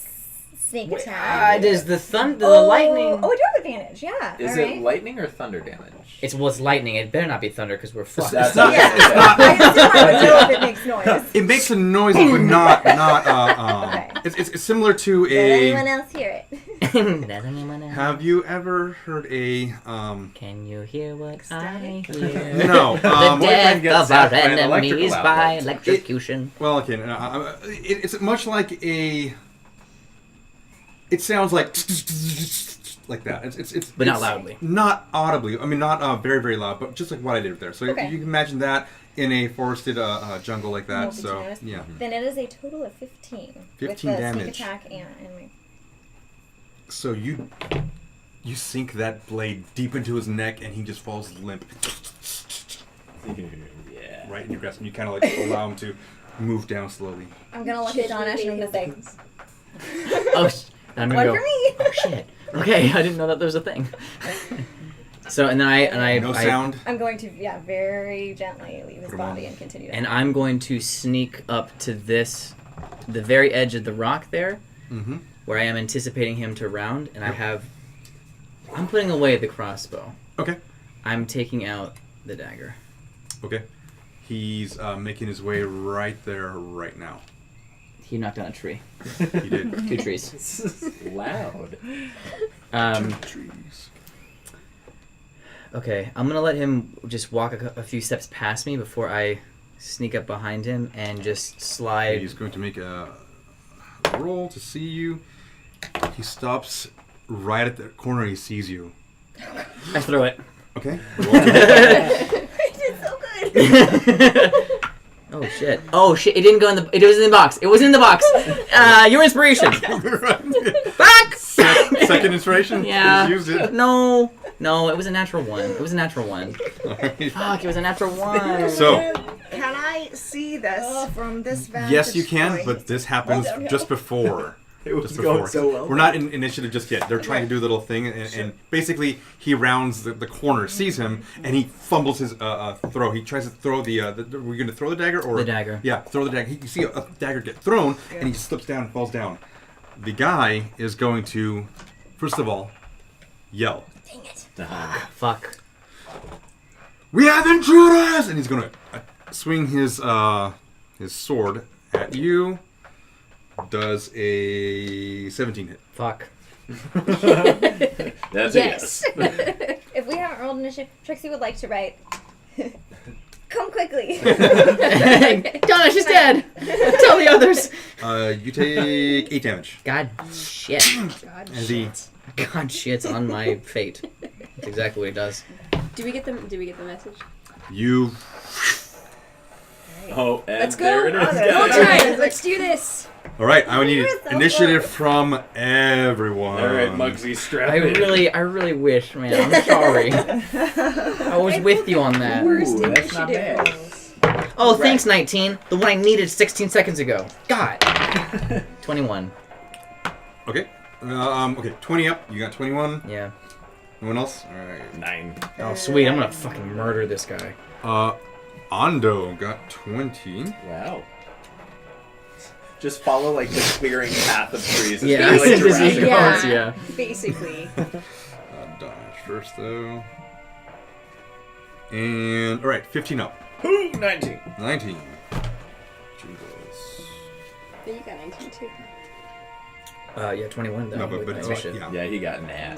sneak Ah, attack. does the lightning? Oh, I do have advantage. Yeah. Is all it right. lightning or thunder damage? It's lightning. It better not be thunder because we're fucked. That's not- Yeah. it's not- I assume I would know if it makes noise. It makes a noise, but not. Okay. It's similar to Did anyone a. else hear it? Does anyone else? Have you ever heard a? Can you hear what Static? I hear? No. The boyfriend death gets of our zapped by an electrical enemies by outlet. electrocution. Well, okay. It's much like a. It sounds like that. It's But not it's loudly. Not audibly. I mean, not very very loud, but just like what I did there. So Okay. you can imagine that in a forested jungle like that. So Multi-task. yeah. Then it is a total of 15. 15 with the damage. Sneak attack and my... So you sink that blade deep into his neck, and he just falls limp Yeah. right in your grasp, and you kind of like allow him to move down slowly. I'm gonna look at Dawnash and I'm gonna say, Oh, I'm gonna one go. for me! Oh shit. Okay, I didn't know that there was a thing. So and then I No I- sound. I'm going to, very gently leave his Put him on. body and continue. and I'm going to sneak up to the very edge of the rock there, Mm-hmm. where I am anticipating him to round, and I'm putting away the crossbow. Okay. I'm taking out the dagger. Okay. He's making his way right there right now. He knocked down a tree. He did. 2 trees. This is loud. Trees. Okay, I'm gonna let him just walk a few steps past me before I sneak up behind him and just slide. He's going to make a roll to see you. He stops right at the corner. He sees you. I throw it. Okay. Roll to hit. I did so good! Oh shit! It didn't go in the. It was in the box. It was in the box. Your inspiration. Back. Second inspiration. Yeah. He's used it. No, it was a natural one. It was a natural one. Fuck! It was a natural one. So Can I see this from this vantage yes, you can, point? but this happens Oh, no. just before. It was just going before. so well. We're not in initiative just yet. They're trying to do a little thing, and basically he rounds the corner, sees him, and he fumbles his throw. He tries to throw the we're going to throw the dagger? Or The dagger. Yeah, throw the dagger. You see a dagger get thrown, and he slips down and falls down. The guy is going to, first of all, yell. Dang it. Fuck. We have intruders! And he's going to swing his sword at you. Does a 17 hit. Fuck. That's Yes. a yes. If we haven't rolled initiative, Trixie would like to write. Come quickly. Dawnash is dead! Tell the others! You take 8 damage. God shit. God, As he God shit's on my fate. That's exactly what he does. Do we get the message? You. Oh, and Let's go. there it is. Roll time. Let's do this. All right, I would need You're so initiative close. from everyone. All right, Muggsy, strap I in. really wish, man. I'm sorry. I was with you on that. Worst Ooh, that's not initiative bad. rolls. Oh, thanks, 19. The one I needed 16 seconds ago. God. 21. Okay. Okay, 20 up. You got 21. Yeah. Anyone else? All right. 9. Oh, sweet. I'm gonna fucking murder this guy. Ando got 20. Wow. Just follow like the clearing path of trees. It's Yeah. really like Just Jurassic eat Park. cards, yeah. Basically. Dawnash first, though. And, all right, 15 up. Ooh, 19. 19. Jingles. But you got 19 too. Yeah, 21 though. No, but with it's my like, initiative. yeah. Yeah, he got nat.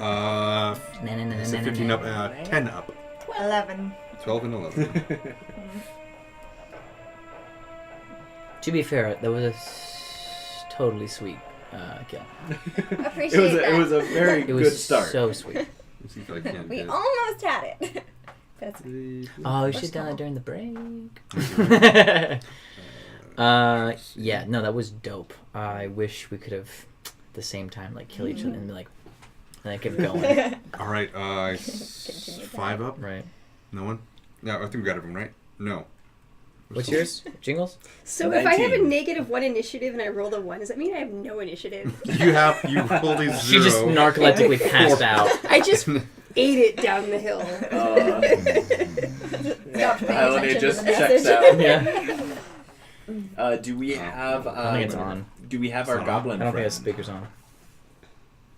So 15 up, 10 up. 11. 12 and 11. To be fair, that was a totally sweet kill. Appreciate that. It was a very It good was start. so sweet. Let's see if I can We get almost had it. But it's Oh, you should have done that during the break. Yeah, no, that was dope. I wish we could have at the same time like kill each other and be like, and I kept going. All right, Continue 5 up. Right. No one? No, I think we got everyone, right? No. What's yours? Jingles? So if I have a 19. -1 initiative and I roll a 1, does that mean I have no initiative? You rolled a 0. She just narcoleptically passed out. I just ate it down the hill. Stop paying Melanie attention just to the checks message. Yeah. Do we have? I don't think it's on. Do we have It's our not on. goblin I don't think friend? the speaker's on.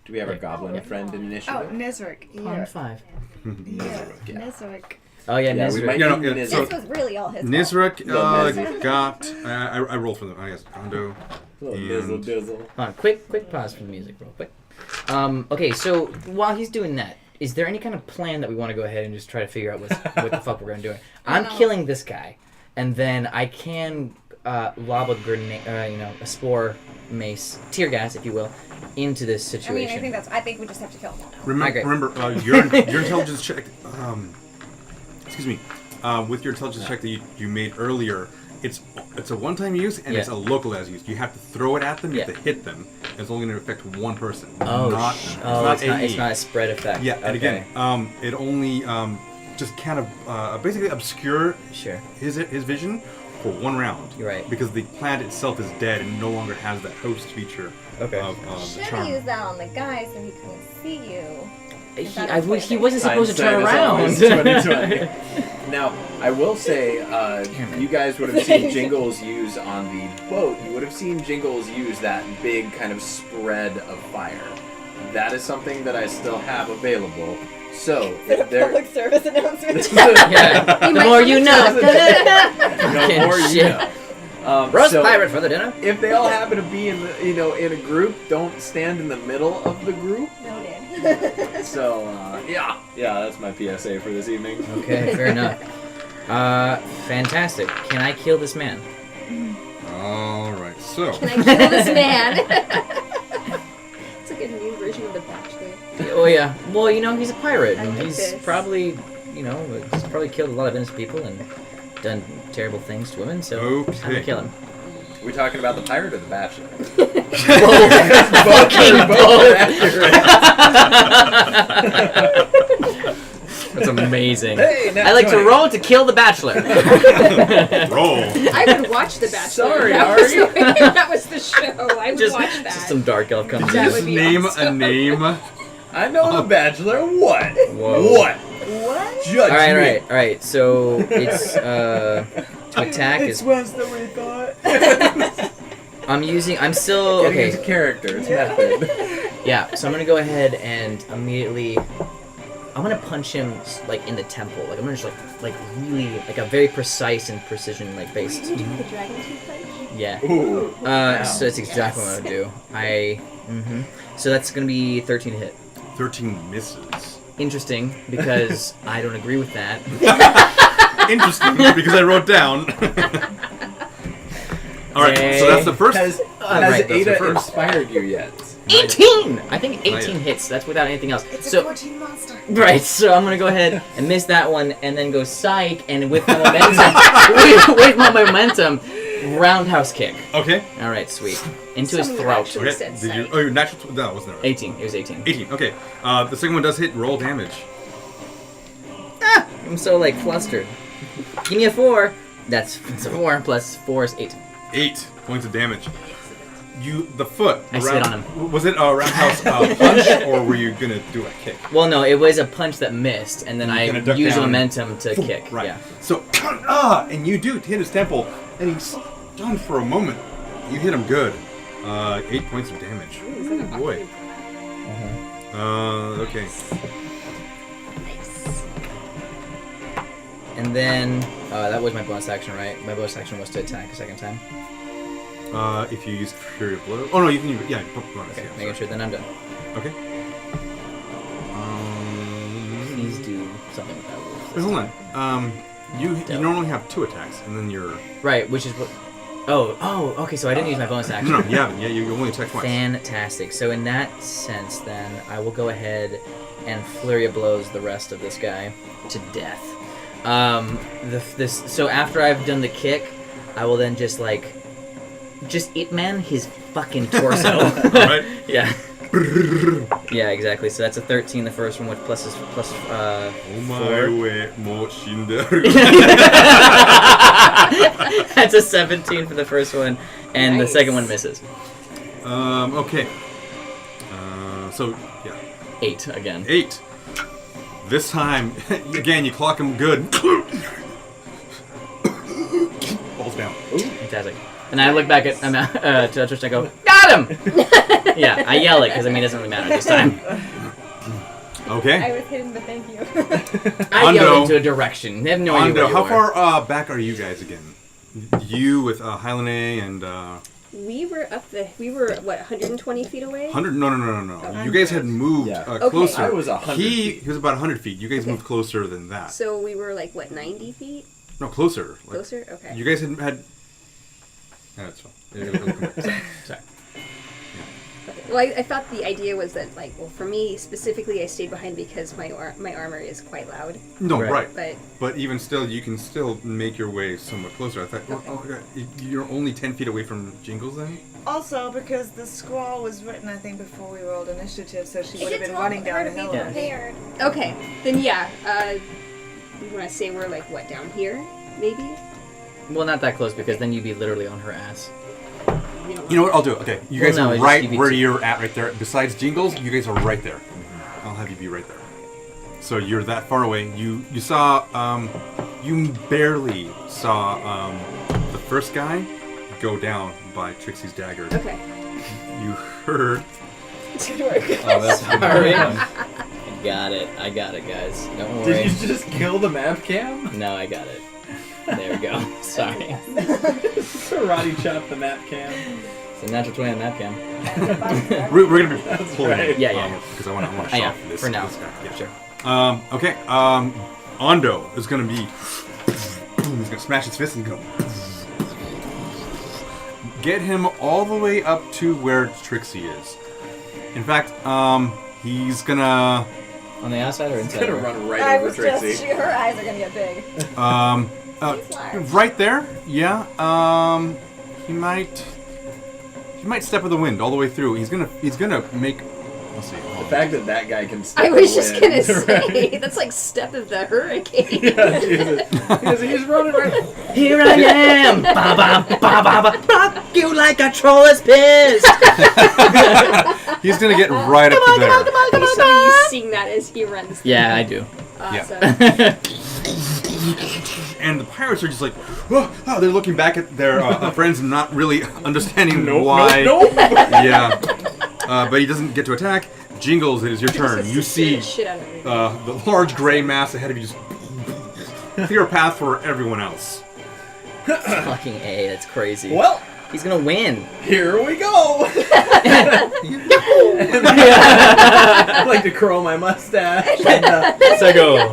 Do we have our Yeah. goblin friend in Oh, initiative? Nesric. On Yeah. 5. Yeah. Yeah. Nesric. Oh yeah, Yeah, we Nesric. might Yeah, no, need yeah, Nizar. so- This was really all his fault. Nizrek Nizzle. got. I rolled for them. I guess Ando. Little And- dizzle dizzle. Hold on, quick pause for the music, real quick. Okay, so while he's doing that, is there any kind of plan that we want to go ahead and just try to figure out what the fuck we're gonna do? I'm killing this guy, and then I can lob a grenade, a spore mace, tear gas, if you will, into this I situation. mean, I think we just have to kill him all now. Remember, your intelligence check. Excuse me. With your intelligence check that you made earlier, it's a one-time use and it's a localized use. You have to throw it at them. You have to hit them. It's only going to affect one person. It's not a spread effect. Yeah, and Okay. again, it only just kind of basically obscure Sure. his vision for one round. You're right. Because the plant itself is dead and no longer has that host feature Okay. of the Should have charm. used that on the guy so he couldn't see you. He wasn't supposed to turn Hindsight is around. always 20/20. Now, I will say, you guys would have seen Jingles use on the boat. You would have seen Jingles use that big kind of spread of fire. That is something that I still have available. So, if there, Public service announcement. Yeah. The more you know. the more you Shit. know. Roast so pirate for the dinner. if they all happen to be in the, in a group, don't stand in the middle of the group. Noted. So, yeah, that's my PSA for this evening. Okay, fair enough. Fantastic. Can I kill this man? All right, so Can I kill this man? It's like a new version of The Bachelor. Oh yeah. Well, he's a pirate, and I like he's this. probably, he's probably killed a lot of innocent people and done terrible things to women. So I'm Okay. gonna kill him. Are we talking about the pirate or the bachelor? Fucking both. That's amazing. Hey, I like to roll to kill the bachelor. Roll. I would watch The Bachelor. Sorry, that Ari. that was the show. I would just, watch that. just some dark elf comes That in. would Just be name awesome. a name. I know The Bachelor. What? Whoa. What? What? Judge me. Alright. So it's to attack is worse than we thought. I'm still Getting okay. into character. It's method. Yeah, so I'm gonna go ahead and immediately I'm gonna punch him like in the temple. Like I'm gonna just like really like a very precise and precision like based. The dragon tooth punch? Yeah. Ooh. So that's exactly what I'm gonna do. So that's gonna be 13 to hit. 13 misses. Interesting because I don't agree with that. Interesting, because I wrote down. Alright, so that's the first. Has right, that's your Ada first. inspired you yet? 18. I think 18 yet. hits. That's without anything else. It's So a 14 monster. right, so I'm gonna go ahead and miss that one, and then go psych, and with my momentum, with my momentum, roundhouse kick. Okay. All right, sweet, into his Someone throat. actually Okay. said Did you? psych. Oh, your natural. No, wasn't it? 18. It was 18. 18. Okay. The second one does hit. Roll damage. I'm so like flustered. Give me a 4. That's a 4 plus 4 is 8. 8 points of damage. The foot. I spit on him. Was it a roundhouse punch, or were you gonna do a kick? Well, no, it was a punch that missed, and then You I kinda duck used the down. momentum to kick. Right. Yeah. So, and you do hit his temple, and he's stunned for a moment. You hit him good. 8 points of damage. Ooh, boy. Okay. Nice. And then that was my bonus action, right? My bonus action was to attack a second time. If you use Fury of Blow. Oh no, you can use bonus. Okay, Yeah, making sure. Then I'm done. Okay. Please do something with that. Wait, hold on. You normally have 2 attacks, and then you're. Right, which is what. Oh, okay. So I didn't use my bonus action. No, you haven't. Yeah, you only attack twice. Fantastic. So in that sense, then I will go ahead and flurry of blows the rest of this guy to death. So after I've done the kick, I will then just It Man his fucking torso. Right? Yeah. Yeah, exactly. So that's a 13, the first one, which plus 4. That's a 17 for the first one, and the Nice. second one misses. Okay. So, yeah. 8 again. 8. This time, again, you clock him good. Falls down. Fantastic. And I look back at to Tristan and go, got him! Yeah, I yell it because it doesn't really matter this time. Okay. I was hidden, but thank you. I Ando. yelled into a direction. They have no idea Ando, where you how are. far back are you guys again? You with Hyline and We were we were, what, 120 feet away? 100. No. You guys had moved Yeah. Okay. closer. I was 100 He feet. was about 100 feet. You guys Okay. moved closer than that. So we were like, what, 90 feet? No, closer. Like, Closer? Okay. You guys had. Yeah, that's fine. It'll come back. Sorry. Okay. Well, I thought the idea was that, like, well, for me specifically, I stayed behind because my armor is quite loud. No, Right. right. But But even still, you can still make your way somewhat closer. I thought, you're only 10 feet away from Jingles then? Also, because the scroll was written, I think, before we rolled initiative, so she would have It's been running down the to be hill. Yeah. prepared. okay, then yeah. We want to say we're like what, down here, maybe? Well, not that close because then you'd be literally on her ass. We don't You know what? I'll do it. Okay. You Well, guys no, are just right you where be- you're at right there. Besides Jingles, you guys are right there. I'll have you be right there. So you're that far away. You saw, you barely saw the first guy go down by Trixie's dagger. Okay. You heard. Oh, that's Sorry. I got it, guys. Don't worry. Did you just kill the map cam? No, I got it. There we go. Sorry. Karate chop the map cam. It's a natural 20 on that cam. We're gonna be That's pulling right. Yeah. because I want to Yeah, shop this for now. This guy. Yeah. Sure. Okay. Ando is gonna be. He's gonna smash his fist and go. Get him all the way up to where Trixie is. In fact, he's gonna. On the outside or inside? Gonna run right I over was Trixie. just, her eyes are gonna get big. He's large. Right there. Yeah. He might step with the wind all the way through. He's gonna make let's see. The fact that guy can step I was just wind, gonna say right? that's like Step of the Hurricane. Yeah, Jesus. He's running right. Here I am! Ba ba ba ba ba! Rock you like a troll is pissed! He's gonna get right up to there. So you sing that as he runs. Yeah, I do. Awesome. And the pirates are just like, oh, they're looking back at their friends and not really understanding why. Nope. Yeah. But he doesn't get to attack. Jingles, it is your turn. You see Shit out of me. the large gray mass ahead of you just clear a path for everyone else. Fucking A, that's crazy. Well, He's gonna win. here we go. I like to curl my mustache. And, Let's go.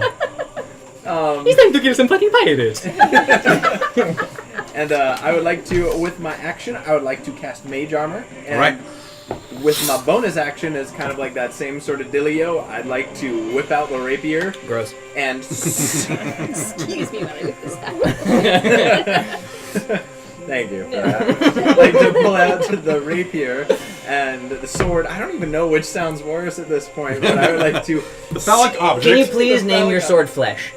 It's time to kill some fucking pirates. and I would like to, with my action, I would like to cast Mage Armor. And Right. with my bonus action is kind of like that same sort of dealio. I'd like to whip out the rapier Gross. and Excuse me when I whip this out. thank you for that. I'd like to pull out the rapier and the sword. I don't even know which sounds worse at this point, but I would like to. The phallic object. Can you please name your sword Flesh?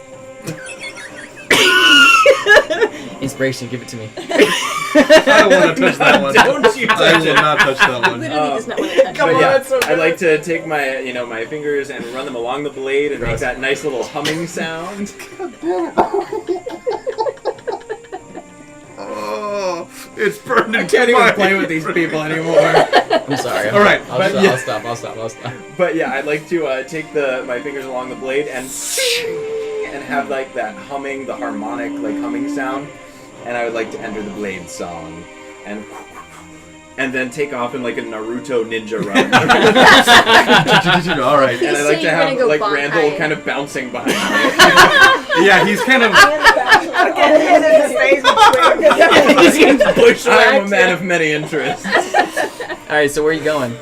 Inspiration, give it to me. I don't want to touch that one. Don't you I touch will it. not touch that one. Literally does not want to touch But me. yeah, I'd like to take my, my fingers and run them along the blade and make that nice little humming sound. Oh, it's burned. I can't even play with these people anymore. I'm sorry. All right, I'll stop. But yeah, I'd like to take my fingers along the blade and have like that humming, the harmonic like humming sound, and I would like to enter the blade song, and then take off in like a Naruto ninja run. All right. And I'd like to you're have gonna go like bonk Randall high. kind of bouncing behind me. Yeah, he's kind of. Get hit in the face with He's getting bushwhacked. I'm a man of many interests. Alright, so where are you going?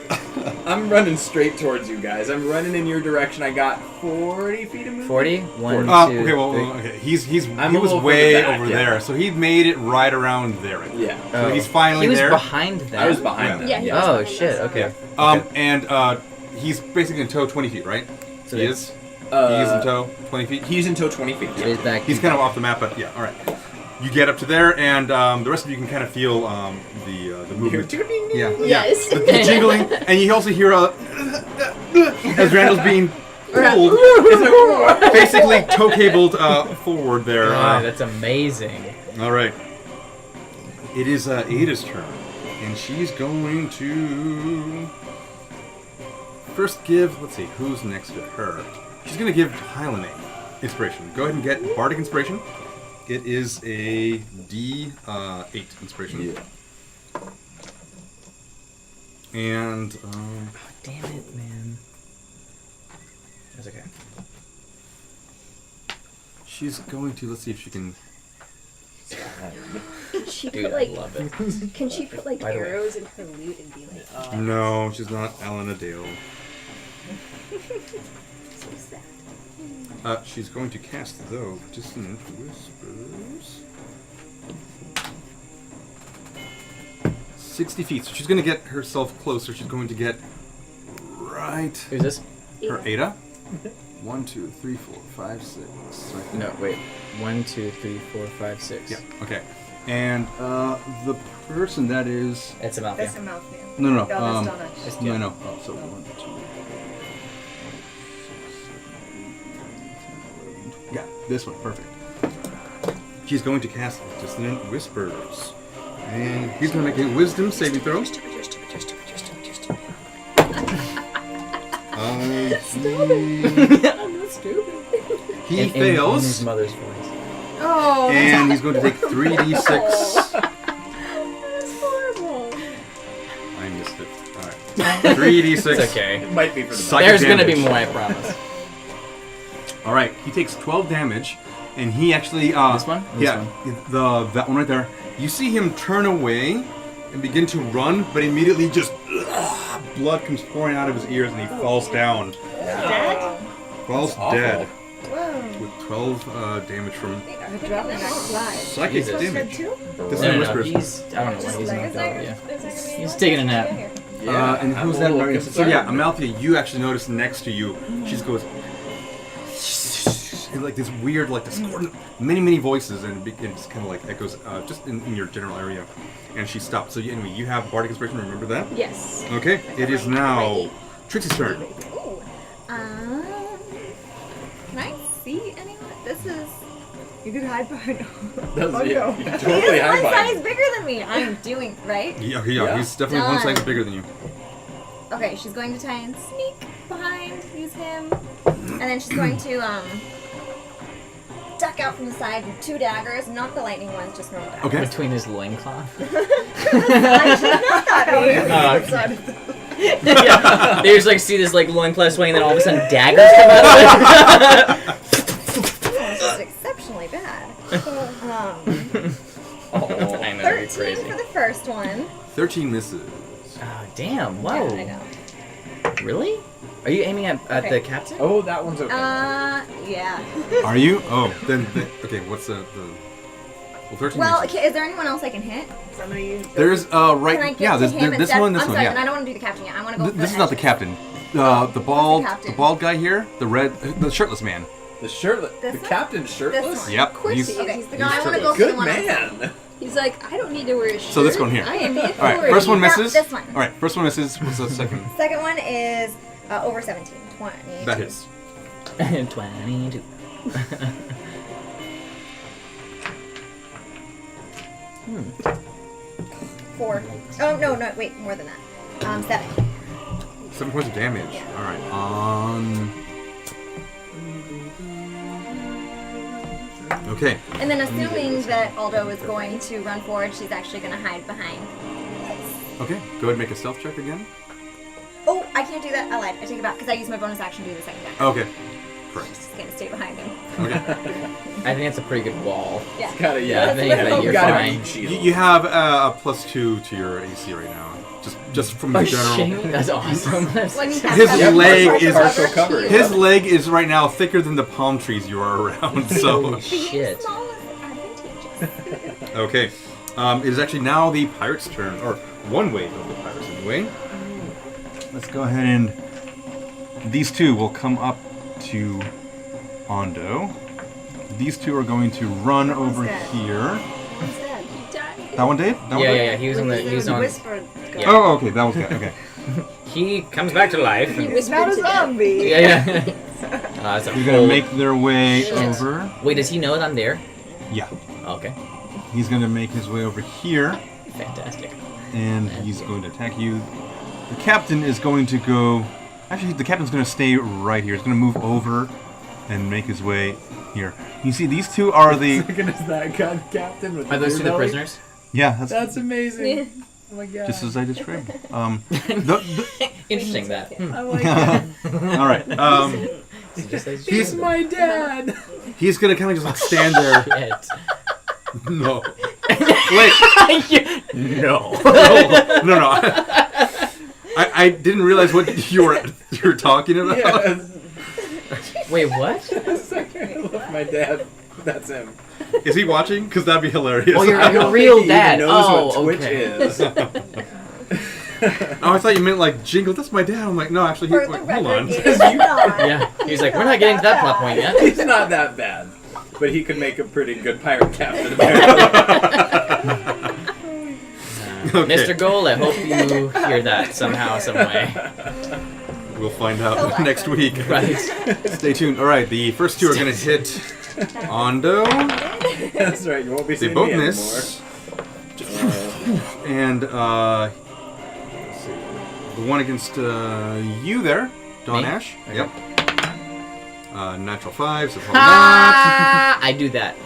I'm running straight towards you guys. I'm running in your direction. I got 40 feet of movement. 40? 1, 2, Okay, well, 3. okay. He I'm was a little way further back, over yeah. there, so he made it right around there. Yeah. So he's finally He was there. behind them. I was behind them. Yeah, he was Oh, behind shit, us. okay. And he's basically in tow 20 feet, right? So he yeah. is. He is in tow 20 feet. He's in tow 20 feet. He's back. He's kind of off the map, but yeah. All right. You get up to there, and the rest of you can kind of feel the movement. Yeah. Yes. The jingling, and you also hear as Randall's being pulled, basically toe cabled forward there. God, that's amazing. All right. It is Ada's turn, and she's going to first give. Let's see, who's next to her? She's going to give Hylan inspiration. Go ahead and get Bardic Inspiration. It is a D8 inspiration. Yeah. And Damn it, man. That's okay. she's going to. Let's see if she can. Can she Dude, put I like? love it. Can she put like By the way. arrows in her lute and be like, No, she's not Alana Dale. so sad? She's going to cast though Dissonant Whispers. 60 feet. So she's going to get herself closer. She's going to get right. Who's this? Her Ada. 1, 2, 3, 4, 5, 6. Right. No, wait. 1, 2, 3, 4, 5, 6. Yeah. Okay. And the person that is. It's a mouth. That's a mouth man. No. No, that's Dawnash. No. Oh, so 1, 2. 3, 4, 5, 6, 7, 8, 9, 10, 11. Yeah, this one. Perfect. She's going to cast Dissonant Whispers. And he's going to make a wisdom saving throw. I'm not stupid. He In his fails. mother's voice. Oh, And he's going to take 3d6. that's horrible. I missed it. Alright. 3d6. It's okay. It might be for the Psychic There's gonna be damage. more, I promise. Alright, he takes 12 damage. And he actually. This one? Or this Yeah, that one right there. You see him turn away and begin to run, but immediately just. Blood comes pouring out of his ears and he falls down. Dead? Falls awful. dead. Whoa. With 12 damage from We're dropping like flies. psychic Jesus. Dead damage. too? This No, is no, whispers. he's. I don't know why he's knocked out. Yeah. He's taking a nap. And who's I'm that? a little Right? So yeah, concerned. Amalthea, you actually notice next to you, she just goes, and like this weird, like discordant, many voices, and it just kind of like echoes just in your general area. And she stopped. So anyway, you have Bardic Inspiration. Remember that? Yes. Okay. It is now Trixie's turn. Ooh. Can I see anyone? This is. You could hide behind. That's, Oh, you no. can He totally is hide one behind. size bigger than me. I'm doing right. Yeah, Yeah. he's definitely one Done. size bigger than you. Okay, she's going to try and sneak behind, use him, and then she's going to duck out from the side with 2 daggers, not the lightning ones, just normal daggers. Okay. Between his loincloth. Actually, Yeah. They just like see this like loincloth swing, and then all of a sudden daggers come out of it. it's just exceptionally bad. I know, you're 13 crazy. for the first one. 13 misses. Oh, damn! Whoa. Yeah, I know. Really? Are you aiming at Okay. the captain? Oh, that one's okay. Yeah. Are you? Oh, then okay. What's the? Well, 13 Well, misses. okay, is there anyone else I can hit? Some of you. There's Can I right. get Yeah, to this him this instead? one, this I'm one. sorry, and I Yeah. don't want to do the captain yet. I want to go for This is not the edges. captain. The bald, captain? the bald guy here, the shirtless man. The shirtless. This The one? captain's shirtless? This one. Yep. Of course he's- he is. Okay, He's the no, I guy. want to go for Good the one outside. man. He's like, I don't need to wear a shirt. So this one here. I am the All right, authority. first one No, misses. this one. All right, first one misses. What's the second? Second one is over 17. 20. That hits. 22. 4. Oh, no, wait, more than that. 7. 7 points of damage. All right. Okay. And then assuming that Aldo is going to run forward, she's actually going to hide behind. Okay. Go ahead and make a stealth check again. Oh, I can't do that. I lied. I take it back because I used my bonus action to do the second dagger. Okay. Correct. She's just going to stay behind him. Okay. I think that's a pretty good wall. Yeah. Gotta, Yeah, I yeah. think that you're gotta fine. beat shield. You have a +2 to your AC right now. Just from the Oh, general. shit. That's awesome. Well, I mean, His half leg cover, is- partial cover. His leg is right now thicker than the palm trees you are around. So Holy shit. Small is advantageous. okay. It is actually now the pirate's turn, or one wave of the pirates anyway. Let's go ahead and these two will come up to Ando. These two are going to run over dead. here. What's that? You die. That one, Dave? That one, Dave? Yeah. He was on the. He was on. Whispered. Yeah. Oh, okay. That was good. Okay. He comes back to life. He and- It's not a whispered to death. zombie. Yeah. That's a They're gonna whole- make their way Shit. over. Wait, does he know that I'm there? Yeah. Okay. He's gonna make his way over here, Fantastic. and he's going to attack you. The captain is going to go. Actually, the captain's going to stay right here. He's going to move over and make his way here. You see, these two are the. Second is that god captain with Are those two the belly? prisoners? Yeah, That's amazing. Oh my god. just as I described. Interesting that. I like that. All right. He's my dad. He's going to kind of just like stand there. Shit. No. Wait. No. No. I didn't realize what you were talking about. Yes. Wait, what? I love my dad. That's him. Is he watching? Because that'd be hilarious. Oh, you're I like don't a real think he even dad. knows Oh, what Twitch okay. is. Oh, I thought you meant like Jingle. That's my dad. I'm like, no, actually, For the hold record, on. it is not. Yeah. He's like, we're not getting to that plot point yet. He's not that bad, but he could make a pretty good pirate captain. Apparently. Okay. Mr. Gold, I hope you hear that somehow, some way. We'll find So out next awkward. week. Right. Stay tuned. All right, the first two are going to hit Ando. That's right. You won't be They seeing both me miss. And let's see. The one against you there, Dawnash. Okay. Yep. Natural 5, so probably not. Ah, I do that.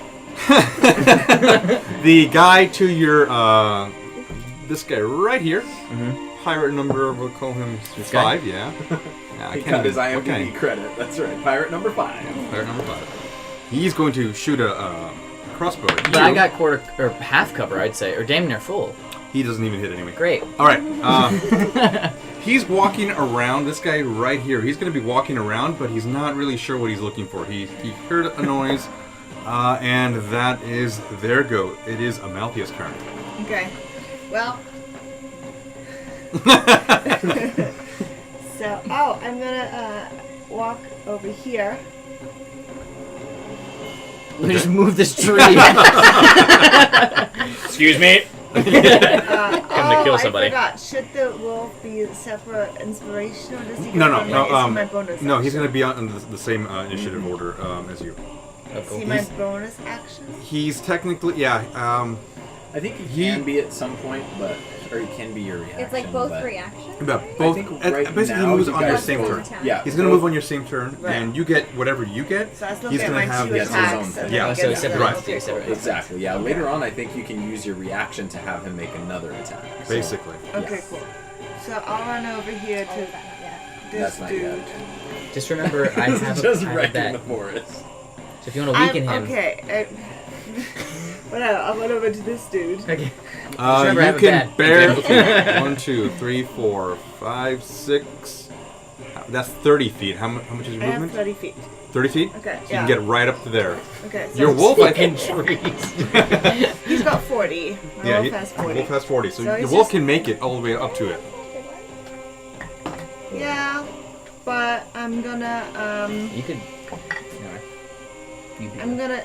The guy to your this guy right here. Mm-hmm. Pirate number, we'll call him This guy? 5. Yeah. Yeah, He got his IMDb okay. credit. That's right. Pirate number 5. Pirate number 5. He's going to shoot a crossbow at you. But I got quarter or half cover, I'd say, or damn near full. He doesn't even hit anyway. Great. All right. He's walking around. This guy right here. He's going to be walking around, but he's not really sure what he's looking for. He heard a noise, and that is their go. It is Amalthea's turn. Okay. Well, So, I'm gonna walk over here. We just move this tree. Excuse me. To kill somebody. I forgot. Should the wolf be separate inspiration, or does he No, go on my bonus no, he's action? going to be on the same initiative order as you. Oh, Is cool. he my bonus action? He's technically, yeah. I think he can be at some point, but or he can be your reaction. It's like both but reactions. But I both. think right Basically, now he moves you on your guys same both- turn. Yeah, He's going to move on your same turn, Right. and you get whatever you get. So I still He's get gonna my have two his attacks. own and thing. then Yeah, I so get it's separate. Right. Okay, Separate. cool. Exactly. Yeah. Later on, I think you can use your reaction to have him make another attack. So- Basically. Okay, Yes. cool. So I'll run over here Oh, to yeah. this That's not dude. yet. Just remember, I have Just a wrecking bet. the forest. So if you want to weaken him, Okay. Whatever. I'll run over to this dude. okay. remember, I You have a can bet. bear. Okay. 1, 2, 3, 4, 5, 6. That's 30 feet. How much is your I have movement? 30 feet. 30 feet? Okay. So yeah. you can get right up to there. Okay. So Your wolf, I Fucking think. trees. He's got 40. My Yeah, wolf has 40. wolf has 40. So, So the it's wolf just- can make it all the way up to it. Yeah, but I'm gonna You could. Anyway. You do I'm that. gonna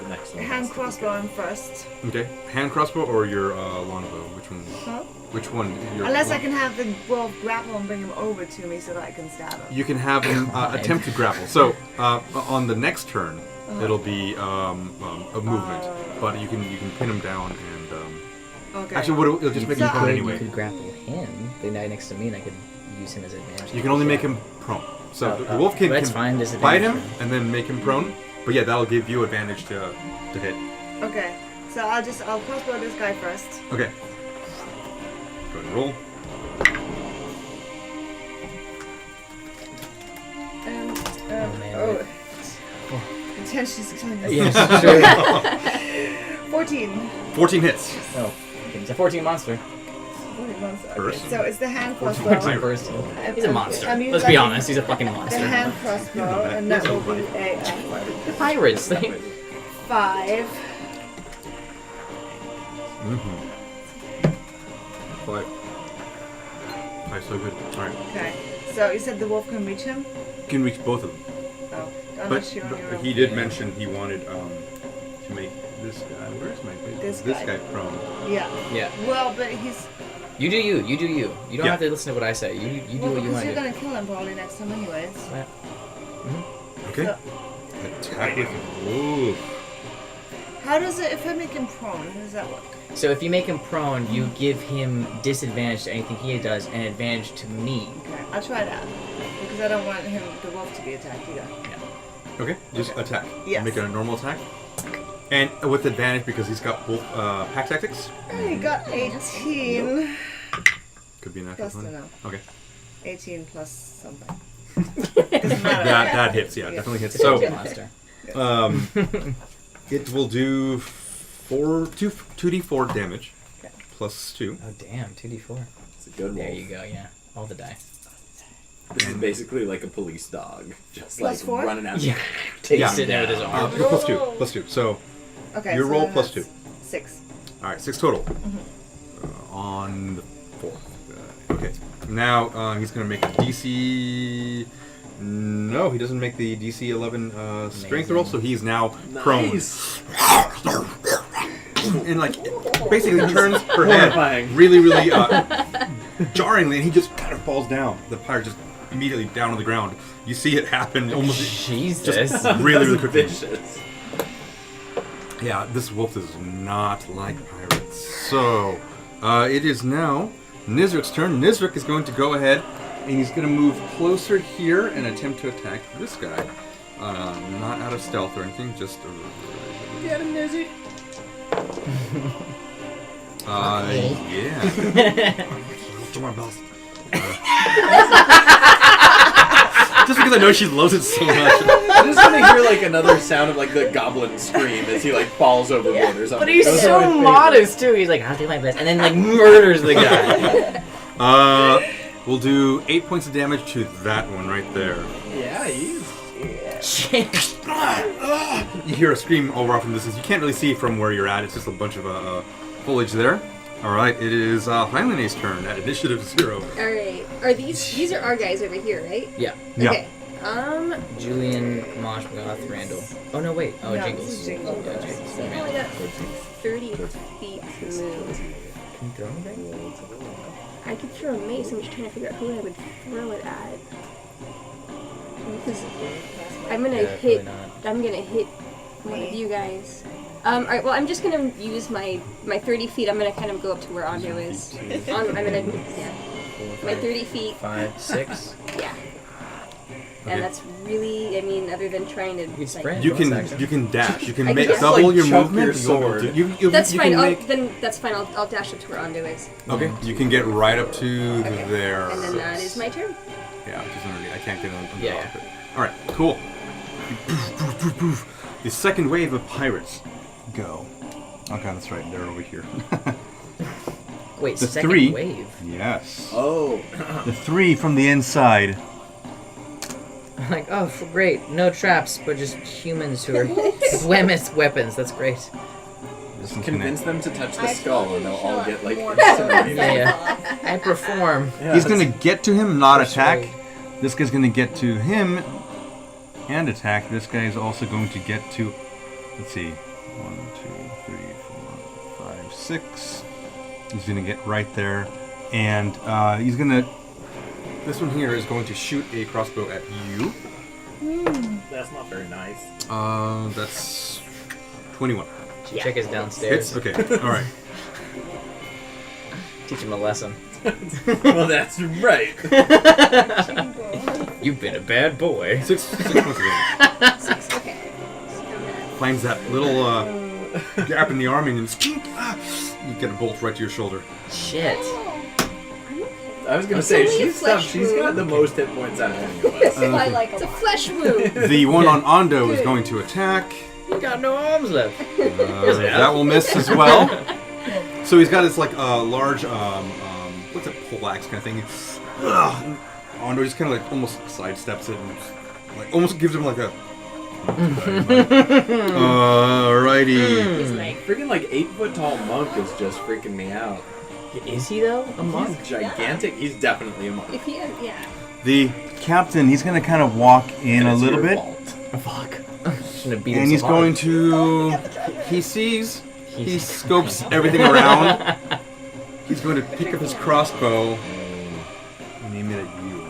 The next one. hand has to be crossbow him first. Okay. Hand crossbow or your longbow? Which one? Huh? Which one? Your Unless I can have the wolf grapple and bring him over to me so that I can stab him. You can have him attempt to grapple. So on the next turn, it'll be a movement, but you can pin him down and Okay. actually, it'll just make So, him prone You anyway. could grapple him, the guy next to me, and I could use him as advantage. You can only make him prone. So Oh, the wolf can, that's can fine, bite disadvantage. him and then make him prone. But yeah, that'll give you advantage to hit. Okay. So I'll crossbow this guy first. Okay. Go ahead and roll. man, Attention success. Yes, sure. 14. 14 hits. Oh, he's a 14 monster. 14 months. Okay. First. So it's the hand 14 crossbow. first. He's a monster. I mean, Let's like be honest, he's a fucking The monster. hand crossbow, and that will be a The pirates. They, 5. Mm-hmm. 5. 5, so good. Alright. Okay. So you said the wolf can reach him? You can reach both of them. Oh, But, you're on your own. he did mention he wanted to make this guy. Where's my This this guy. guy prone? Yeah. yeah. Well, but he's. You do you. You do you. You don't Yeah. have to listen to what I say. You do Well, what you because want you're to do. gonna kill him probably next time, anyways. Okay. So, Attack with. Ooh. how does it? If I make him prone, how does that work? So if you make him prone, you give him disadvantage to anything he does and advantage to me. Okay, I'll try that because I don't want the wolf to be attacked either. Okay, just attack. Yes. Make it a normal attack. And with advantage because he's got both pack tactics. I got 18. Could be an natural Plus 20. no. Okay. 18 plus something. Doesn't matter. That hits, yeah, Yeah. definitely hits. It's a So, monster. it will do 2d4 damage. Okay. Plus 2. Oh damn, 2d4. It's a good There wolf. you go. Yeah, all the die. This is basically like a police dog, just Plus like 4? running out. Yeah, takes Yeah. it there with his arm. Plus 2. Plus 2. So, Okay. your so roll then plus that's 2. 6. Alright, 6 total. On the 4th. Okay. Now, he's going to make a DC... No, he doesn't make the DC 11 strength roll, so he's now prone. Nice. And like basically turns her head Horrifying. really, really jarringly, and he just kind of falls down. The pirate just immediately down on the ground. You see it happen almost Jesus. really, really quickly. Vicious. Yeah, this wolf is not like pirates. So it is now Nizrik's turn. Nizrik is going to go ahead and he's going to move closer here and attempt to attack this guy. Not out of stealth or anything, just. Get him, Nizzy. Yeah. Do my best. Just because I know she loves it so much. I just want to hear like another sound of like the goblin scream as he like falls overboard or something. But he's Those are so my favorite. modest too. He's like, I'll do my best, and then like murders the guy. We'll do 8 points of damage to that one right there. Yeah, he's. Shit. You hear a scream over off from the distance. You can't really see from where you're at. It's just a bunch of foliage there. All right, it is Highlane's turn at initiative 0. All right. Are these are our guys over here, right? Yeah. Yeah. Okay. Julian, Mosh, McGoth, Randall. Oh no, wait. Oh, No, Jingles. this is Jingle. Yeah, Jingles. So I only got 30 feet to move. Can you throw anything? I could throw a mace. I'm just trying to figure out who I would throw it at. Because I'm gonna Yeah, hit. probably not. I'm gonna hit one of you guys. All right. Well, I'm just gonna use my 30 feet. I'm gonna kind of go up to where Ando is. I'm gonna my 30 feet. 5, 6. Yeah. Okay. And that's really, I mean, other than trying to. You can like- sprint. You Bonus action. can dash. You can I make can just, double like, your chunk movement. your but you won't sword. do- You, That's you fine. Can make, Then that's fine. I'll dash up to where Ando is. okay, you can get right up to Okay. there. And then that is my turn. Yeah, just underneath. I can't get on the Yeah, top of it. All right, cool. Poof, poof, poof, poof. The second wave of pirates go. Okay, that's right. They're over here. Wait, The second 3. wave. Yes. Oh. The 3 from the inside. I'm like, oh, great. No traps, but just humans who are with weapons. That's great. This one Convince them to touch the I skull and they'll all shot get like more incinerated. Yeah. I perform. Yeah, He's that's- gonna get to him, not attack. Persuade. This guy's gonna get to him and attack. This guy is also going to get to. Let's see. 1, 2, 3, 4, 5, 6. He's gonna get right there, and he's gonna. This one here is going to shoot a crossbow at you. That's not very nice. That's 21. Check is downstairs. Hits. Okay. All right. Teach him a lesson. Well, that's right. You've been a bad boy. 6 points of damage. 6. Okay. So I'm gonna- Finds that little gap in the arming and you get a bolt right to your shoulder. Shit. I'm okay. I was gonna It's say only a she's flesh tough. She's got wound. the most hit points out of any of us. I like It's a a lot. flesh wound. The one on Ando is going to attack. You got no arms left. That will miss as well. So he's got this like large what's a poleaxe kind of thing. Ando just kind of like almost sidesteps it and just, like almost gives him like a. Alrighty. He's like, Freaking like 8-foot tall monk is just freaking me out. Is he though? A monk? He's gigantic. He's definitely a monk. if he, yeah. The captain, he's going to kind of walk in And a it's little your bit, fault. Fuck. Shouldn't have beat him and he's so going hard. to. He sees. He scopes everything around. He's going to pick up his crossbow and aim it at you.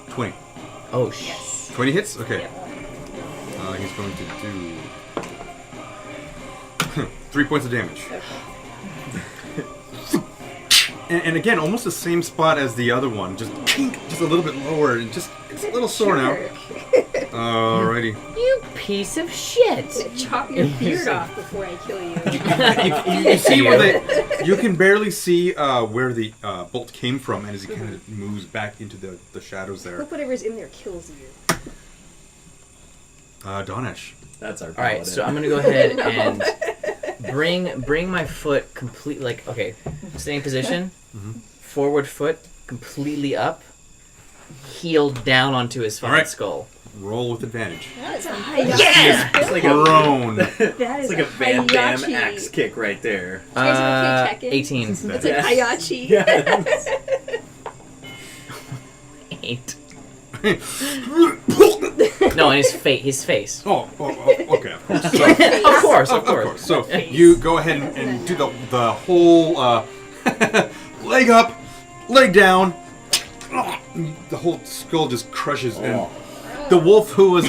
20. Oh shit. 20 hits? Okay. He's going to do 3 points of damage. And again, almost the same spot as the other one, just a little bit lower, and just it's a little sore now. Alrighty. You piece of shit. Chop your beard off before I kill you. You see where you can barely see where the bolt came from, and as he kind of moves back into the shadows there. Hope whatever's in there kills you. Dawnash. That's our All right, paladin. so I'm gonna go ahead and bring my foot completely, like, okay, stay in position, forward foot completely up, heel down onto his fucking Alright. skull. Roll with advantage. That's a Hayachi. It's like a Prone. That it's is like a Van Damme Hayachi. axe kick right there. You guys okay checking? 18. It's a Yes. Hayachi. Yes. 8. No, in his face. Oh, okay. Of course. Of course. So you go ahead and do the whole leg up, leg down. The whole skull just crushes, and the wolf who was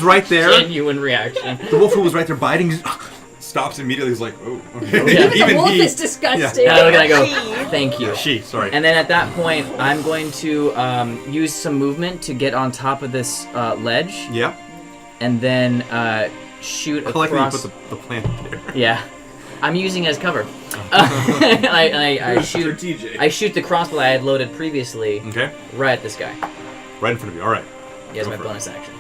right there, Genuine reaction. the wolf who was right there biting, stops immediately. He's like, oh, okay. Yeah. The Even wolf he. is disgusting. And I'm gonna go, thank you. She, sorry. And then at that point, I'm going to use some movement to get on top of this ledge, Yeah. and then shoot I like when you across. put the plant there. Yeah, I'm using it as cover. I shoot. Strategic. I shoot the crossbow I had loaded previously Okay. right at this guy. Right in front of you. All right. He has Go my for it. bonus action.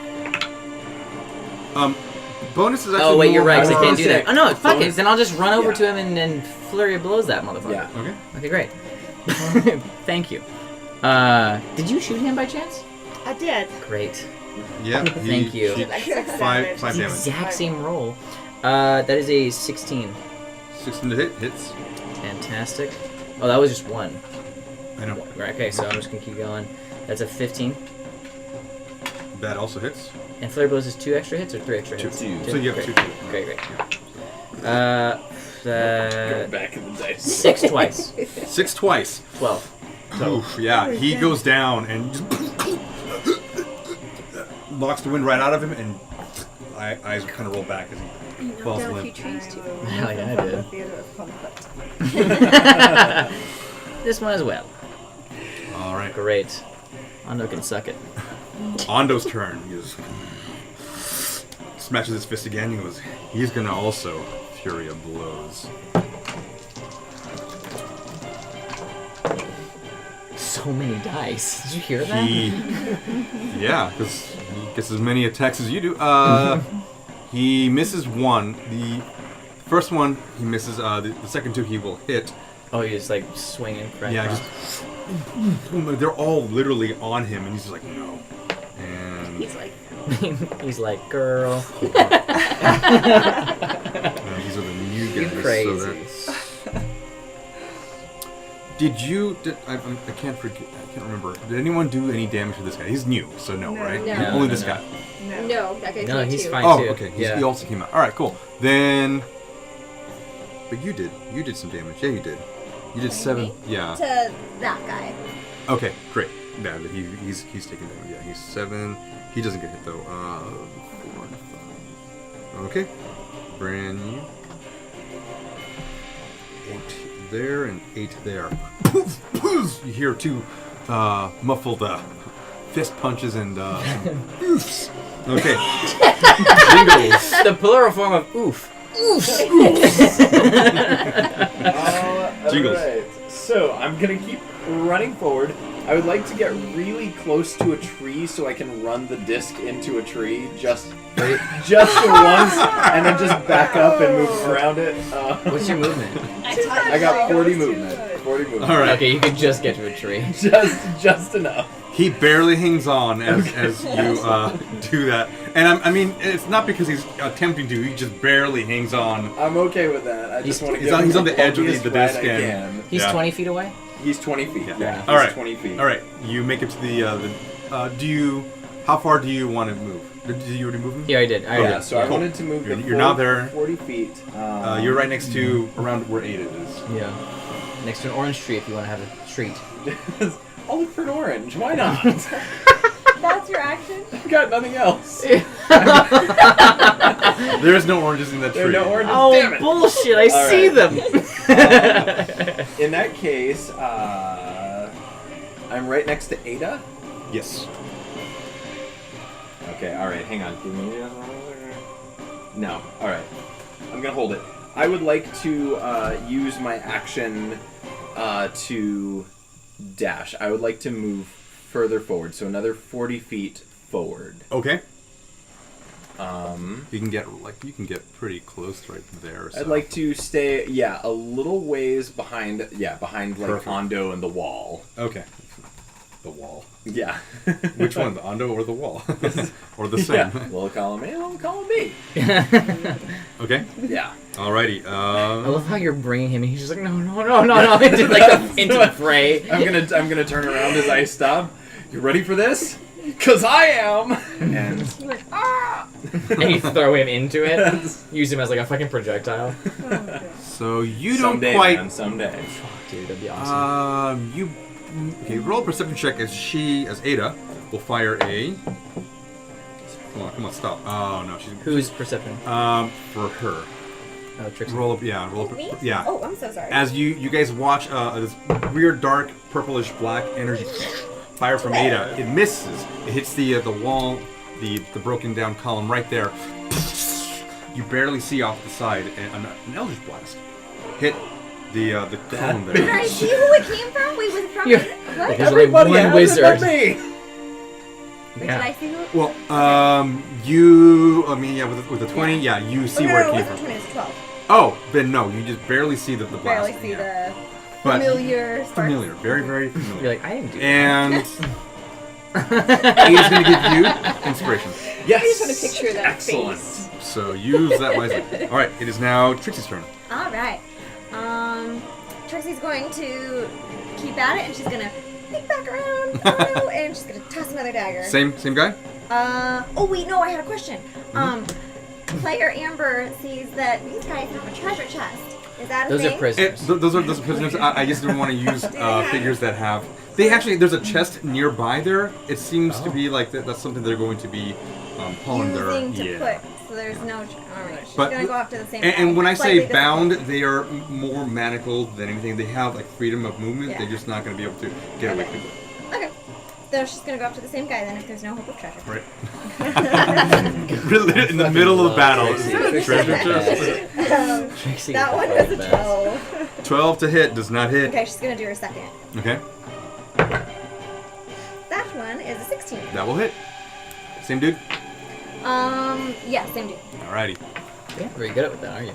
Bonus is actually. Oh wait, you're more- right. 'Cause I I can't was do gonna that. say, Oh no, fuck it. bonus- Then I'll just run over Yeah. to him and flurry of blows that motherfucker. Yeah. Okay. Okay, great. Thank you. Did you shoot him by chance? I did. Great. Yeah. Thank you. she- Like 6 Five damage. damage. Exact same roll. That is a 16. 16 to hit. Hits. Fantastic. Oh, that was just one. I know. Right, okay, so I'm just gonna keep going. That's a 15. That also hits. And Flare Blows is 2 extra hits or 3 extra hits? Two. So you have Great. 2. Great. Go back in the dice. 6 twice. 6 twice. 12. Oof, yeah, he goes down and just knocks the wind right out of him, and eyes kind of roll back as he falls Down a few limp. trees too. Hell yeah, I From the did. theater of comfort. This one as well. All right, Great. Ando can suck it. Ando's turn. He just smashes his fist again. He goes. He's gonna also Fury of Blows. So many dice. Did you hear that? Yeah, because he gets as many attacks as you do. He misses one. The first one he misses. The second 2 he will hit. Oh, you just like swinging right Yeah, across. just they're all literally on him, and he's just like no. And He's like, He's like, girl. these are the new guys. You're crazy. So that's... Did I can't forget. I can't remember. Did anyone do any damage to this guy? He's new, so no, No. right? No. Only No, this no. guy. no, that guy No, came he's too. fine. Oh, too. okay. Yeah. He also came out. All right, cool. Then, but you did some damage. Yeah, you did. You did 7. Yeah. To that guy. Okay, great. Yeah, but he's taking damage. Yeah, he's 7. He doesn't get hit though. 4 and 5. Okay. Brand new. 8 there and 8 there. You hear 2 muffled fist punches and oofs. Okay. Jingles. The plural form of oof. Jingles. Alright, so I'm gonna keep running forward. I would like to get really close to a tree so I can run the disc into a tree just once, and then just back up and move around it. What's your movement? I got 40 movement. 40 movement. All right. Okay, you could just get to a tree. Just enough. He barely hangs on as you do that, and I mean it's not because he's attempting to. He just barely hangs on. I'm okay with that. I just want to he's get on- him he's on the edge of bumpiest the ride disc I and- can. He's Yeah. 20 feet away? He's 20 feet. Yeah. All right. He's 20 feet. All right. You make it to the. Do you? How far do you want to move? Did you already move him? Yeah, I did. I Yeah, did. so I wanted to move the You're not there. 40 feet. You're right next to around where 8 is. Yeah. Next to an orange tree if you want to have a treat. I'll look for an orange. Why not? That's your action? I've got nothing else. There's no oranges in that tree. There are no oranges. Oh, Damn it. bullshit! I All see right. them! In that case, I'm right next to Ada. Yes. Okay, alright, hang on. Give me... No, alright. I'm gonna hold it. I would like to use my action to dash. I would like to move further forward, so another 40 feet forward. Okay. Um, You can get pretty close right there. So. I'd like to stay, a little ways behind, behind like Perfect. Ando and the wall. Okay. The wall. Yeah. Which one, the Ando or the wall? Or the same? Yeah. Little column A, little column B. Okay. Yeah. Alrighty. I love how you're bringing him, and he's just like, no, into the fray. I'm gonna turn around as I stop. You ready for this? 'Cause I am. And And you throw him into it. Use him as like a fucking projectile. So you don't someday, quite. man, someday. Dude, that'd be awesome. Roll a perception check as Ada will fire a. Come on, stop. Oh no, she's. Who's perception? For her. Oh, Trixie. Roll up, Me? yeah. Oh, I'm so sorry. As you guys watch this weird dark purplish black energy fire from Ada, it misses. It hits the wall, the broken down column right there. You barely see off the side, and an Eldritch Blast hit the column Can there. I see who it came from? Wait, was it from? Yeah. What? There's only Everybody one has wizard. it but me. Wait, did Yeah. I see who? Well, with the 20, you see Oh, where no, it came it wasn't from. 20, it was 12. Oh, then no, you just barely see the blast. Barely see yeah. the But familiar sparks. familiar, very, very familiar. You're like, I didn't do that. And is going to give you inspiration. Yes. I just want to picture that Excellent. face. So use that wisely. All right, it is now Trixie's turn. All right. Trixie's going to keep at it, and she's gonna pick back around, and she's gonna toss another dagger. Same guy. Oh wait, no, I had a question. Player Amber sees that these guys have a treasure chest. Is that a Those thing? are prisoners. Those are prisoners. I just didn't want to use figures that have. They actually, there's a chest nearby there. It seems to be like that's something they're going to be pulling their. Using to put. So there's no. Alright, she's But- gonna go after the same. And guy. when I Slightly say bound, disappointed. they are more manacled than anything. They have like freedom of movement. Yeah. They're just not going to be able to get away Okay. quickly. Okay. So she's gonna go after the same guy then if there's no hope of treasure. Right. Really, in the middle of the battle. Trixie. Treasure chest. Trixie That is one the was a best. 12. 12 to hit does not hit. Okay, she's gonna do her second. Okay, That one is a 16. that will hit. Same dude. Yeah, same dude. Alrighty. You're not very good at that, are you?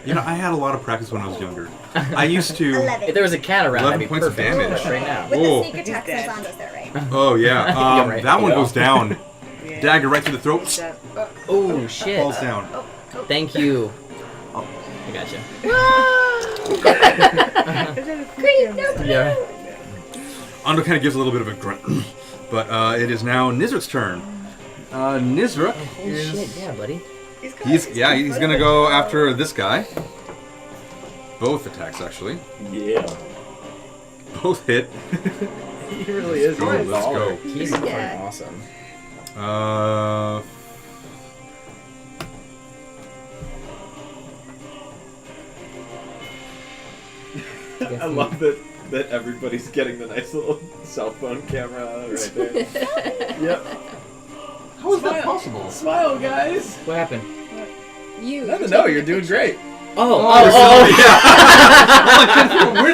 You know, I had a lot of practice when I was younger. I used to. 11. If there was a cat around, 11 that'd be points of perfect. damage. Right now. With Whoa. the sneak attack since Ando's there, right? Oh yeah. Yeah, right. That one Yeah. goes down. Yeah. Dagger right through the throat. Oh shit! Falls down. Thank you. I gotcha. Creep, no, Yeah. Ando kind of gives a little bit of a grunt, but it is now Nizruk's turn. Nizruk Holy is. shit! Yeah, buddy. He's gonna go after this guy. Both attacks actually. Yeah. Both hit. He really is. Go, He's a let's baller. go. He's Yeah. fucking awesome. I love that everybody's getting the nice little cell phone camera right there. Yep. How is that possible? Smile, guys. What happened? You. No, you're doing great. Where's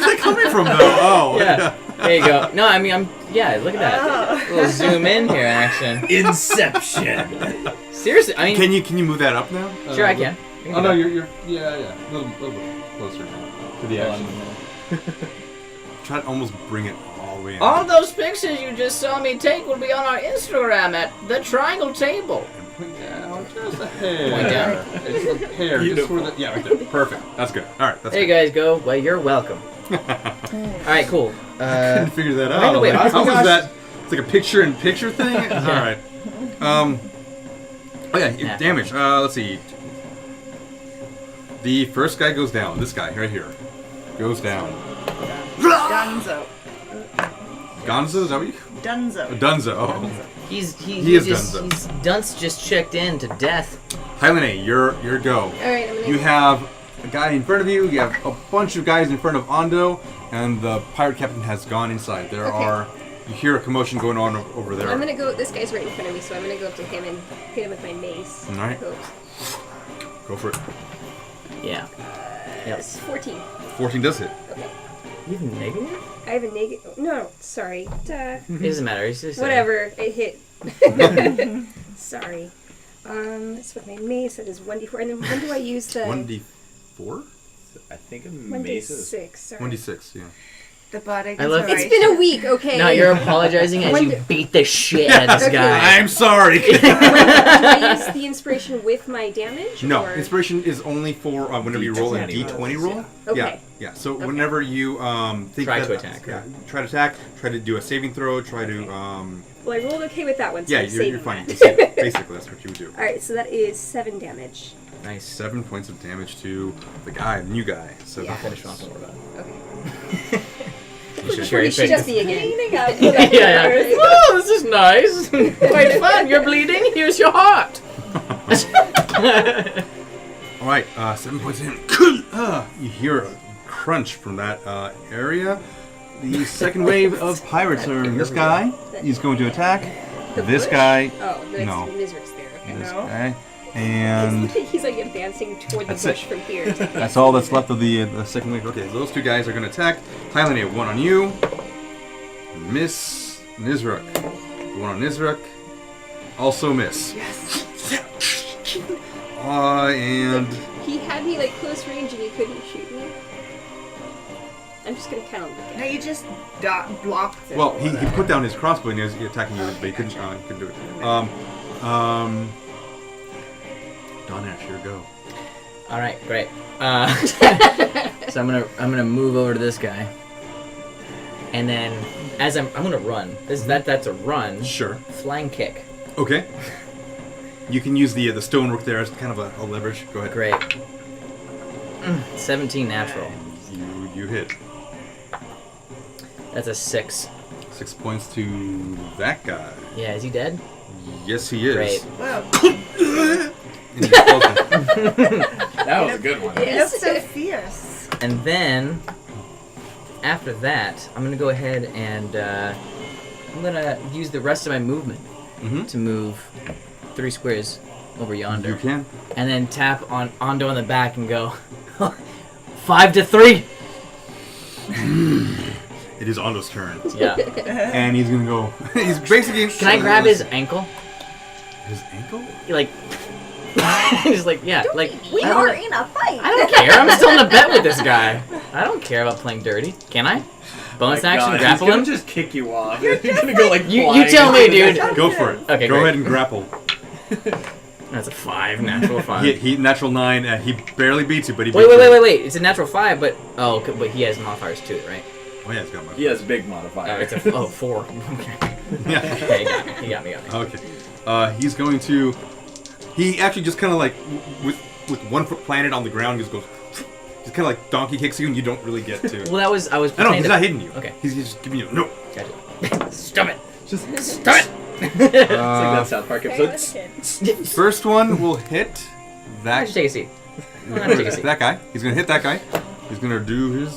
that coming from though? Oh, Yeah. There you go. No, I mean, yeah, look at that. A little zoom in here action. Inception. Seriously, I mean, Can you move that up now? sure I can. Oh no, you're yeah, a little bit closer to the action. Try to almost bring it all the way in. All those pictures you just saw me take will be on our Instagram at the Triangle Table. Point down, just a hair. Point down. Just a hair, just for the yeah, right there. Perfect. That's good. All right, that's There you good. guys go. Well, you're welcome. All right, cool. Couldn't figure that By out. the way, Like, oh how my was gosh. that? It's like a picture-in-picture thing. All right. Oh yeah, Yeah. damage. Let's see. The first guy goes down. This guy right here goes down. Dunzo. Gonzo, is that what you? Dunzo. Dunzo. Oh. He is just Dunzo. he's Dunce just checked in to death. Hylene, your go. All right, I'm gonna. You have a guy in front of you. You have a bunch of guys in front of Ando, and the pirate captain has gone inside. There Okay. are. You hear a commotion going on over there. I'm gonna go. This guy's right in front of me, so I'm gonna go up to him and hit him with my mace. All right. Oops. Go for it. Yeah. Yep. It's 14. 14 does hit. Okay. You have negative? I have a negative. No, sorry. Duh. It doesn't matter. It's just Whatever. It hit. Sorry. It's with my mace. That is 1d4. And then when do I use the 1d4? I think a 1d6? Sorry. 1d6, yeah. The body. I love- It's been a week. Okay. No, you're apologizing as When you do- beat the shit out of this Okay. guy. I'm sorry. Do I use the inspiration with my damage? No, or? inspiration is only for whenever you roll a d20 roll. Okay. Yeah, yeah. So whenever you think Try that, to attack, yeah, right? try to attack, try to do a saving throw, try to Well, I rolled okay with that one. So yeah, I'm you're saving fine. that. Basically, that's what you would do. All right, so that is 7 damage. Nice. 7 points of damage to the guy, the new guy. So Yeah. Finish off. Don't worry about Okay. it. You should Pretty cherry just pick. me again. Cleaning up. Yeah, yeah. Oh, this is nice. Quite fun. You're bleeding. Here's your heart. all right, 7 points in. You hear a crunch from that area. The second wave of pirates are this guy. He's going to attack. This bush? guy. Oh, that's No. Nizrik's there. Okay. This No. guy. And He's like advancing toward the That's bush it. from here. that's all that's left of the second wave. Okay, those two guys are going to attack. Hylene, one on you. Miss Nizruk. One on Nizruk. Also miss. Yes. And He had me like close range and he couldn't shoot me. I'm just gonna kind of look at No, it. you just blocked it. Well, he put down his crossbow and he was attacking you, but he couldn't do it. Dawnash, here we go. All right, great. So I'm gonna move over to this guy, and then as I'm gonna run. That's a run. Sure. Flying kick. Okay. You can use the stonework there as kind of a leverage. Go ahead. Great. 17 natural. You hit. That's a 6. 6 points to that guy. Yeah, is he dead? Yes, he is. Great. Well, And he falls in. That was a good one. it looks so fierce. And then after that, I'm gonna go ahead and I'm gonna use the rest of my movement to move 3 squares over yonder. You can. And then tap on Ando on the back and go 5 to 3. It is Ando's turn. Yeah. And he's gonna go. He's basically. Can I grab his ankle? His ankle? Like, he's like, yeah, like. We I are don't- in a fight. I don't care. I'm still in a bet with this guy. I don't care about playing dirty. Can I? Bonus action, God, grapple he's him. gonna just kick you off. You're gonna go like You flying tell me, into the- dude. Go for it. Okay, Go great. ahead and grapple. That's a 5, natural 5. He natural 9. He barely beats you, but he. Wait, beats you. wait. It's a natural 5, but but he has modifiers too, right? Oh yeah, he's got my. He has big Oh, modifier. it's a 4. Okay. Yeah. Okay, he got me. Okay. He's going to. He actually just kind of like with 1 foot planted on the ground, just goes. Just kind of like donkey kicks you, and you don't really get to. Well, I was. I know pretending he's to- not hitting you. Okay. He's just giving you no. Gotcha. Stop it. Just Stop it. It's like that South Park episode. First one will hit Why that. don't you take a seat? Why don't you take a seat? That guy. He's gonna hit that guy. He's gonna do his.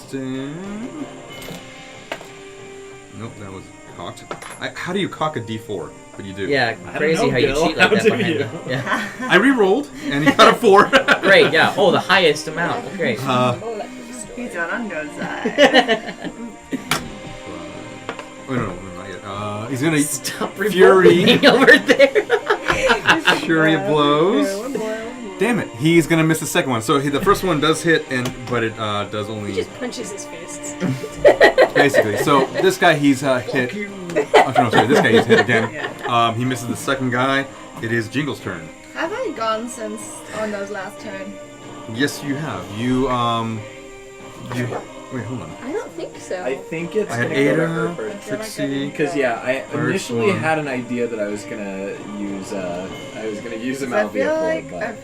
Nope, that was cocked. How do you cock a D4? But you do. Yeah, don't crazy know, how you Gil. cheat like How that do behind you? me. Yeah. I re-rolled and he got a 4. Great. Yeah. Oh, the highest amount. Great. He's on Ando's side. Oh no, not yet. He's gonna Stop Fury. revolting over there. Fury of blows. Damn it! He's gonna miss the second one. So the first one does hit, but it does He only just punches his fists. basically. So this guy he's hit. Oh no, sorry. This guy he's hit again. He misses the second guy. It is Jingle's turn. Have I gone since Ando's last turn? Yes, you have. You wait, hold on. I don't think so. I think it's I had gonna go to Ada, her first. Trixie. Because I First initially one. had an idea that I was gonna use I Amalthea feel for, like but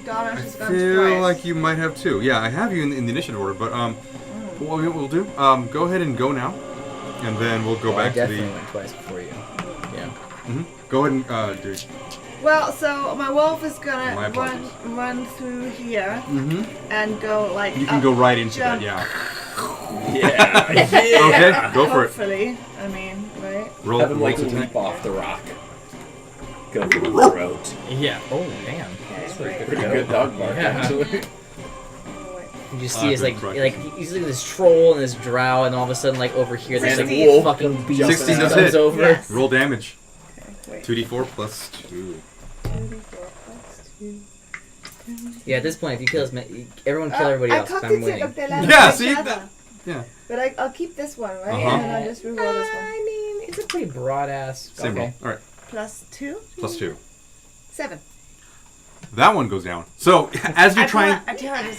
Dawnash I has gone feel twice. like you might have too. Yeah, I have you in the initiative order, but what we'll do, go ahead and go now, and then we'll go I back to definitely the. went twice before you. Yeah. Go ahead and do. Well, so my wolf is My gonna apologies. run through here Mm-hmm. and go like. You can up, go right into jump. that. Yeah. yeah, Okay, go for it. Hopefully, I mean, right? Roll. have him roll like to attack. leap off the rock. Go for the throat. Yeah. Oh, damn. Pretty good dog bark, Yeah. actually. You just see his good like he's like this troll and this drow, and all of a sudden like over here there's like Random wolf fucking beast 16 does comes hit. over. Yes. Roll damage. Wait. 2d4 plus 2. Yeah, at this point, if you kill everyone kill everybody else. 'cause I'm winning. Yeah, see? Yeah. But I'll keep this one, right? Uh-huh. And then I'll just reroll this one. I mean, it's a pretty broad ass. Same roll. All right. Plus 2? Plus 2. 7. That one goes down. So as you're trying. I tell her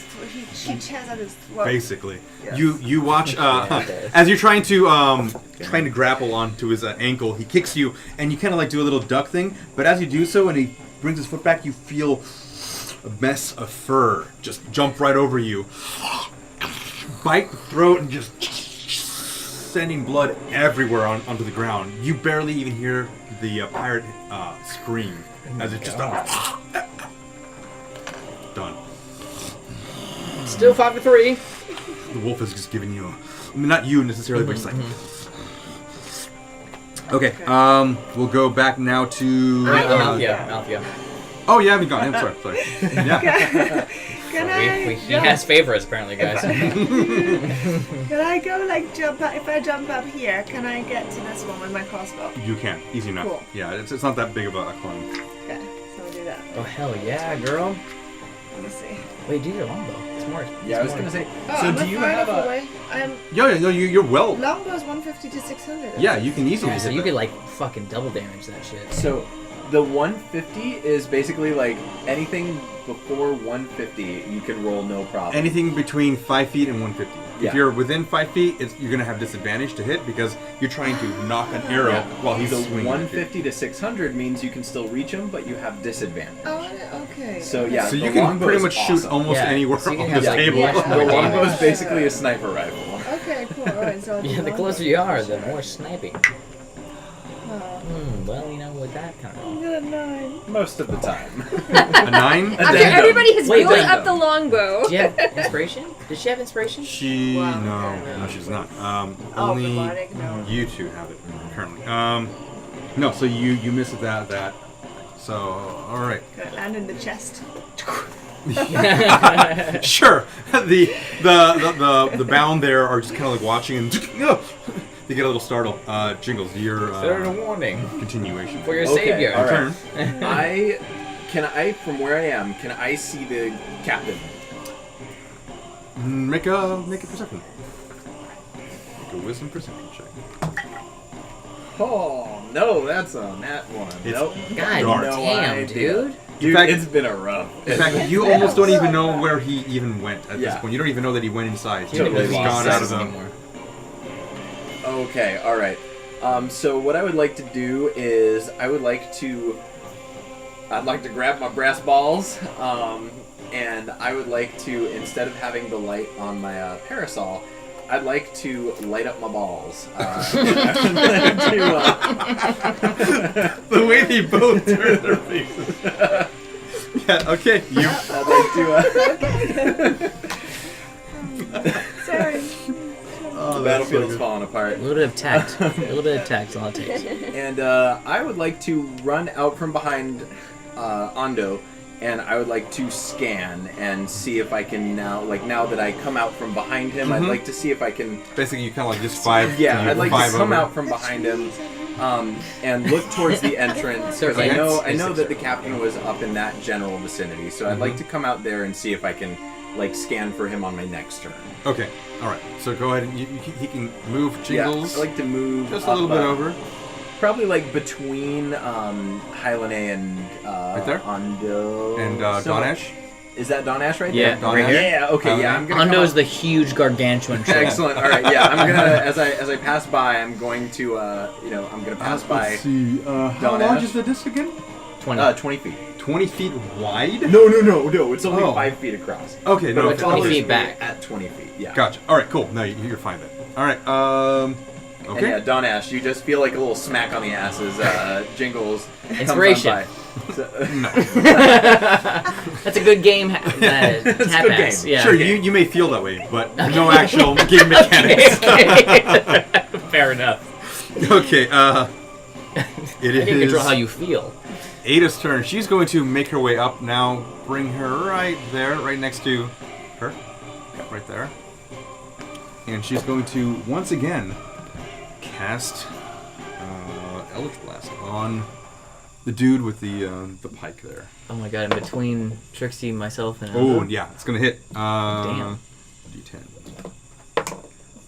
she tears out his throat. Basically, Yes. you watch as you're trying to grapple onto his ankle. He kicks you, and you kind of like do a little duck thing. But as you do so, and he brings his foot back, you feel a mess of fur just jump right over you, bite the throat, and just sending blood everywhere onto the ground. You barely even hear the pirate scream as it just done. Still 5 to 3. The wolf is just giving you, I mean, not you necessarily, but just like. Okay, we'll go back now to. Amalthea. Oh yeah, we got him. Sorry. Yeah. Can I He has favorites apparently, guys. Can I go like jump up? If I jump up here, can I get to this one with my crossbow? You can, easy enough. Cool. Yeah, it's not that big of a climb. Okay, so I'll do that. Oh hell yeah, girl. Let me see. Wait, do your longbow. It's more. Yeah, I was gonna say. Oh, So I'm do you far have enough a? away. I'm No, you're well. longbow is 150 to 600. Yeah, you can easily. Yeah, so hit you that. could like fucking double damage that shit. So the 150 is basically like anything before 150 you can roll no problem. Anything between 5 feet and 150. Yeah. If you're within 5 feet, you're going to have disadvantage to hit because you're trying to knock an arrow while he's the swinging. 150 to 600 means you can still reach him, but you have disadvantage. Oh, okay. So yeah, So the you can longbow pretty is much shoot awesome. almost Yeah, anywhere so you can on have, this like, table. much The more longbow is damage. basically a sniper rifle. Okay, cool. Alright, so I'll do Yeah, the longbow. closer you are, the more sniping. Oh, Well, you know, with that kind of. I'm gonna 9. Most of the time. A 9? After Addendum. everybody has Wait, built wait. up the longbow. Do you have inspiration? Does she have inspiration? She Wow. no, she's not. Oh, Only robotic, no. you two have it currently. No, so you missed that. So all right, Gonna land in the chest. sure. The bound there are just kind of like watching and they get a little startled. Jingles, your warning continuation for your Okay, savior. all right. turn. From where I am, can I see the captain? Make a perception. Make a wisdom perception check. Oh no, that's a nat one. It's Nope. God dark. No damn, idea. dude. Dude, In fact- it's been a rough. In fact, you almost don't even know where he even went at this Yeah. point. You don't even know that he went inside. You don't Totally even He's lost gone out sense of the. anymore. Okay, all right. So what I would like to do is I'd like to grab my brass balls, and I would like to, instead of having the light on my parasol, I'd like to light up my balls. The way they both turn their faces. Yeah, okay. You. I'd like to. Sorry. Oh, The that's battlefield's so good. falling apart. A little bit of tact. A little bit of tact is all it takes. And I would like to run out from behind Ando, and I would like to scan and see if I can now that I come out from behind him, I'd Mhm. like to see if I can. Basically, you kind of like just five. Yeah, I'd like to five come over. out from behind him, and look towards the entrance because I know that the captain was up in that general vicinity. So I'd like to come out there and see if I can scan for him on my next turn. Okay, all right. So go ahead and he can move Jingles Yeah, I like to move just up, a little bit over. Probably between Hylane and Right there? Ando And somewhere. Dawnash. Is that Dawnash right Yeah, there? right here. Yeah. Okay. Yeah. I'm gonna. Ando's come the huge gargantuan troll. Excellent. All right. Yeah. I'm gonna as I pass by, I'm going to I'm gonna pass by Let's see. How Dawnash. large is the disc again? 20. 20 feet. 20 feet wide. No. It's only Oh. 5 feet across. Okay, But no. it 20 follows feet me back. at 20 feet. Yeah. Gotcha. All right, cool. No, you're fine then. All right. And Okay. yeah, Dawnash, you just feel like a little smack on the ass as Jingles comes on Inspiration. by. So, That's a good game. It's Tap a good ass. game. Yeah. Sure, you may feel that way, but no actual game mechanics. Okay. Fair enough. Okay. It I is can control how you feel. Ada's turn. She's going to make her way up now. Bring her right there, right next to her. Yep, right there. And she's going to once again cast Eldritch Blast on the dude with the pike there. Oh my god, in between Trixie, myself, and Oh, Ando. yeah, it's gonna hit. Damn. D10.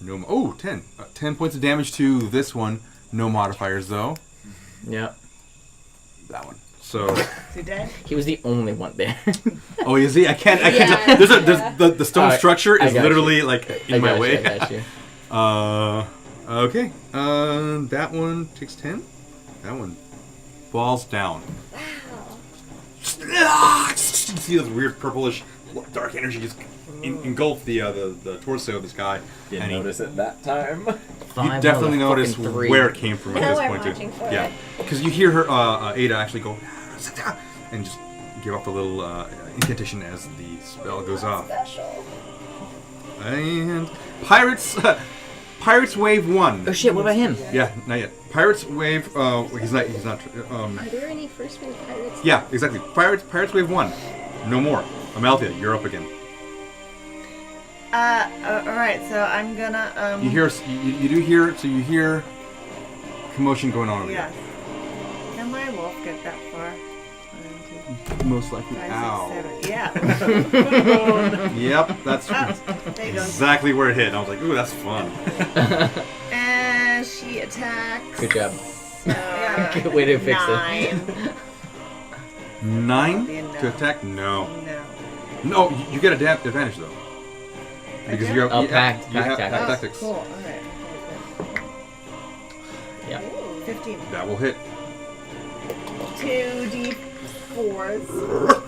No. 10. 10 points of damage to this one. No modifiers though. Yeah. That one. So. Is he dead? He was the only one there. Oh, is he? I can't. Yeah. There's the stone Alright, structure I is got literally you. like in my way. I got you. Okay. That one takes 10. That one falls down. See this weird purplish dark energy just engulf the torso of this guy. Didn't and he- notice it that time. You definitely notice three. where it came from at Now this I'm point watching too. for Yeah, it. because you hear her Ada actually go and just give off a little incantation as the spell goes off. Special. And Pirates Wave 1. Oh shit! What about him? Yeah, not yet. Pirates Wave. He's not. Are there any first wave pirates? Yeah, exactly. Pirates Wave 1. No more. Amalthea, you're up again. Alright, so I'm gonna, You hear. You do hear. So you hear commotion going on over Yes. Can my wolf get that far? 1, 2, most likely. 5, 6, 7. Yeah. Yep, that's They don't. exactly where it hit. And I was like, ooh, that's fun. And she attacks. Good job. Uh, Way to fix 9. 9 Be a no. to attack? No. No. No, you get advantage though. Because do? you have, Oh, you pact have tactics. pact tactics. Cool. Alright. Yeah. 15. That will hit. 2d4s.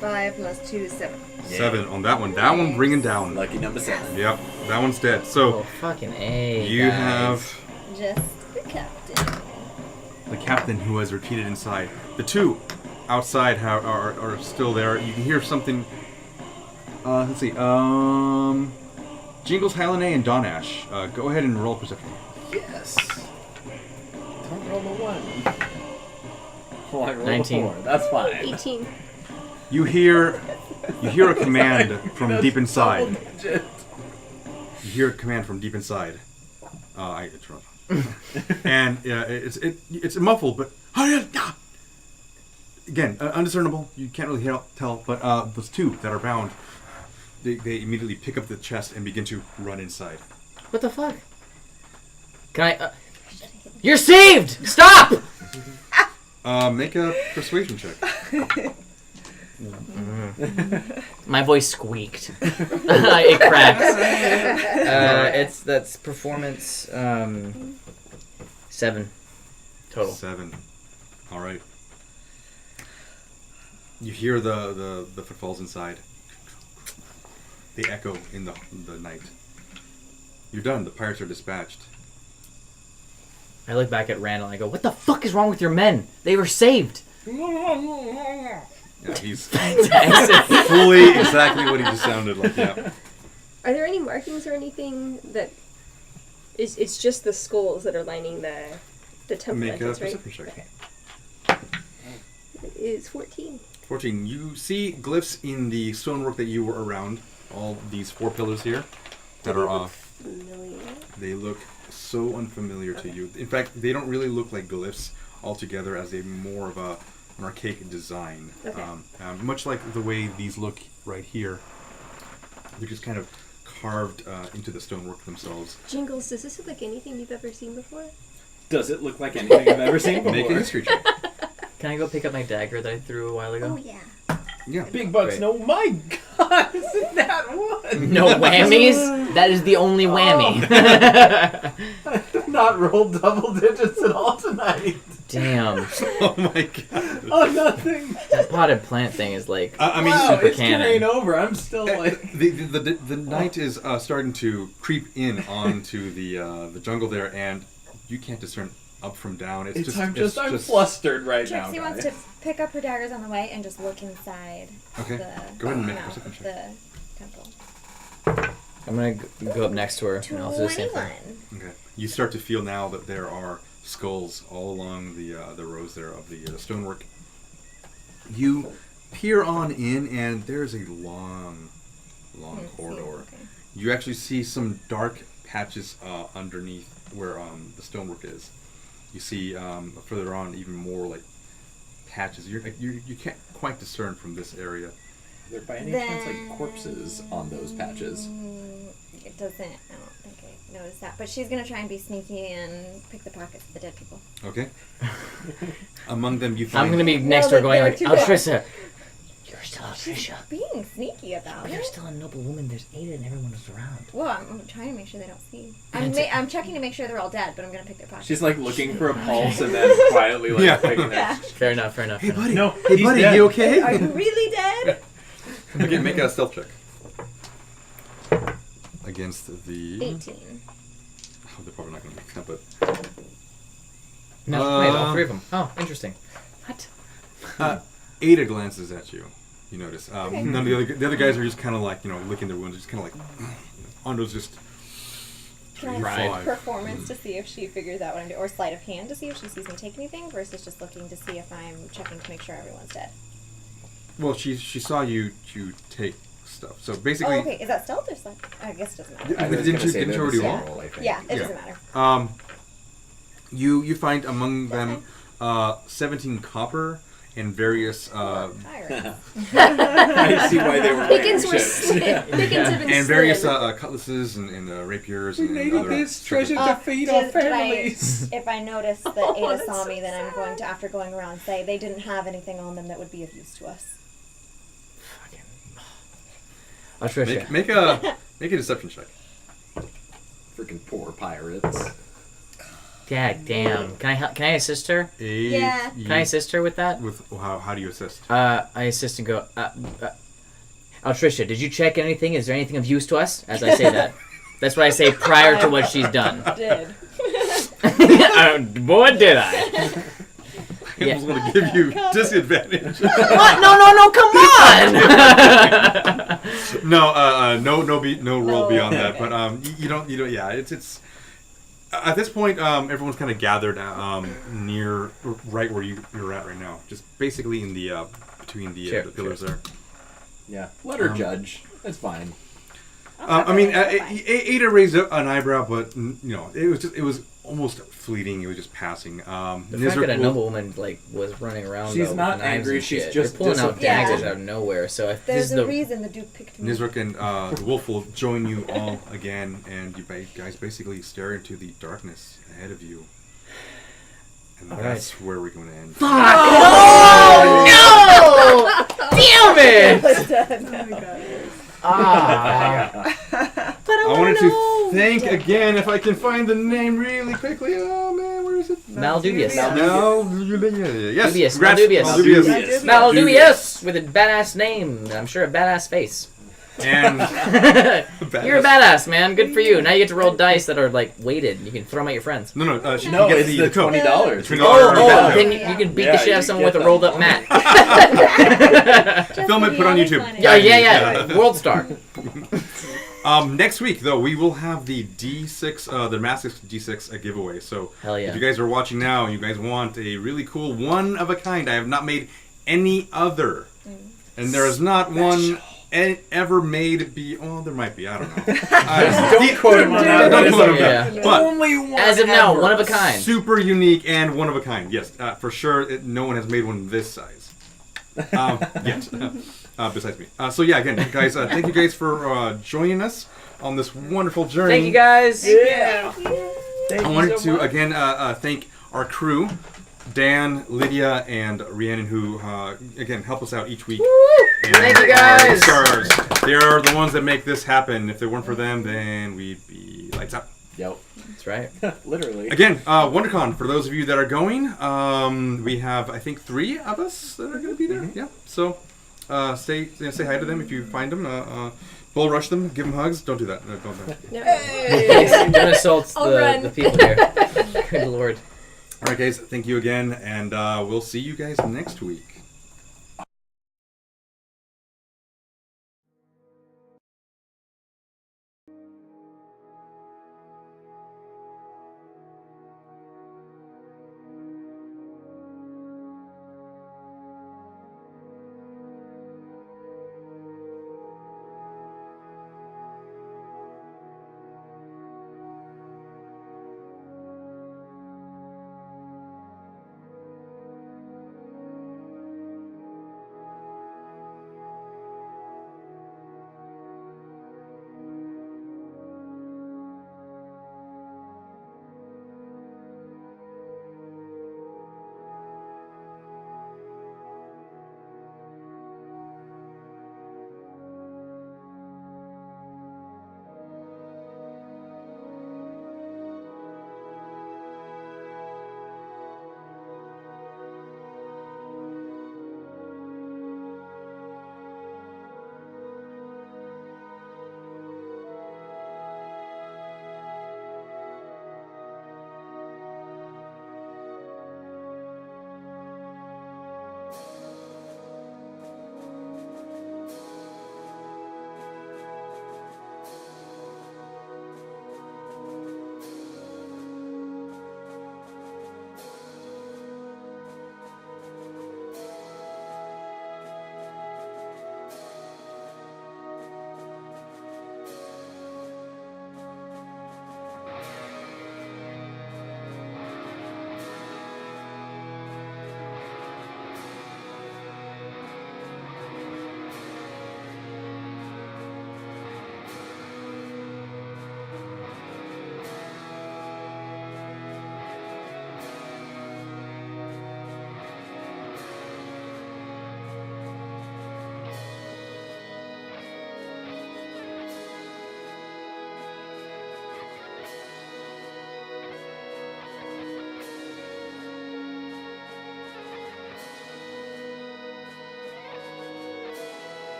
5 plus 2 is 7. 7 on that one. That one bringing down. Lucky number 7. Yep, that one's dead. Oh, So fucking A. you guys. have Just the captain. the captain who has retreated inside. The 2 outside are still there. You can hear something. Let's see. Jingles, Halane, and Dawnash. Go ahead and roll perception. Yes. Don't roll a 1. Well, I rolled 19. a 4. That's fine. 18. You hear a command from That's deep inside. double digit. You hear a command from deep inside. I interrupt. And it's muffled, but again undiscernible. You can't really tell. But those 2 that are bound, they immediately pick up the chest and begin to run inside. What the fuck? Can I? You're saved! Stop! Make a persuasion check. My voice squeaked. It cracked. That's performance 7 total. 7. All right. You hear the footfalls inside. They echo in the night. You're done. The pirates are dispatched. I look back at Randall and I go, "What the fuck is wrong with your men? They were saved." Yeah, he's Fantastic. fully exactly what he just sounded like. Yeah. Are there any markings or anything that... It's just the skulls that are lining the temple Make a entrance, right? perception check. Okay. It's 14. 14. You see glyphs in the stonework that you were around. All these 4 pillars here that Do they are look off. familiar? They look so unfamiliar to you. In fact, they don't really look like glyphs altogether, as a more of an archaic design. Okay. Much like the way these look right here. They're just kind of carved into the stonework themselves. Jingles, does this look like anything you've ever seen before? Does it look like anything I've ever seen before? Make a history check. Can I go pick up my dagger that I threw a while ago? Oh yeah. Yeah. Big bucks, Great. no. My God, isn't that one? No whammies? That is the only whammy. I did not roll double digits at all tonight. Damn. Oh my god. Oh, nothing. That potted plant thing is like I mean, Wow, super it's canon. carrying over. I'm still like... the night is starting to creep in onto the jungle there, and you can't discern up from down. I'm flustered right now. Trixie wants guys. to pick up her daggers on the way and just look inside Okay. the Go ahead and make a mouth perception of check. the temple. I'm gonna go up next to her and I'll do the same 21. thing. Okay. You start to feel now that there are skulls all along the rows there of the stonework. You peer on in, and there's a long corridor. Okay. You actually see some dark patches underneath where the stonework is. You see further on even more like patches. You can't quite discern from this area. Are there by any chance like corpses on those patches? It doesn't. I don't think I noticed that. But she's gonna try and be sneaky and pick the pockets of the dead people. Okay. Among them, you find. I'm gonna be next to her going like, Altrissa, you're still Altrissa. Being sneaky about But it. you're still a noble woman. There's Ada and everyone is around. Well, I'm trying to make sure they don't see. That's I'm checking to make sure they're all dead, but I'm gonna pick their pockets. She's like looking for a pulse and then quietly like Yeah. picking Yeah. it. Fair enough. Fair enough. Hey fair enough. buddy. No, Hey he's buddy, dead. you okay? Are you really dead? Okay, make a stealth check. Against the. 18. Oh, they're probably not gonna make that, but. No, wait, all 3 of them. Oh, interesting. What? Ada glances at you. You notice. None of the other guys are just kind of like licking their wounds, just kind of like. Ando's just. Can I Right. see performance to see if she figures out what I'm doing, or sleight of hand to see if she sees me take anything, versus just looking to see if I'm checking to make sure everyone's dead? Well, she saw you take stuff. So basically. Oh, okay. Is that stealth or sleight? I guess it doesn't matter. Yeah. Didn't you already roll? Yeah, it doesn't matter. You find among them 17 copper, and various I see why they were Pickens were ships. Pickens have been and various slid. cutlasses and rapiers. We and needed other this treasure trinkets. to feed our Did I- families. If I notice that Ada saw me, then I'm going to, after going around, say they didn't have anything on them that would be of use to us. Trisha. Make a deception check. Freaking poor pirates. Dad, damn. Can I assist her? Yeah. Can I assist her with that? With how do you assist? I assist and go. Trisha, did you check anything? Is there anything of use to us? As I say that, that's what I say prior to what she's done. Did. Boy, did I! I was going to give you disadvantage. What? No! Come on! No roll beyond that. But you don't. Yeah, it's. At this point, everyone's kind of gathered near, right where you're at right now. Just basically in the between the pillars there. Yeah, let her judge. That's fine. I mean, Ada raised an eyebrow, but it was almost fleeting. It was just passing. The fact that a noblewoman was running around. She's though, not with knives angry, and she's shit. just They're pulling out daggers Yeah. out of nowhere. So if this There's is a the reason the Duke picked me. Nizrek and the wolf will join you all again, and you guys basically stare into the darkness ahead of you. And that's where we're going to end. Fuck! Oh no! Damn it! I wanted to thank again, if I can find the name really quickly. Oh man, where is it? Maldubious. Yes. Dubious. Congrats, Maldubious. Maldubious with a badass name. I'm sure a badass face. And You're a badass, man. Good for you. Now you get to roll dice that are weighted. You can throw them at your friends. No, No, you get it's the code. $20. Oh, then you can beat the shit out of someone with a rolled up mat. Film it, put on YouTube. Yeah. World star. Next week, though, we will have the D6, the Massive D6 giveaway. So Hell yeah. if you guys are watching now, you guys want a really cool one of a kind. I have not made any other, and there is not one ever made. There might be. I don't know. Don't quote him on that. Don't quote him. Yeah. But Only one. As of now, ever. one of a kind. super unique and one of a kind. Yes, for sure. No one has made one this size. Yes. Besides me. So yeah, again, guys, thank you guys for joining us on this wonderful journey. Thank you guys. Yeah. I wanted to again thank our crew, Dan, Lydia, and Rhiannon, who again help us out each week. And Thank you, guys. our stars. They are the ones that make this happen. If they weren't for them, then we'd be lights out. Yep. That's right. Literally. Again, WonderCon, for those of you that are going, we have, I think, 3 of us that are going to be there. Yeah. So say hi to them if you find them. Bull rush them, give them hugs. Don't do that. No, don't. Don't assault the people here. Good lord. All right, guys. Thank you again, and we'll see you guys next week.